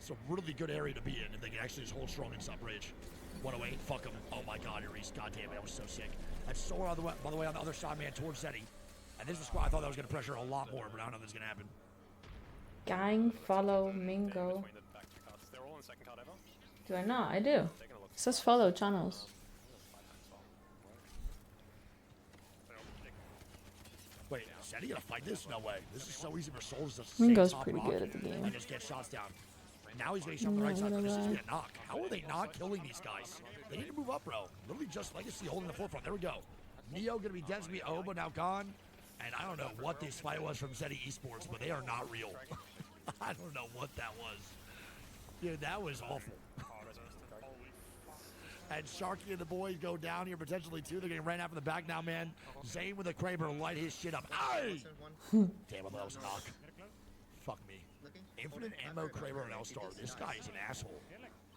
Speaker 1: It's a really good area to be in if they can actually just hold strong in sub bridge. 108, fuck him. Oh my god, Reese. God damn it, that was so sick. That's so by the way, on the other side, man, towards Zeddy. And this is a squad I thought that was going to pressure a lot more, but I don't know if this is going to happen.
Speaker 2: Gang, follow, Mingo. Do I not? I do. It says follow channels.
Speaker 1: Wait, is Zeddy going to fight this? No way. This is so easy for Souls to stay
Speaker 2: Mingo's
Speaker 1: top
Speaker 2: pretty
Speaker 1: rock
Speaker 2: good at the game.
Speaker 1: and just get shots down. And now he's getting shot on the right side, but this is going to knock. How are they not killing these guys? They need to move up, bro. Literally just Legacy holding the forefront. There we go. Neo going to be dead to be Oba now gone. And I don't know what this fight was from Zeddy Esports, but they are not real. I don't know what that was. Dude, that was awful. And Sharky and the boys go down here potentially too. They're getting ran out from the back now, man. Zane with a Kraber light his shit up. Aye! Damn, I thought that was a knock. Fuck me. Infinite ammo Kraber and L-Star. This guy is an asshole.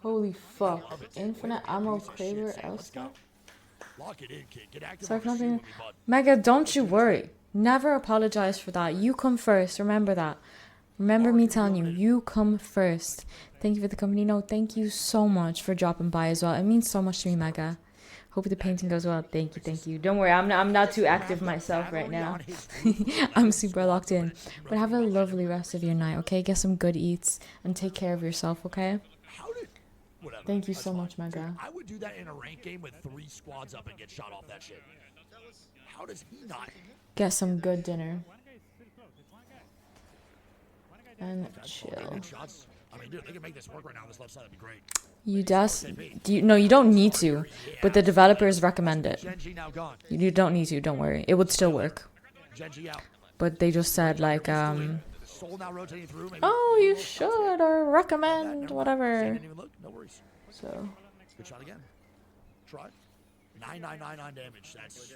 Speaker 2: Holy fuck. Infinite ammo Kraber Elstar?
Speaker 1: Lock it in, kid. Get active
Speaker 2: Sorry
Speaker 1: on
Speaker 2: for
Speaker 1: the
Speaker 2: not
Speaker 1: stream
Speaker 2: being...
Speaker 1: with me, bud.
Speaker 2: Mega, don't you worry. Never apologize for that. You come first. Remember that. Remember me telling you, you come first. Thank you for the company. No, thank you so much for dropping by as well. It means so much to me, Mega. Hope the painting goes well. Thank you, thank you. Don't worry, I'm not too active myself right now. I'm super locked in. But have a lovely rest of your night, okay? Get some good eats and take care of yourself, okay?
Speaker 1: Whatever.
Speaker 2: Thank you
Speaker 1: That's
Speaker 2: so
Speaker 1: fine.
Speaker 2: much, Mega.
Speaker 1: I would do that in a rank game with 3 squads up and get shot off that shit. How How does he not?
Speaker 2: Get some good dinner. And
Speaker 1: Okay,
Speaker 2: chill.
Speaker 1: good shots. I mean, dude, they can make this work right now on this left side. That'd be great.
Speaker 2: You no, you don't need to, but the developers recommend it.
Speaker 1: Genji now gone.
Speaker 2: You don't need to, don't worry. It would still work.
Speaker 1: Genji out.
Speaker 2: But they just said like
Speaker 1: Soul now rotating through. Maybe
Speaker 2: oh, you should or recommend whatever.
Speaker 1: Didn't even look. No worries.
Speaker 2: So
Speaker 1: Good shot again. Try. 9999 damage. That's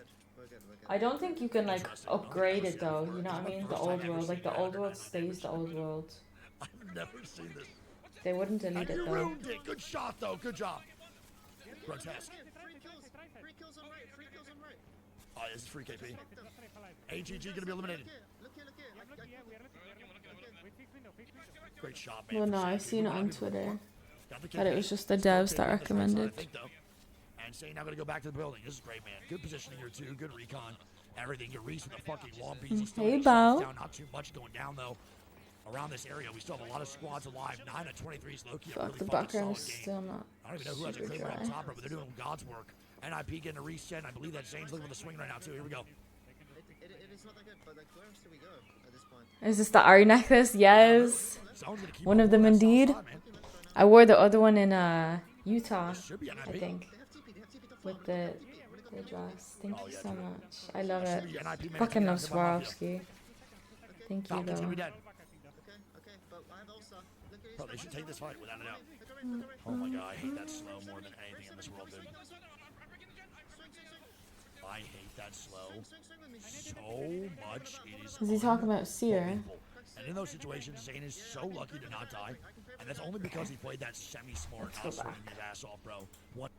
Speaker 2: I don't think you can like upgrade it though. You know what I mean? The old world, like the old world stays the old world.
Speaker 1: I've never seen this.
Speaker 2: They wouldn't delete it
Speaker 1: You
Speaker 2: though.
Speaker 1: ruined it. Good shot though. Good job. Grotesque.
Speaker 12: 3 kills on right, 3 kills on right.
Speaker 1: Oh, this is free KP. AGG gonna be eliminated.
Speaker 12: Look here.
Speaker 1: Great shot, man.
Speaker 2: Well, no, I seen it on Twitter that it was just the devs that recommended.
Speaker 1: And saying now gonna go back to the building. This is great, man. Good positioning here too. Good recon. Everything. Get Reese with the fucking long beats. He's still
Speaker 2: Hey,
Speaker 1: getting shots
Speaker 2: Bo.
Speaker 1: down. Not too much going down though. Around this area, we still have a lot of squads alive. 9 of 23 is Loki.
Speaker 2: Fuck, the background is still not
Speaker 1: I don't even know who has a
Speaker 2: super
Speaker 1: clear on
Speaker 2: dry.
Speaker 1: top, but they're doing God's work. NIP getting a reset. I believe that Zane's looking for the swing right now too. Here we go.
Speaker 12: It is not that good, but like, where else do we go at this point?
Speaker 2: Is this the Ari necklace? Yes.
Speaker 1: Someone's gonna keep
Speaker 2: One of them
Speaker 1: that
Speaker 2: indeed.
Speaker 1: south side, man.
Speaker 2: I wore the other one in Utah,
Speaker 1: Should be
Speaker 2: I
Speaker 1: NIP.
Speaker 2: think. With the dress. Thank you so much. I love
Speaker 1: Should
Speaker 2: it.
Speaker 1: be NIP, man.
Speaker 2: Fucking love
Speaker 1: Give him a
Speaker 2: Swarovski. Thank you
Speaker 1: Falcon's gonna
Speaker 2: though.
Speaker 1: be dead.
Speaker 12: Okay, but I have Ulster. Look at his
Speaker 1: Bro, they should take this fight without a doubt.
Speaker 12: look at
Speaker 1: Oh my god, I hate that slow more than anything in this world, dude. I hate that slow so much. It is
Speaker 2: Is he talking about Seer?
Speaker 1: unbelievable. And in those situations, Zane is so lucky to not die. And that's only because he played that semi-smart,
Speaker 2: Let's
Speaker 1: not
Speaker 2: go
Speaker 1: swinging
Speaker 2: back.
Speaker 1: his ass off, bro. One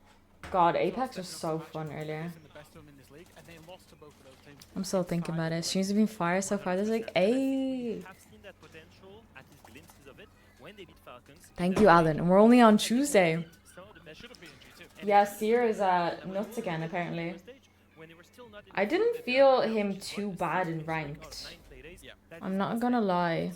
Speaker 2: God, Apex was so fun earlier.
Speaker 6: The best of them in this league, and they lost to both of those teams.
Speaker 2: I'm still thinking about it. Streams have been fire so far. There's like 8.
Speaker 4: Have seen that potential, at least glimpses of it, when they beat Falcons.
Speaker 2: Thank you, Alan. And we're only on Tuesday.
Speaker 4: Some of the best should have been G2.
Speaker 2: Yeah, Seer is nuts again, apparently.
Speaker 4: When they were still not in
Speaker 2: I didn't feel him too bad in ranked. I'm not gonna lie.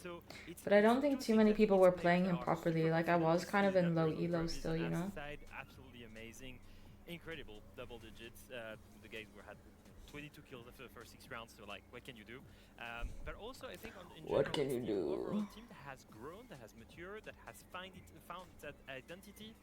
Speaker 2: But I don't think too many people were playing him properly. Like, I was kind of in low elo still, you know?
Speaker 4: Absolutely amazing. Incredible double digits. The guys had 22 kills after the first 6 rounds, so like, what can you do? But also, I think in
Speaker 2: What
Speaker 4: general,
Speaker 2: can you
Speaker 4: it's
Speaker 2: do?
Speaker 4: the overall team that has grown, that has matured, that has found its identity,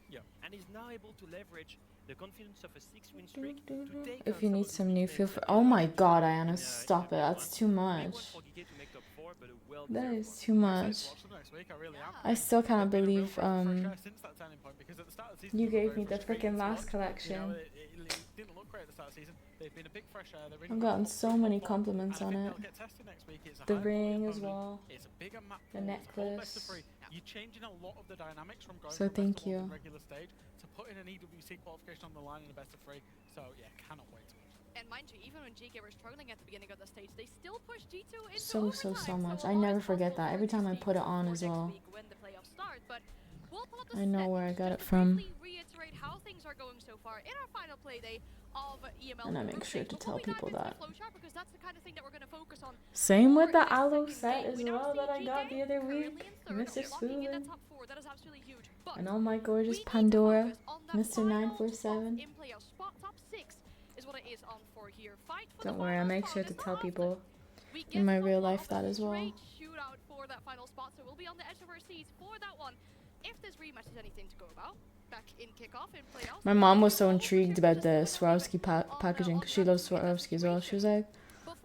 Speaker 4: and is now able to leverage the confidence of a 6-win streak to take
Speaker 2: If
Speaker 4: on
Speaker 2: you
Speaker 4: some
Speaker 2: need
Speaker 4: of the
Speaker 2: some
Speaker 4: big
Speaker 2: new
Speaker 4: names
Speaker 2: feel
Speaker 4: that
Speaker 2: for.
Speaker 4: are
Speaker 2: Oh my
Speaker 4: in
Speaker 2: god,
Speaker 4: the
Speaker 2: Ayana, stop it.
Speaker 4: Tier
Speaker 2: That's
Speaker 4: 1.
Speaker 2: too
Speaker 4: They
Speaker 2: much.
Speaker 4: want 40K to make top 4, but a
Speaker 2: That
Speaker 4: well-deserved
Speaker 2: is
Speaker 4: one.
Speaker 2: too much.
Speaker 6: Watch them next week, I really am.
Speaker 2: I still cannot
Speaker 6: They've been a
Speaker 2: believe
Speaker 6: real breath of fresh air since that turning point, because at the start of the season
Speaker 2: you
Speaker 6: they were
Speaker 2: gave
Speaker 6: very
Speaker 2: me the
Speaker 6: frustrating
Speaker 2: freaking
Speaker 6: to
Speaker 2: last
Speaker 6: watch.
Speaker 2: collection.
Speaker 6: You know, it didn't look great at the start of the season. They've been a big fresh air. They're in
Speaker 2: I've
Speaker 6: good
Speaker 2: gotten
Speaker 6: form,
Speaker 2: so
Speaker 6: good
Speaker 2: many
Speaker 6: form,
Speaker 2: compliments
Speaker 6: and I
Speaker 2: on
Speaker 6: think
Speaker 2: it.
Speaker 6: they'll get tested next week. It's a
Speaker 2: The
Speaker 6: high-quality
Speaker 2: ring as
Speaker 6: opponent.
Speaker 2: well.
Speaker 6: It's a bigger map.
Speaker 2: The
Speaker 6: pool, it's a whole best of
Speaker 2: necklace.
Speaker 6: 3. You're changing a lot of the dynamics from going
Speaker 2: So
Speaker 6: from
Speaker 2: thank
Speaker 6: best of 1
Speaker 2: you.
Speaker 6: to regular stage to putting an EWC qualification on the line in a best of 3. So yeah, cannot wait to watch.
Speaker 5: And mind you, even when GK were struggling at the beginning of the stage, they still pushed G2 into
Speaker 2: So
Speaker 5: overtime.
Speaker 2: much.
Speaker 5: So
Speaker 2: I
Speaker 5: a lot
Speaker 2: never
Speaker 5: is
Speaker 2: forget
Speaker 5: possible
Speaker 2: that.
Speaker 5: for
Speaker 2: Every time I
Speaker 5: these
Speaker 2: put it
Speaker 5: teams
Speaker 2: on
Speaker 5: for
Speaker 2: as
Speaker 5: next
Speaker 2: well.
Speaker 5: week when the playoffs start. But we'll pull up the
Speaker 2: I know
Speaker 5: stats
Speaker 2: where I got
Speaker 5: just
Speaker 2: it
Speaker 5: to
Speaker 2: from.
Speaker 5: briefly reiterate how things are going so far in our final play day of EML.
Speaker 2: And I make
Speaker 5: group
Speaker 2: sure
Speaker 5: stage.
Speaker 2: to
Speaker 5: Before
Speaker 2: tell
Speaker 5: we dive
Speaker 2: people
Speaker 5: into the
Speaker 2: that.
Speaker 5: flowchart, because that's the kind of thing that we're going to focus on.
Speaker 2: Same with
Speaker 5: for
Speaker 2: the
Speaker 5: this
Speaker 2: aloe
Speaker 5: second
Speaker 2: set
Speaker 5: game.
Speaker 2: as
Speaker 5: We now
Speaker 2: well
Speaker 5: see
Speaker 2: that I got
Speaker 5: GK
Speaker 2: the other
Speaker 5: currently
Speaker 2: week.
Speaker 5: in third,
Speaker 2: Mr.
Speaker 5: locking in the
Speaker 2: Spoon.
Speaker 5: top 4. That is absolutely huge. But
Speaker 2: And all my
Speaker 5: we
Speaker 2: gorgeous
Speaker 5: need to
Speaker 2: Pandora.
Speaker 5: focus on that
Speaker 2: Mr.
Speaker 5: final
Speaker 2: 947.
Speaker 5: spot in playoff spot. Top 6 is what it is on for here. Fight for
Speaker 2: Don't
Speaker 5: the
Speaker 2: worry, I
Speaker 5: final
Speaker 2: make
Speaker 5: spot.
Speaker 2: sure
Speaker 5: It's
Speaker 2: to
Speaker 5: not
Speaker 2: tell
Speaker 5: often
Speaker 2: people
Speaker 5: we
Speaker 2: in my
Speaker 5: get
Speaker 2: real
Speaker 5: somewhat
Speaker 2: life
Speaker 5: of
Speaker 2: that
Speaker 5: a
Speaker 2: as well.
Speaker 5: straight shootout for that final spot, so we'll be on the edge of our seats for that one. If this rematch is anything to go about, back in kickoff in playoffs.
Speaker 2: My mom was so intrigued about the Swarovski packaging because she loves Swarovski as well. She was like,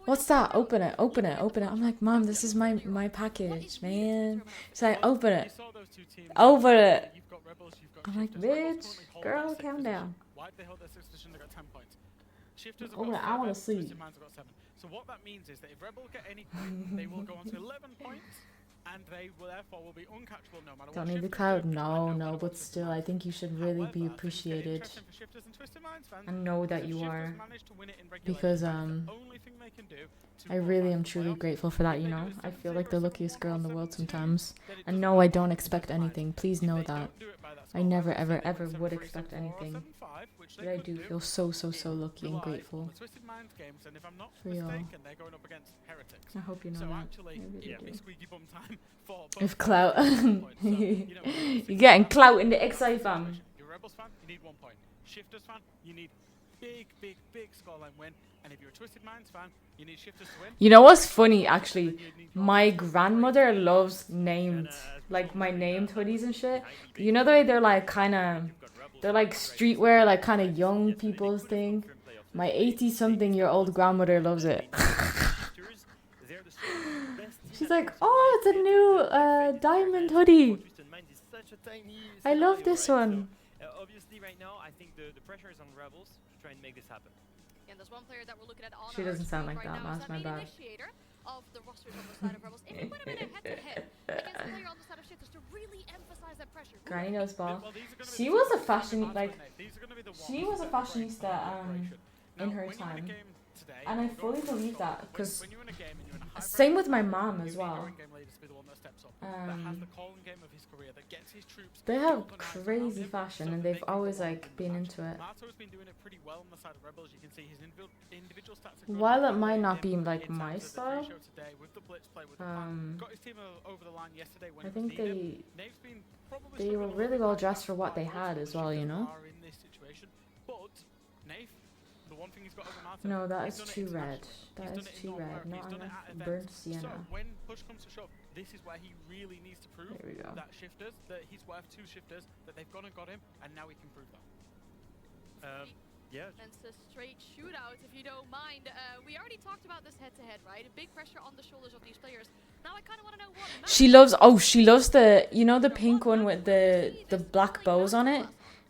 Speaker 2: "What's that? Open it, open it, open it." I'm like, "Mom, this is my package, man." She's like, "Open it, open it." I'm like, "Bitch, girl, calm down."
Speaker 6: Why did they hold their 6th position? They got 10 points. Shifters have
Speaker 2: Oh,
Speaker 6: got
Speaker 2: I wanna
Speaker 6: 7,
Speaker 2: see.
Speaker 6: Twisted Minds have got 7. So what that means is that if Rebel get any point, they will go on to 11 points, and they will therefore will be uncatchable no matter
Speaker 2: Don't
Speaker 6: what.
Speaker 2: need the
Speaker 6: Shifters
Speaker 2: cloud.
Speaker 6: do, and
Speaker 2: No,
Speaker 6: matter
Speaker 2: no,
Speaker 6: what
Speaker 2: but
Speaker 6: Twisted
Speaker 2: still, I
Speaker 6: Minds
Speaker 2: think you should
Speaker 6: do.
Speaker 2: really
Speaker 6: However,
Speaker 2: be
Speaker 6: I think it's
Speaker 2: appreciated.
Speaker 6: interesting for Shifters and Twisted Minds fans,
Speaker 2: I know that
Speaker 6: because if
Speaker 2: you
Speaker 6: Shifters
Speaker 2: are.
Speaker 6: manage to win it in regulation,
Speaker 2: Because
Speaker 6: that is the only thing they can do to
Speaker 2: I really
Speaker 6: qualify
Speaker 2: am
Speaker 6: for
Speaker 2: truly
Speaker 6: playoffs.
Speaker 2: grateful for that,
Speaker 6: If
Speaker 2: you
Speaker 6: they do
Speaker 2: know.
Speaker 6: a
Speaker 2: I
Speaker 6: 7-0
Speaker 2: feel like the
Speaker 6: or
Speaker 2: luckiest
Speaker 6: 7-1
Speaker 2: girl in the
Speaker 6: or
Speaker 2: world
Speaker 6: 7-2,
Speaker 2: sometimes.
Speaker 6: then it
Speaker 2: And
Speaker 6: doesn't
Speaker 2: no, I
Speaker 6: matter
Speaker 2: don't
Speaker 6: for
Speaker 2: expect
Speaker 6: Twisted Minds.
Speaker 2: anything. Please
Speaker 6: If
Speaker 2: know
Speaker 6: they
Speaker 2: that.
Speaker 6: don't do it by that
Speaker 2: I
Speaker 6: score,
Speaker 2: never,
Speaker 6: let's say
Speaker 2: ever,
Speaker 6: they win
Speaker 2: ever would
Speaker 6: 7-3,
Speaker 2: expect
Speaker 6: 7-4 or
Speaker 2: anything.
Speaker 6: 7-5, which they
Speaker 2: But I
Speaker 6: could
Speaker 2: do
Speaker 6: do
Speaker 2: feel so, so, so
Speaker 6: in
Speaker 2: lucky and
Speaker 6: July
Speaker 2: grateful.
Speaker 6: on the Twisted Minds games, and if I'm not
Speaker 2: For y'all.
Speaker 6: mistaken, they're going up against Heretics.
Speaker 2: I hope you know
Speaker 6: So
Speaker 2: that.
Speaker 6: actually,
Speaker 2: I really
Speaker 6: yeah,
Speaker 2: do.
Speaker 6: it's squeaky bum time for both
Speaker 2: If
Speaker 6: teams
Speaker 2: clout,
Speaker 6: to get 1 point. So, you know,
Speaker 2: you're getting clout in the XI fam.
Speaker 6: You're a Rebels fan, you need 1 point. Shifters fan, you need big scoreline win. And if you're a Twisted Minds fan, you need Shifters to win.
Speaker 2: You know what's funny, actually? My grandmother loves named, like my named hoodies and shit. You know the way they're like kind of, they're like streetwear, like kind of young people's thing. My 80-something-year-old grandmother loves it. She's like, oh, it's a new diamond hoodie. I love this one.
Speaker 4: Obviously, right now, I think the pressure is on Rebels to try and make this happen.
Speaker 5: And there's one player that we're looking at on
Speaker 2: She
Speaker 5: our
Speaker 2: doesn't sound
Speaker 5: screen
Speaker 2: like
Speaker 5: right
Speaker 2: that,
Speaker 5: now, is
Speaker 2: Mas, my
Speaker 5: main
Speaker 2: bad.
Speaker 5: initiator of the rosters on the side of Rebels. If you put him in a head-to-head against a player on the side of Shifters to really emphasize that pressure.
Speaker 2: Granny knows ball. She was a fashion, like, she was a fashionista in her time. And I fully believe that, because same with my mom as well. They have crazy fashion and they've always like been into it. While it might not be like my style, I think they were really well dressed for what they had as well, you know? No, that is too red. That is too red. Not enough burnt sienna.
Speaker 6: So when push comes to shove, this is where he really needs to prove that Shifters, that he's worth 2 Shifters, that they've gone and got him, and now he can prove that.
Speaker 4: Yeah.
Speaker 5: And it's a straight shootout, if you don't mind. We already talked about this head-to-head, right? A big pressure on the shoulders of these players. Now I kind of want to know what.
Speaker 2: She loves. Oh, she loves the. You know the pink one with the black bows on it.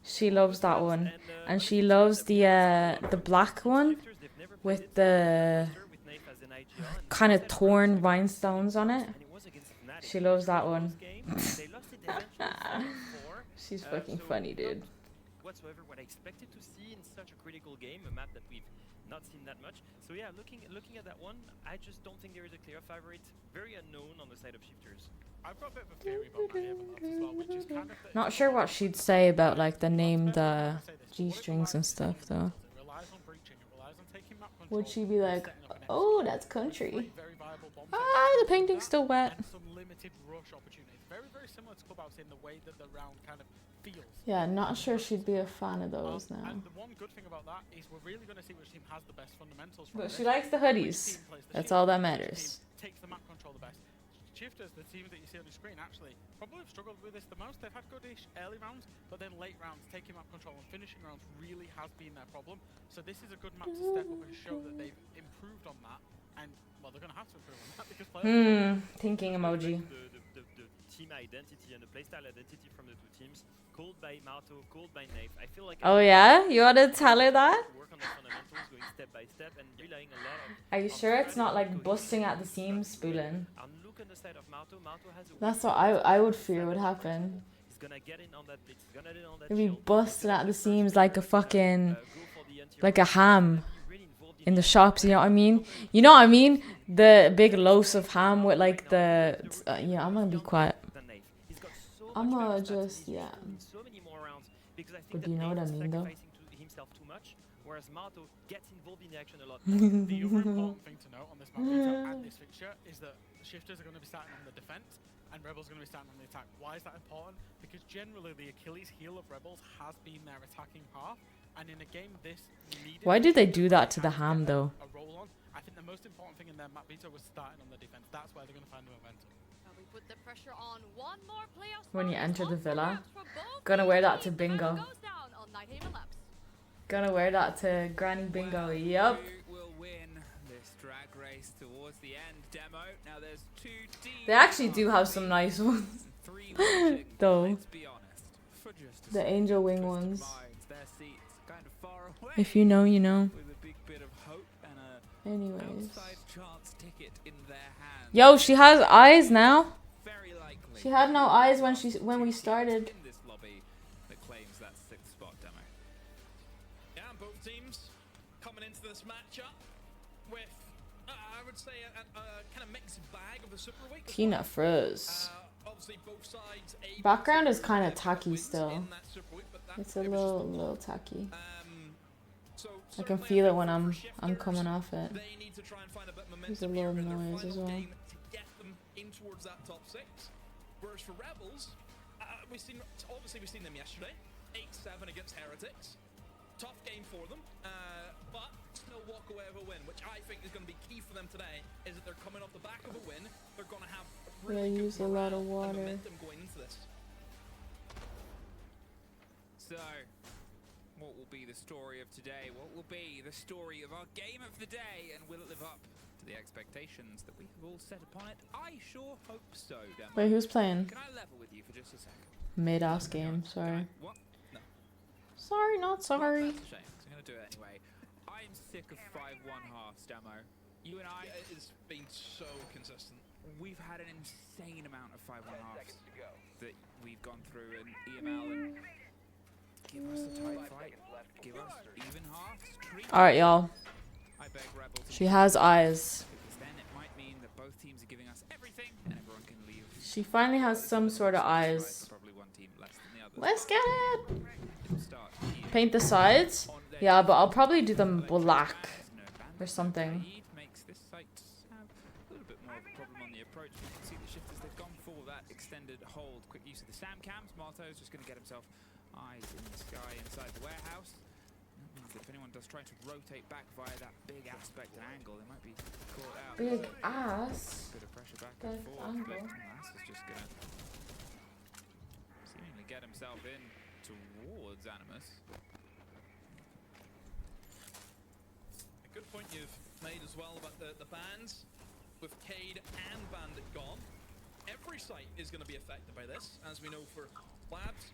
Speaker 2: She loves that one, and she loves the black one with the kind of torn rhinestones on it. She loves that one. She's fucking funny, dude.
Speaker 4: Whatsoever what I expected to see in such a critical game, a map that we've not seen that much. So yeah, looking at that one, I just don't think there is a clear favorite. Very unknown on the side of Shifters.
Speaker 6: I've got a bit of a theory about my as well, which is kind of
Speaker 2: Not sure what she'd say about like the named G-strings and stuff though. Would she be like, oh, that's country? Ah, the painting's still wet.
Speaker 6: some limited rush opportunities. Very similar to Clubhouse in the way that the round kind of feels.
Speaker 2: Yeah, not sure she'd be a fan of those now.
Speaker 6: And the one good thing about that is we're really going to see which team has the best fundamentals.
Speaker 2: But she likes the hoodies. That's all that matters.
Speaker 6: Takes the map control the best. Shifters, the team that you see on the screen, actually probably have struggled with this the most. They've had goodish early rounds, but then late rounds, taking map control and finishing rounds really has been their problem. So this is a good map to step up and show that they've improved on that. And well, they're going to have to improve on that because players.
Speaker 2: Thinking emoji.
Speaker 4: The team identity and the playstyle identity from the two teams, called by Marto, called by Nave. I feel like.
Speaker 2: Oh yeah, you want to tell her that?
Speaker 4: Work on the fundamentals, going step by step, and relying a lot on.
Speaker 2: Are you sure it's not like busting at the seams, spooling?
Speaker 4: And look on the side of Marto. Marto has a.
Speaker 2: That's what I would fear would happen.
Speaker 4: He's gonna get in on that blitz. He's gonna get in on that.
Speaker 2: It'd be busting at the seams like a fucking, like a ham in the shops. You know what I mean? You know what I mean? The big loaves of ham with like the. Yeah, I'm gonna be quiet. I'm gonna just But do you know what I mean though?
Speaker 4: Whereas Marto gets involved in the action a lot.
Speaker 6: The other important thing to note on this map and this fixture is that Shifters are going to be starting on the defense and Rebels are going to be starting on the attack. Why is that important? Because generally the Achilles heel of Rebels has been their attacking half, and in a game this needed.
Speaker 2: Why do they do that to the ham though?
Speaker 6: A roll on. I think the most important thing in their map veto was starting on the defense. That's where they're going to find the momentum.
Speaker 5: We put the pressure on one more playoff.
Speaker 2: When you enter the villa, gonna wear that to bingo. Gonna wear that to Granny Bingo. Yup.
Speaker 8: Who will win this drag race towards the end demo? Now there's 2 teams.
Speaker 2: They actually do have some nice ones.
Speaker 8: 3
Speaker 2: though.
Speaker 8: Let's be honest. For just
Speaker 2: The angel wing ones.
Speaker 8: their seats kind of far away.
Speaker 2: If you know, you know.
Speaker 8: With a big bit of hope and a
Speaker 2: Anyways.
Speaker 8: outside chance ticket in their hands.
Speaker 2: Yo, she has eyes now.
Speaker 8: Very likely.
Speaker 2: She had no eyes when we started.
Speaker 8: In this lobby that claims that 6th spot demo.
Speaker 9: Yeah, both teams coming into this matchup with, I would say, a kind of mixed bag of a Super Week.
Speaker 2: Peanut frizz.
Speaker 9: Obviously, both sides
Speaker 2: Background is kind of tacky still. It's a little tacky. I can feel it when I'm coming off it. There's a little noise as well.
Speaker 9: In towards that top 6. Whereas for Rebels, we've seen them yesterday, 8-7 against Heretics. Tough game for them, but still walk away with a win, which I think is going to be key for them today, is that they're coming off the back of a win. They're going to have really
Speaker 2: They
Speaker 9: good
Speaker 2: use a lot of
Speaker 9: morale and
Speaker 2: water.
Speaker 9: momentum going into this.
Speaker 8: So, what will be the story of today? What will be the story of our game of the day? And will it live up to the expectations that we have all set upon it? I sure hope so, Demo.
Speaker 2: Wait, who's playing?
Speaker 8: Can I level with you for just a second?
Speaker 2: Mid-ass game, sorry.
Speaker 8: What? No.
Speaker 2: Sorry, not sorry.
Speaker 8: That's a shame, 'cause I'm going to do it anyway. I'm sick of 5-1 halves, Demo. You and I,
Speaker 9: It's been so consistent.
Speaker 8: we've had an insane amount of 5-1 halves that we've gone through in EML, and give us a tight fight. Give us even halves.
Speaker 2: Alright, y'all.
Speaker 8: I beg Rebel to
Speaker 2: She has eyes.
Speaker 8: because then it might mean that both teams are giving us everything and everyone can leave.
Speaker 2: She finally has some sort of eyes.
Speaker 8: Probably one team less than the other.
Speaker 2: Let's get it!
Speaker 8: It'll start here.
Speaker 2: Paint the sides?
Speaker 8: On their
Speaker 2: Yeah, but I'll probably do them black
Speaker 8: no bandits,
Speaker 2: or something.
Speaker 8: Raid makes this site have a little bit more of a problem on the approach. You can see the shifters, they've gone for that extended hold. Quick use of the SAM cams. Marto's just going to get himself eyes in the sky inside the warehouse. That means that if anyone does try to rotate back via that big aspect and angle, they might be caught out.
Speaker 2: Big ass.
Speaker 8: Bit of pressure back
Speaker 2: That
Speaker 8: and forth,
Speaker 2: angle.
Speaker 8: but Ass is just going to seemingly get himself in towards Animus.
Speaker 9: A good point you've made as well about the bans. With Cade and Bandit gone, every site is going to be affected by this. As we know for Labs,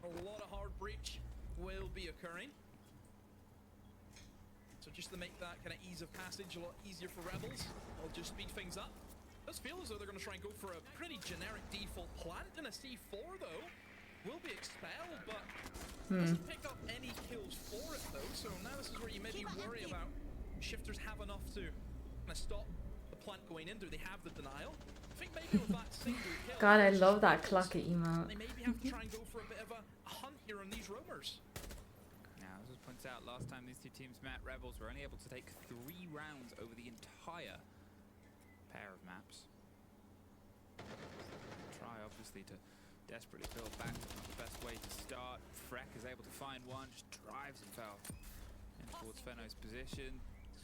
Speaker 9: a lot of hard breach will be occurring. So just to make that kind of ease of passage a lot easier for Rebels, I'll just speed things up. Does feel as though they're going to try and go for a pretty generic default plant in a C4 though. Will be expelled, but doesn't pick up any kills for it though. So now this is where you maybe worry about shifters have enough to kind of stop the plant going in. Do they have the denial? I think maybe with that single kill.
Speaker 2: God, I love that clocky emote.
Speaker 9: They maybe have to try and go for a bit of a hunt here on these roamers.
Speaker 8: Now, as was pointed out last time these two teams met, Rebels were only able to take 3 rounds over the entire pair of maps. Try, obviously, to desperately build back. Not the best way to start. Freck is able to find one, just drives himself in towards Fenno's position,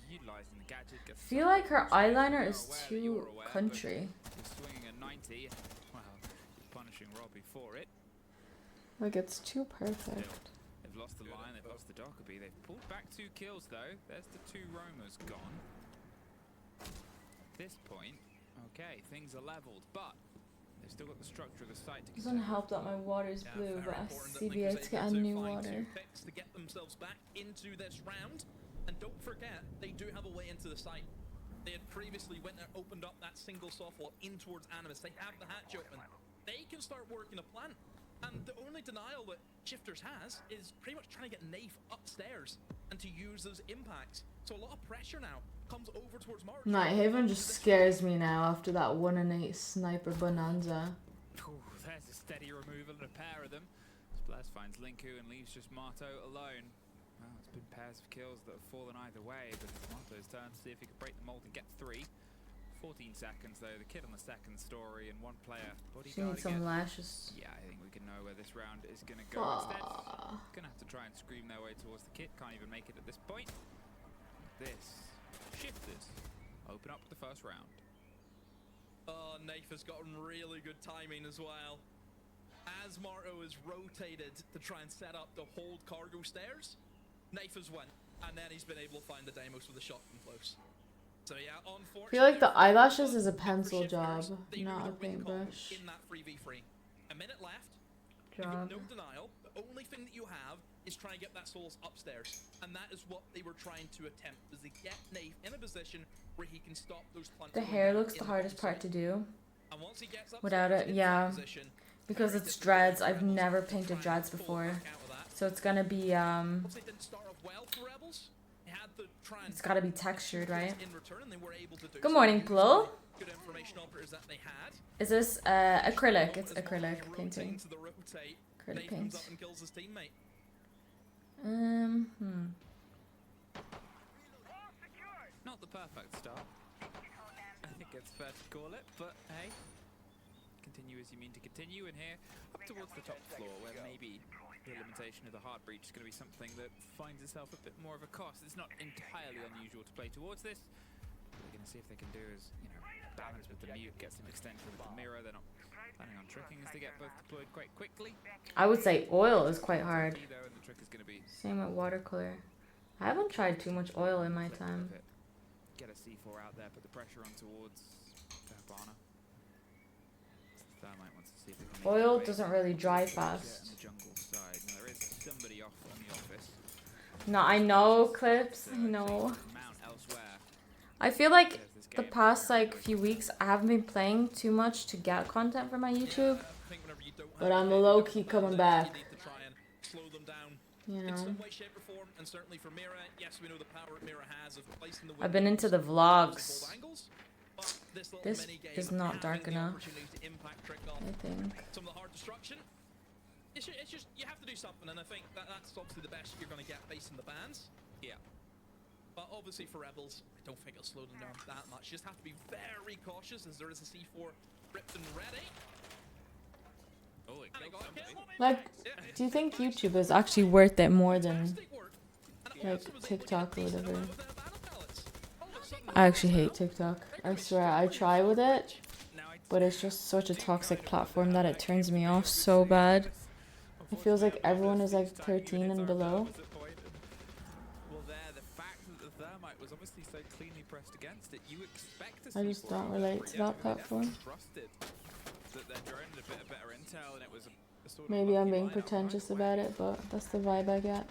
Speaker 8: utilizing the gadget.
Speaker 2: I feel like her eyeliner is too country.
Speaker 8: He's swinging a 90. Well, he's punishing Robbie for it.
Speaker 2: Like, it's too perfect.
Speaker 8: They've lost the line, they've lost the Dockerby. They've pulled back 2 kills though. There's the 2 roamers gone. At this point, okay, things are leveled, but they've still got the structure of the site to
Speaker 2: Doesn't help that my water is blue, but I CBA to get a new water.
Speaker 9: To get themselves back into this round. And don't forget, they do have a way into the site. They had previously went and opened up that single soft wall in towards Animus. They have the hatch open. They can start working a plan. And the only denial that Shifters has is pretty much trying to get Nafe upstairs and to use those impacts. So a lot of pressure now comes over towards Martin.
Speaker 2: Nighthaven just scares me now after that 1-in-8 sniper bonanza.
Speaker 8: Ooh, there's a steady removal and a pair of them. Splash finds Linku and leaves just Marto alone. Well, it's been pairs of kills that have fallen either way, but it's Marto's turn to see if he can break the mold and get 3. 14 seconds though, the kid on the second story and 1 player.
Speaker 2: She needs some lashes.
Speaker 8: Yeah, I think we can know where this round is going to go instead. Gonna have to try and scream their way towards the kit, can't even make it at this point. This, Shifters, open up the first round.
Speaker 9: Oh, Nafe has gotten really good timing as well. As Marto is rotated to try and set up the hold cargo stairs, Nafe has went, and then he's been able to find the Deimos with a shotgun close. So yeah, unfortunately,
Speaker 2: I feel like the eyelashes is a pencil job, not a paintbrush
Speaker 9: in that 3v3. A minute left.
Speaker 2: job.
Speaker 9: No denial. The only thing that you have is trying to get that Souls upstairs, and that is what they were trying to attempt, was to get Nafe in a position where he can stop those plants.
Speaker 2: The hair looks the hardest part to do.
Speaker 9: And once he gets
Speaker 2: Without it, yeah. Because it's dreads. I've never painted dreads before. So it's gonna be, it's gotta be textured, right? Good morning, Plo. Is this acrylic? It's acrylic painting. Acrylic paint.
Speaker 8: Not the perfect start, I think it's fair to call it, but hey, continue as you mean to continue, and here up towards the top floor where maybe implementation of the hard breach is going to be something that finds itself a bit more of a cost. It's not entirely unusual to play towards this. What we're going to see if they can do is, you know, balance with the mute, get some extension with the mirror. They're not planning on tricking as they get both deployed quite quickly.
Speaker 2: I would say oil is quite hard.
Speaker 8: And the trick is going to be
Speaker 2: Same with watercolor. I haven't tried too much oil in my time.
Speaker 8: get a C4 out there, put the pressure on towards the Habana. Thermite wants to see if they can make
Speaker 2: Oil
Speaker 8: it
Speaker 2: doesn't really dry fast.
Speaker 8: on the jungle side. Now, there is somebody off on the office.
Speaker 2: No, I know clips. I know. I feel like the past like few weeks I haven't been playing too much to get content for my YouTube, but I'm low-key coming back. You know, I've been into the vlogs. This is not dark enough, I think.
Speaker 9: It's just, you have to do something, and I think that's obviously the best you're going to get based on the bans. Yeah. But obviously for Rebels, I don't think it'll slow them down that much. You just have to be very cautious as there is a C4 ripped and ready. Oh,
Speaker 2: Like, do you think YouTube is actually worth it more than like TikTok or whatever? I actually hate TikTok. I swear, I try with it, but it's just such a toxic platform that it turns me off so bad. It feels like everyone is like 13 and below. I just don't relate to that platform. Maybe I'm being pretentious about it, but that's the vibe I get.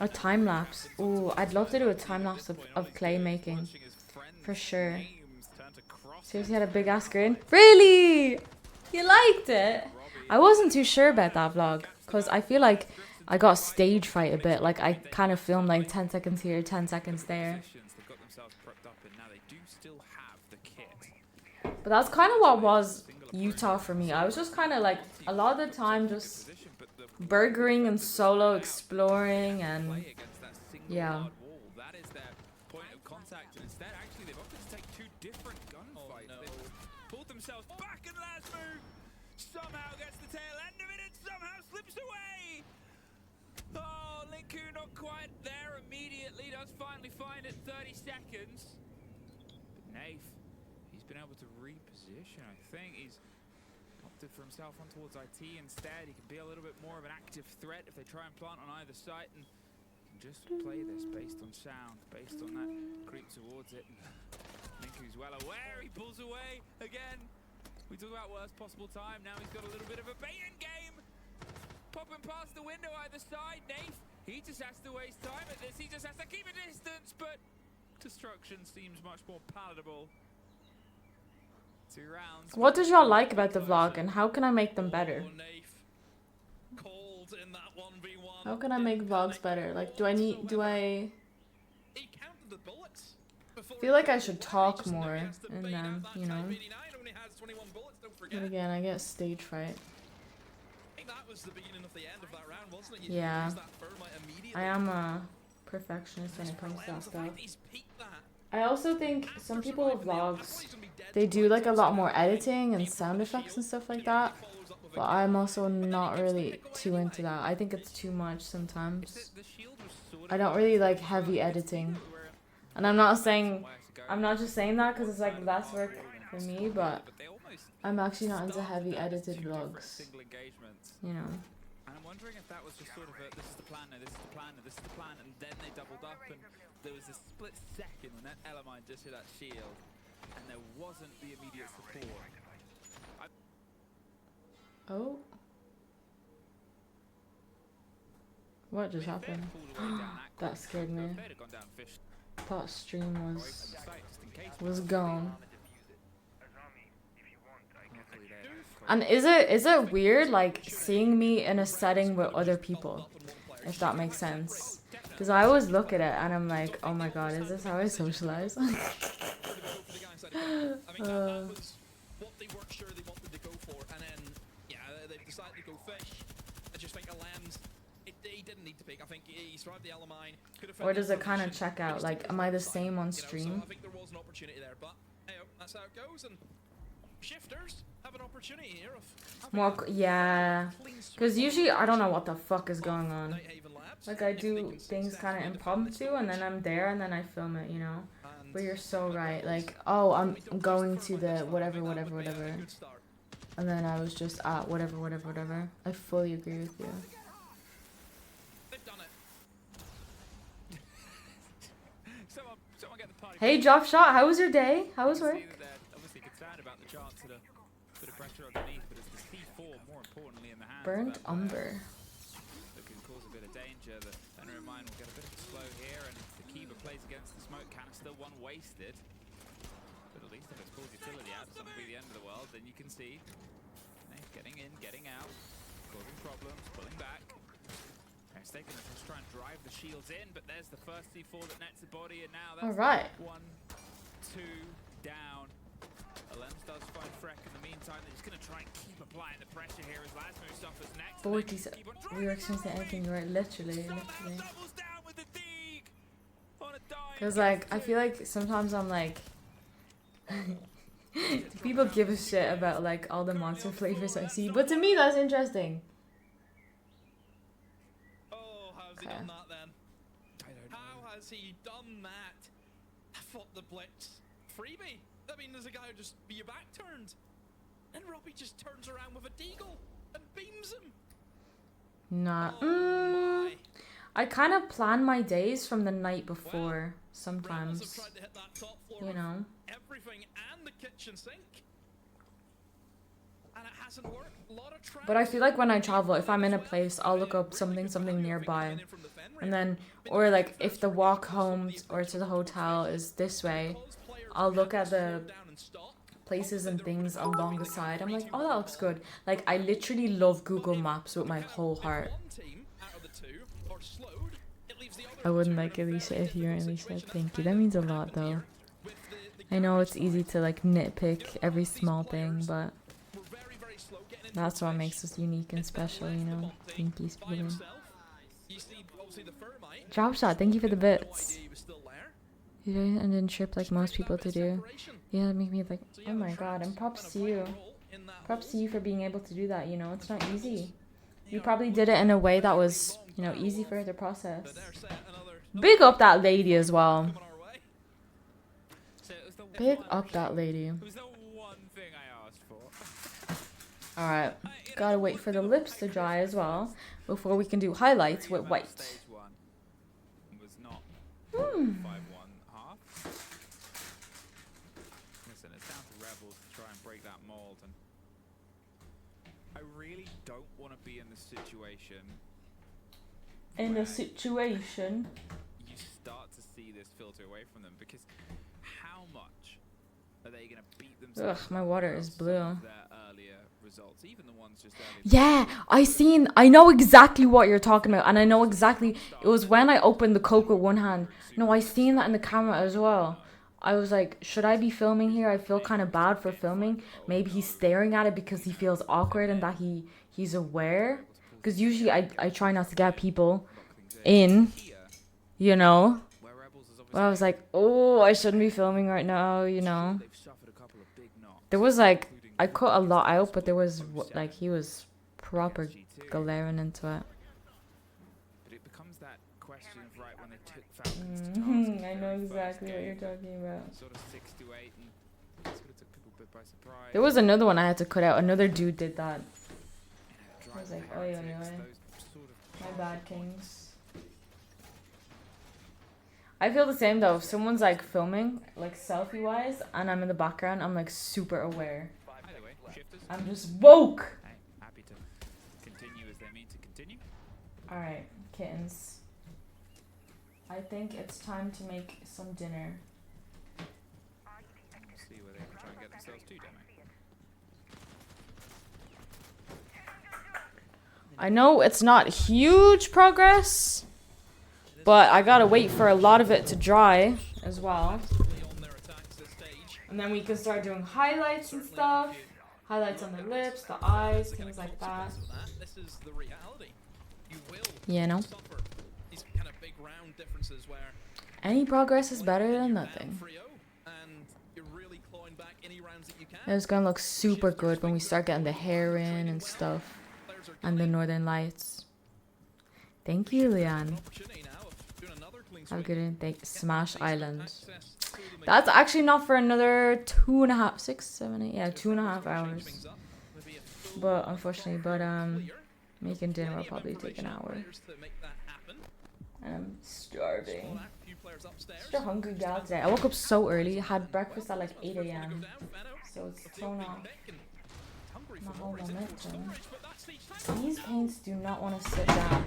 Speaker 2: A time lapse. Ooh, I'd love to do a time lapse of clay making. For sure. Seriously, had a big ass screen. Really? You liked it? I wasn't too sure about that vlog, because I feel like I got stage fright a bit. Like, I kind of filmed like 10 seconds here, 10 seconds there. But that's kind of what was Utah for me. I was just kind of like, a lot of the time, just burgering and solo exploring, and yeah.
Speaker 8: That is their point of contact, and instead, actually, they've opted to take two different gunfights. They've pulled themselves back, and last move somehow gets the tail end of it and somehow slips away. Oh, Linku not quite there immediately. Does finally find it 30 seconds. But Nafe, he's been able to reposition. I think he's opted for himself on towards IT instead. He can be a little bit more of an active threat if they try and plant on either side, and just play this based on sound, based on that creep towards it. Linku's well aware. He pulls away again. We talk about worst possible time. Now he's got a little bit of a bait-in game. Popping past the window either side. Nafe, he just has to waste time at this. He just has to keep a distance, but destruction seems much more palatable. 2 rounds.
Speaker 2: What did y'all like about the vlog, and how can I make them better? How can I make vlogs better? Like, do I feel like I should talk more in them, you know? But again, I get stage fright. Yeah. I am a perfectionist when it comes to that stuff. I also think some people with vlogs, they do like a lot more editing and sound effects and stuff like that. But I'm also not really too into that. I think it's too much sometimes. I don't really like heavy editing. And I'm not just saying that because it's like less work for me, but I'm actually not into heavy edited vlogs. You know.
Speaker 8: And I'm wondering if that was just sort of a, this is the plan, this is the plan, this is the plan, and then they doubled up, and there was a split second when that Elamine just hit that shield, and there wasn't the immediate support.
Speaker 2: Oh. What just happened? That scared me. Thought stream was gone. And is it weird like seeing me in a setting with other people, if that makes sense? Because I always look at it and I'm like, oh my god, is this how I socialize?
Speaker 9: What they weren't sure they wanted to go for, and then yeah, they decided to go fish. I just think Alam's, he didn't need to pick. I think he survived the Elamine.
Speaker 2: Or does it kind of check out? Like, am I the same on stream?
Speaker 9: So I think there was an opportunity there, but hey, that's how it goes. And Shifters have an opportunity here of
Speaker 2: More, yeah. Because usually I don't know what the fuck is going on. Like I do things kind of impromptu and then I'm there and then I film it, you know. But you're so right. Like, oh, I'm going to the whatever. And then I was just at whatever. I fully agree with you.
Speaker 9: They've done it.
Speaker 8: Someone get the party.
Speaker 2: Hey, Drop Shot, how was your day? How was work?
Speaker 8: Obviously concerned about the chance of a bit of pressure underneath, but it's the C4 more importantly in the hands.
Speaker 2: Burnt umber.
Speaker 8: That can cause a bit of danger. The center of mine will get a bit of a slow here, and the Kiba plays against the smoke canister, one wasted. But at least if it's pulls utility out, it's not going to be the end of the world. Then you can see getting in, getting out, causing problems, pulling back. It's taking us to try and drive the shields in, but there's the first C4 that nets the body, and now that's
Speaker 2: All right.
Speaker 8: 1, 2 down. Alems does find Freck in the meantime. They're just going to try and keep applying the pressure here as Lasmo suffers next.
Speaker 2: 47 reactions to anything, right? Literally. Because like I feel like sometimes I'm like, people give a shit about like all the monster flavors I see, but to me that's interesting.
Speaker 9: Oh, how's he done that then? How has he done that? I thought the blitz freebie. I mean, there's a guy who just be your back turned, and Robbie just turns around with a deagle and beams him.
Speaker 2: Nah.
Speaker 9: Oh my.
Speaker 2: I kind of plan my days from the night before sometimes.
Speaker 9: Rebels have tried to hit that top floor
Speaker 2: You know.
Speaker 9: everything and the kitchen sink, and it hasn't worked. A lot of
Speaker 2: But I feel like when I travel, if I'm in a place, I'll look up something nearby. And then, or like if the walk home or to the hotel is this way, I'll look at the places and things along the side. I'm like, oh, that looks good. Like, I literally love Google Maps with my whole heart. I wouldn't like Alicia if you weren't Alicia. Thank you. That means a lot, though. I know it's easy to, like, nitpick every small thing, but that's what makes us unique and special, you know? Thank you, Steven. Drop Shot, thank you for the bits. You didn't and didn't trip like most people to do. Yeah, that made me like, oh my god, and props to you. Props to you for being able to do that, you know? It's not easy. You probably did it in a way that was, you know, easy for her to process. Big up that lady as well. Big up that lady. Alright, gotta wait for the lips to dry as well before we can do highlights with white.
Speaker 8: Listen, it's down to Rebels to try and break that mold, and I really don't want to be in the situation.
Speaker 2: In the situation.
Speaker 8: You start to see this filter away from them, because how much are they going to beat themselves?
Speaker 2: Ugh, my water is blue.
Speaker 8: Their earlier results, even the ones just earlier.
Speaker 2: Yeah, I know exactly what you're talking about, and I know exactly, it was when I opened the Coke with one hand. No, I seen that in the camera as well. I was like, should I be filming here? I feel kind of bad for filming. Maybe he's staring at it because he feels awkward and that he's aware. Because usually I try not to get people in, you know. But I was like, oh, I shouldn't be filming right now, you know. There was like, I cut a lot out, but there was like, he was proper glaring into it.
Speaker 8: But it becomes that question of right when they took Falcons to task.
Speaker 2: I know exactly what you're talking about.
Speaker 8: Sort of 6 to 8, and sort of took people a bit by surprise.
Speaker 2: There was another one I had to cut out. Another dude did that. I was like, oh yeah, my bad, Kings. I feel the same though. If someone's like filming, like selfie wise, and I'm in the background, I'm like super aware. I'm just woke.
Speaker 8: Hey, happy to continue as they mean to continue.
Speaker 2: Alright, kittens. I think it's time to make some dinner.
Speaker 8: We'll see where they can try and get themselves to, demo.
Speaker 2: I know it's not huge progress, but I gotta wait for a lot of it to dry as well. And then we can start doing highlights and stuff. Highlights on the lips, the eyes, things like that.
Speaker 9: This is the reality. You will
Speaker 2: You know?
Speaker 9: suffer these kind of big round differences where
Speaker 2: Any progress is better than nothing.
Speaker 9: and you're really clawing back any round rounds that you can.
Speaker 2: It's gonna look super good when we start getting the hair in and stuff. And the northern lights. Thank you, Leon. Have a good one. Thank Smash Island. That's actually not for another 2.5, 6, 7, 8. Yeah, 2.5 hours. But unfortunately, making dinner will probably take an hour. And I'm starving. Such a hungry gal today. I woke up so early. Had breakfast at like 8 a.m. So it's thrown off my whole momentum. These paints do not want to sit down.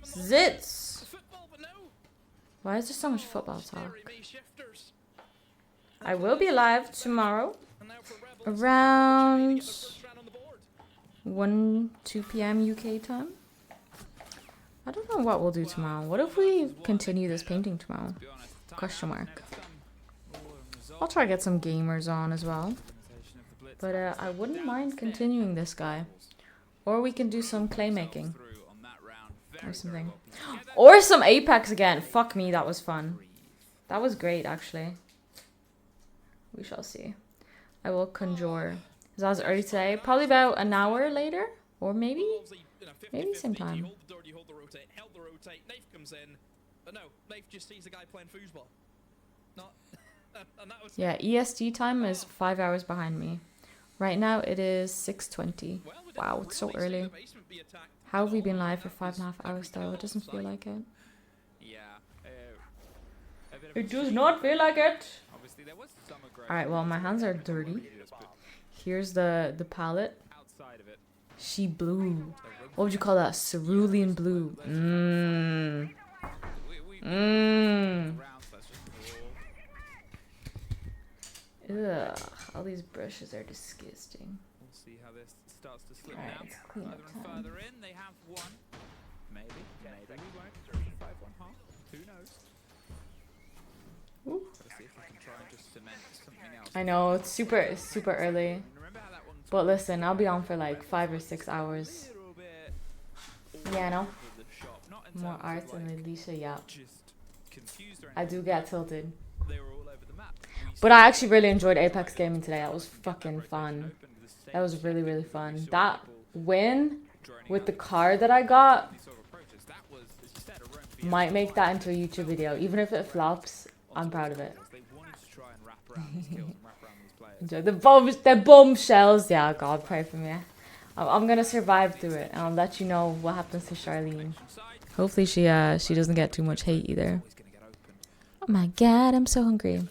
Speaker 2: Zits! Why is there so much football talk? I will be live tomorrow around 2 p.m. UK time. I don't know what we'll do tomorrow. What if we continue this painting tomorrow? Question mark. I'll try to get some gamers on as well. But I wouldn't mind continuing this guy. Or we can do some clay making. Or something. Or some Apex again. Fuck me, that was fun. That was great, actually. We shall see. I will conjure. Because I was early today. Probably about an hour later. Or maybe same time. Yeah, EST time is 5 hours behind me. Right now it is 6:20. Wow, it's so early. How have we been live for 5.5 hours though? It doesn't feel like it. It does not feel like it. Alright, well my hands are dirty. Here's the palette. She blue. What would you call that? Cerulean blue. Ugh, all these brushes are disgusting.
Speaker 8: We'll see how this starts to slip now. Further and further in, they have one. Maybe we won't survive one half. Who knows? Let's see if we can try and just cement something else.
Speaker 2: I know, it's super early. But listen, I'll be on for like 5 or 6 hours. Yeah, no. More art than Alicia, yeah. I do get tilted. But I actually really enjoyed Apex gaming today. That was fucking fun. That was really fun. That win with the card that I got might make that into a YouTube video. Even if it flops, I'm proud of it. Enjoy the bombshells. Yeah, God, pray for me. I'm gonna survive through it, and I'll let you know what happens to Charlene. Hopefully she doesn't get too much hate either. Oh my God, I'm so hungry.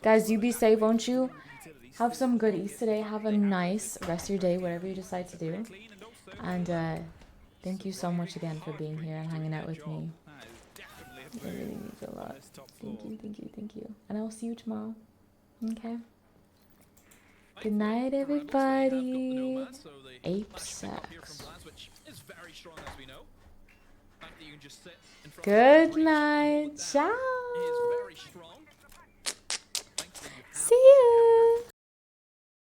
Speaker 2: Guys, you be safe, won't you? Have some good eats today. Have a nice rest of your day, whatever you decide to do. And thank you so much again for being here and hanging out with me. It really means a lot. Thank you. And I will see you tomorrow. Okay? Good night, everybody. Ape sex. Good night. Ciao. See you.